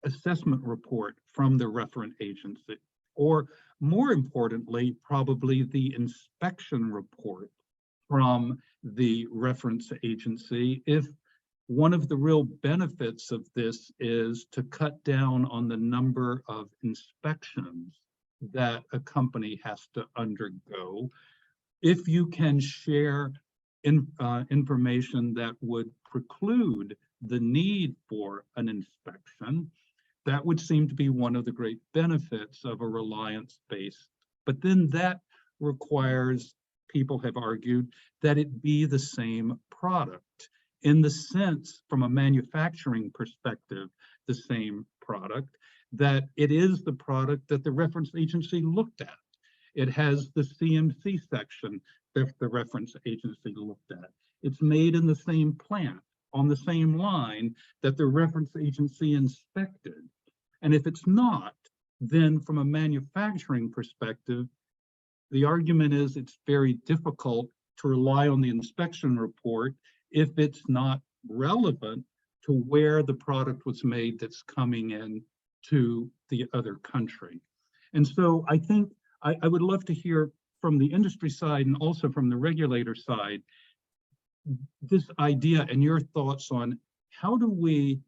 assessment report from the referent agency, or more importantly, probably the inspection report from the reference agency. If one of the real benefits of this is to cut down on the number of inspections that a company has to undergo, if you can share information that would preclude the need for an inspection, that would seem to be one of the great benefits of a Reliance-based. But then that requires, people have argued, that it be the same product. In the sense, from a manufacturing perspective, the same product, that it is the product that the reference agency looked at. It has the CMC section that the reference agency looked at. It's made in the same plant, on the same line that the reference agency inspected. And if it's not, then from a manufacturing perspective, the argument is it's very difficult to rely on the inspection report if it's not relevant to where the product was made that's coming in to the other country. And so I think I would love to hear from the industry side and also from the regulator side, this idea and your thoughts on how do we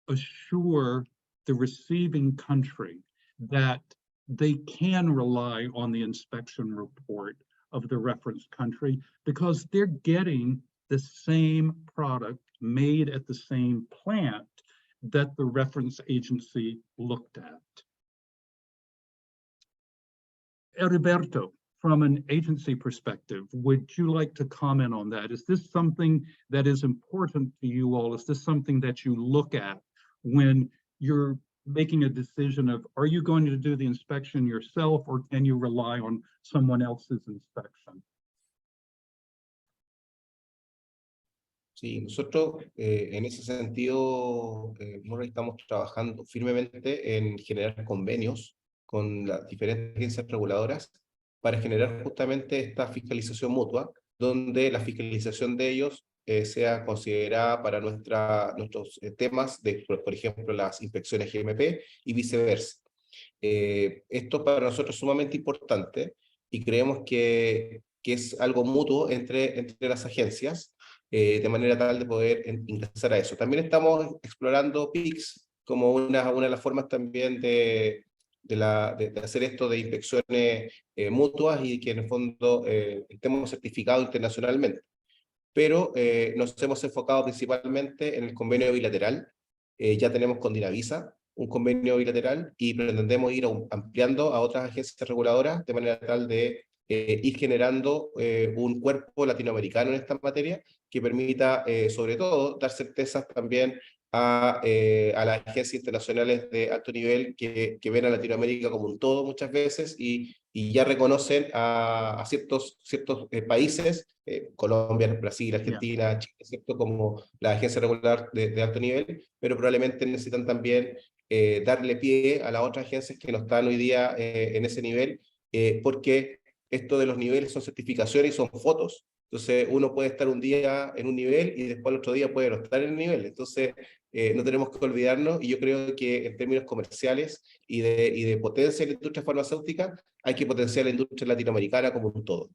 assure the receiving country that they can rely on the inspection report of the reference country, because they're getting the same product made at the same plant that the reference agency looked at. Heriberto, from an agency perspective, would you like to comment on that? Is this something that is important to you all? Is this something that you look at when you're making a decision of, are you going to do the inspection yourself or can you rely on someone else's inspection? Sí, nosotros en ese sentido, Murray, estamos trabajando firmemente en generar convenios con las diferentes agencias reguladoras para generar justamente esta fiscalización mutua, donde la fiscalización de ellos sea considerada para nuestros temas de, por ejemplo, las inspecciones GMP y viceversa. Esto para nosotros es sumamente importante y creemos que es algo mutuo entre las agencias, de manera tal de poder ingresar a eso. También estamos explorando PICs como una de las formas también de hacer esto de inspecciones mutuas y que en el fondo estemos certificados internacionalmente. Pero nos hemos enfocado principalmente en el convenio bilateral. Ya tenemos con Dinavisa un convenio bilateral y pretendemos ir ampliando a otras agencias reguladoras de manera tal de ir generando un cuerpo latinoamericano en esta materia que permita, sobre todo, dar certezas también a las agencias internacionales de alto nivel que ven a Latinoamérica como un todo muchas veces y ya reconocen a ciertos países, Colombia, Brasil, Argentina, Chile, ¿cierto? Como la agencia regular de alto nivel, pero probablemente necesitan también darle pie a las otras agencias que no están hoy día en ese nivel, porque esto de los niveles son certificaciones y son fotos, Entonces, uno puede estar un día en un nivel y después el otro día puede no estar en el nivel. Entonces, no tenemos que olvidarnos, y yo creo que en términos comerciales y de potencia de la industria farmacéutica, hay que potenciar la industria latinoamericana como un todo.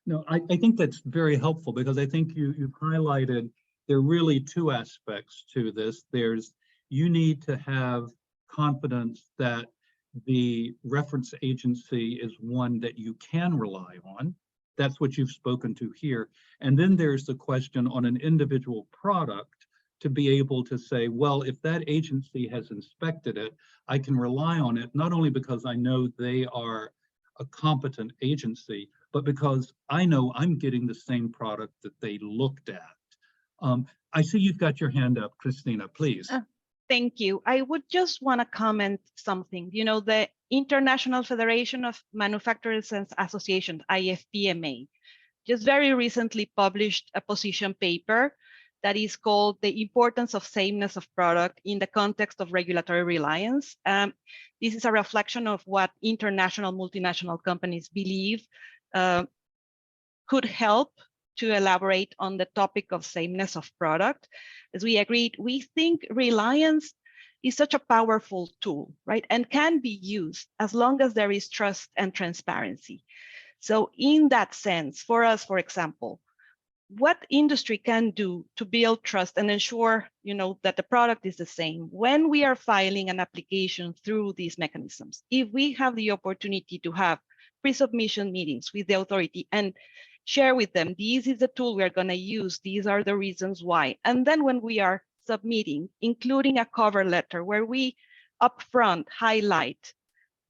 No, I think that's very helpful, because I think you've highlighted there are really two aspects to this. There's, you need to have confidence that the reference agency is one that you can rely on. That's what you've spoken to here. And then there's the question on an individual product to be able to say, well, if that agency has inspected it, I can rely on it, not only because I know they are a competent agency, but because I know I'm getting the same product that they looked at. I see you've got your hand up, Christina, please. Thank you. I would just want to comment something. You know, the International Federation of Manufacturers and Associations, IFPMA, just very recently published a position paper that is called The Importance of Sameness of Product in the Context of Regulatory Reliance. This is a reflection of what international multinational companies believe could help to elaborate on the topic of sameness of product. As we agreed, we think Reliance is such a powerful tool, right? And can be used as long as there is trust and transparency. So in that sense, for us, for example, what industry can do to build trust and ensure, you know, that the product is the same when we are filing an application through these mechanisms? If we have the opportunity to have pre-submission meetings with the authority and share with them, this is the tool we're going to use, these are the reasons why. And then when we are submitting, including a cover letter where we upfront highlight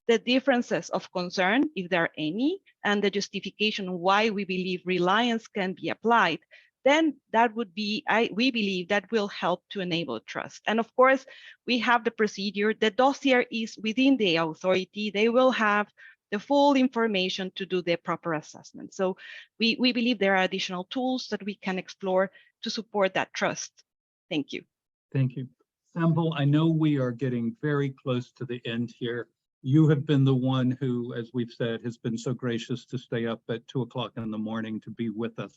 the differences of concern, if there are any, and the justification why we believe Reliance can be applied, then that would be, we believe that will help to enable trust. And of course, we have the procedure. The dossier is within the authority. They will have the full information to do the proper assessment. So we believe there are additional tools that we can explore to support that trust. Thank you. Thank you. Sambal, I know we are getting very close to the end here. You have been the one who, as we've said, has been so gracious to stay up at 2 o'clock in the morning to be with us.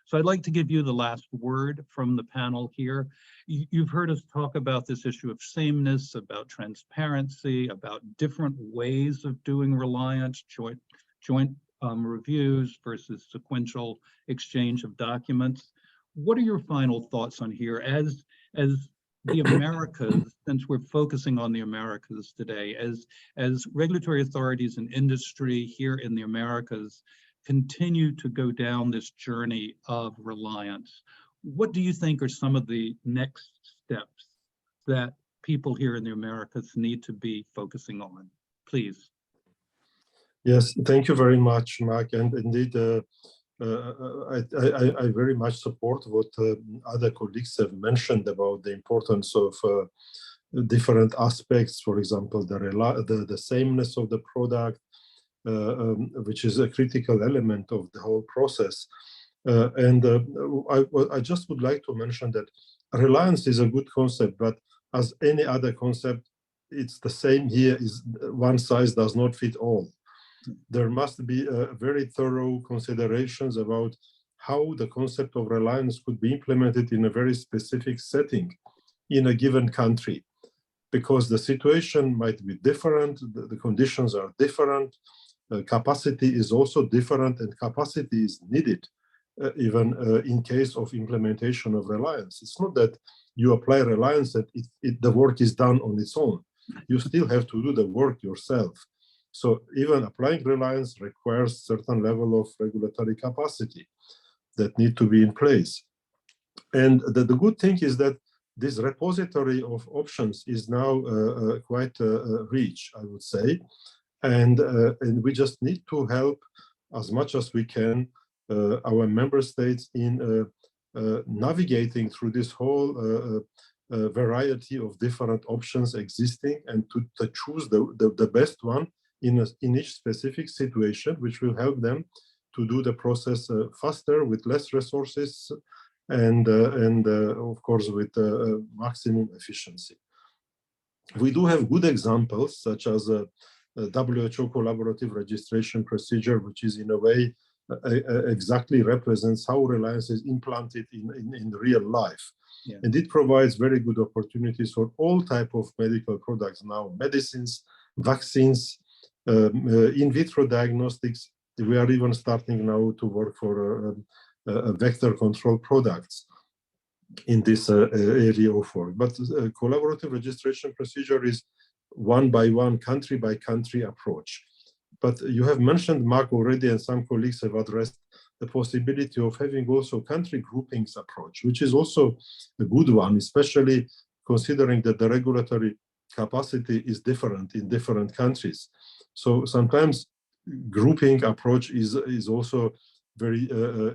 So I'd like to give you the last word from the panel here. You've heard us talk about this issue of sameness, about transparency, about different ways of doing Reliance, joint reviews versus sequential exchange of documents. What are your final thoughts on here as the Americas, since we're focusing on the Americas today, as regulatory authorities and industry here in the Americas continue to go down this journey of Reliance? What do you think are some of the next steps that people here in the Americas need to be focusing on? Please. Yes, thank you very much, Mark. And indeed, I very much support what other colleagues have mentioned about the importance of different aspects. For example, the sameness of the product, which is a critical element of the whole process. I just would like to mention that Reliance is a good concept, but as any other concept, it's the same here, is one size does not fit all. There must be very thorough considerations about how the concept of Reliance could be implemented in a very specific setting in a given country, because the situation might be different, the conditions are different, capacity is also different, and capacity is needed even in case of implementation of Reliance. It's not that you apply Reliance and the work is done on its own. You still have to do the work yourself. So even applying Reliance requires certain level of regulatory capacity that need to be in place. And the good thing is that this repository of options is now quite rich, I would say. And we just need to help as much as we can our member states in navigating through this whole variety of different options existing, and to choose the best one in each specific situation, which will help them to do the process faster with less resources and of course with maximum efficiency. We do have good examples, such as WHO collaborative registration procedure, which is in a way exactly represents how Reliance is implanted in real life. Yeah. And it provides very good opportunities for all type of medical products now, medicines, vaccines, in vitro diagnostics. We are even starting now to work for vector control products in this area of work. But collaborative registration procedure is one by one, country by country approach. But you have mentioned, Mark, already, and some colleagues have addressed the possibility of having also country groupings approach, which is also a good one, especially considering that the regulatory capacity is different in different countries. So sometimes grouping approach is also very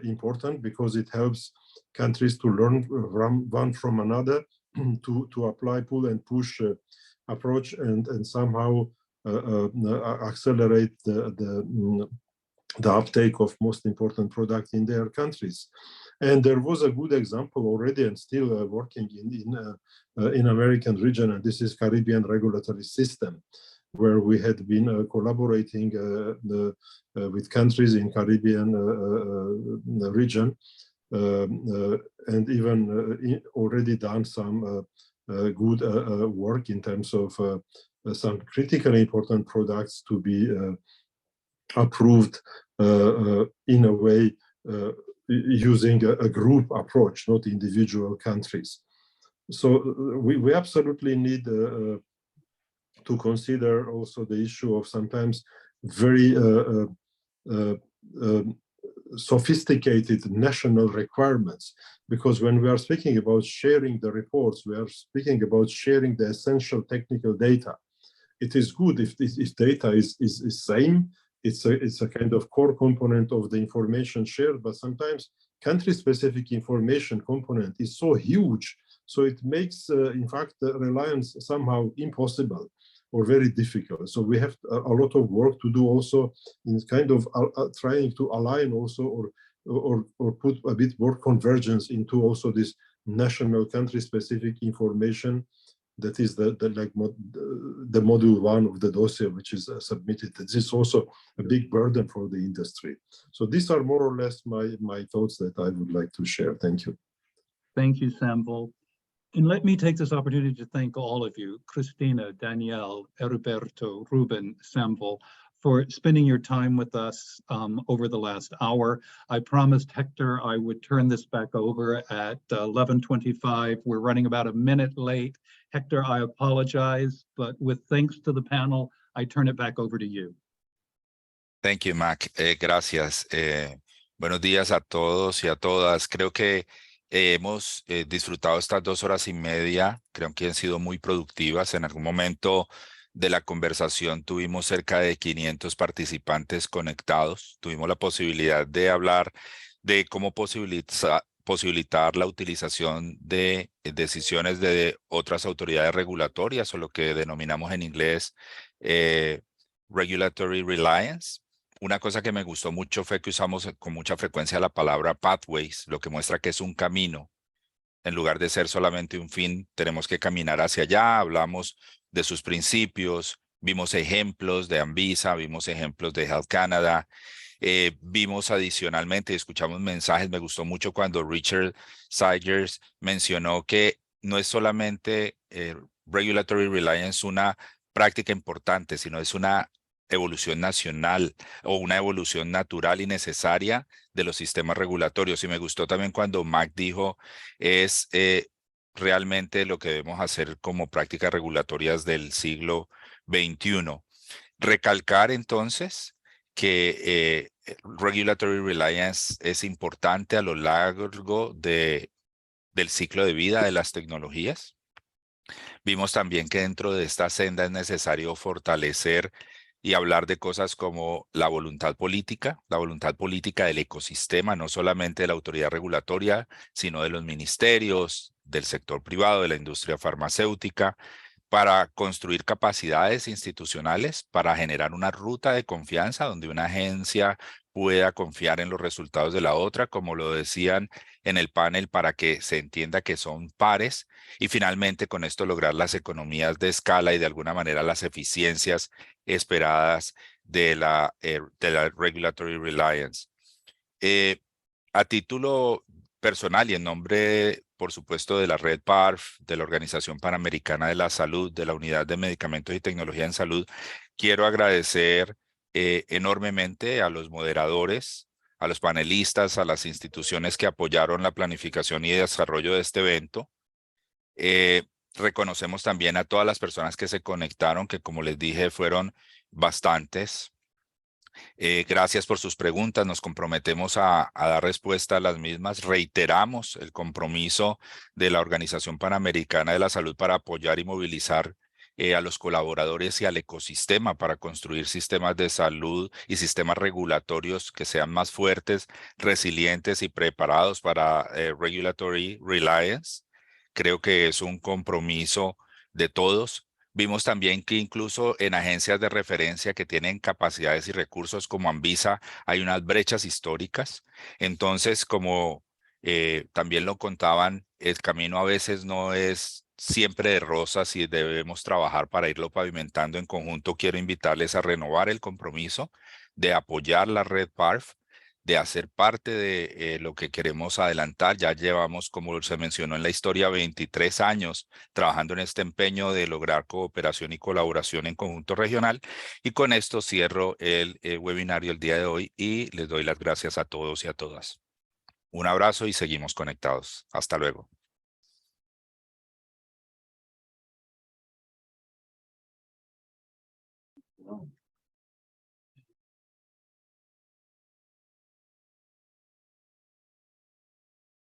important, because it helps countries to learn one from another, to apply pull and push approach, and somehow accelerate the uptake of most important product in their countries. And there was a good example already, and still working in American region, and this is Caribbean regulatory system, where we had been collaborating with countries in Caribbean region, and even already done some good work in terms of some critically important products to be approved in a way using a group approach, not individual countries. So we absolutely need to consider also the issue of sometimes very sophisticated national requirements, because when we are speaking about sharing the reports, we are speaking about sharing the essential technical data. It is good if data is same. It's a kind of core component of the information shared, but sometimes country-specific information component is so huge, so it makes, in fact, the reliance somehow impossible or very difficult. So we have a lot of work to do also in kind of trying to align also or put a bit more convergence into also this national country-specific information. That is the module one of the dossier, which is submitted. This is also a big burden for the industry. So these are more or less my thoughts that I would like to share. Thank you. Thank you, Samvel. And let me take this opportunity to thank all of you, Christina, Danielle, Heriberto, Ruben, Samvel, for spending your time with us over the last hour. I promised Hector I would turn this back over at 11:25. We're running about a minute late. Hector, I apologize, but with thanks to the panel, I turn it back over to you. Thank you, Mac. Gracias. Buenos días a todos y a todas. Creo que hemos disfrutado estas 2 horas y media. Creo que han sido muy productivas. En algún momento de la conversación tuvimos cerca de 500 participantes conectados. Tuvimos la posibilidad de hablar de cómo posibilitar la utilización de decisiones de otras autoridades regulatorias, o lo que denominamos en inglés Regulatory Reliance. Una cosa que me gustó mucho fue que usamos con mucha frecuencia la palabra pathways, lo que muestra que es un camino. En lugar de ser solamente un fin, tenemos que caminar hacia allá. Hablamos de sus principios, vimos ejemplos de Anvisa, vimos ejemplos de Health Canada, vimos adicionalmente, escuchamos mensajes. Me gustó mucho cuando Richard Seigers mencionó que no es solamente Regulatory Reliance una práctica importante, sino es una evolución nacional o una evolución natural y necesaria de los sistemas regulatorios. Y me gustó también cuando Mac dijo es realmente lo que debemos hacer como prácticas regulatorias del siglo XXI. Recalcar entonces que Regulatory Reliance es importante a lo largo del ciclo de vida de las tecnologías. Vimos también que dentro de esta senda es necesario fortalecer y hablar de cosas como la voluntad política del ecosistema, no solamente de la autoridad regulatoria, sino de los ministerios, del sector privado, de la industria farmacéutica, para construir capacidades institucionales, para generar una ruta de confianza donde una agencia pueda confiar en los resultados de la otra, como lo decían en el panel, para que se entienda que son pares y finalmente con esto lograr las economías de escala y de alguna manera las eficiencias esperadas de la Regulatory Reliance. A título personal y en nombre, por supuesto, de la red PARF, de la Organización Panamericana de la Salud, de la Unidad de Medicamentos y Tecnología en Salud, quiero agradecer enormemente a los moderadores, a los panelistas, a las instituciones que apoyaron la planificación y desarrollo de este evento. Reconocemos también a todas las personas que se conectaron, que como les dije, fueron bastantes. Gracias por sus preguntas. Nos comprometemos a dar respuesta a las mismas. Reiteramos el compromiso de la Organización Panamericana de la Salud para apoyar y movilizar a los colaboradores y al ecosistema para construir sistemas de salud y sistemas regulatorios que sean más fuertes, resilientes y preparados para Regulatory Reliance. Creo que es un compromiso de todos. Vimos también que incluso en agencias de referencia que tienen capacidades y recursos como Anvisa hay unas brechas históricas. Entonces, como también lo contaban, el camino a veces no es siempre de rosas y debemos trabajar para irlo pavimentando en conjunto. Quiero invitarles a renovar el compromiso de apoyar la red PARF, de hacer parte de lo que queremos adelantar. Ya llevamos, como se mencionó en la historia, 23 años trabajando en este empeño de lograr cooperación y colaboración en conjunto regional. Y con esto cierro el webinario el día de hoy y les doy las gracias a todos y a todas. Un abrazo y seguimos conectados. Hasta luego.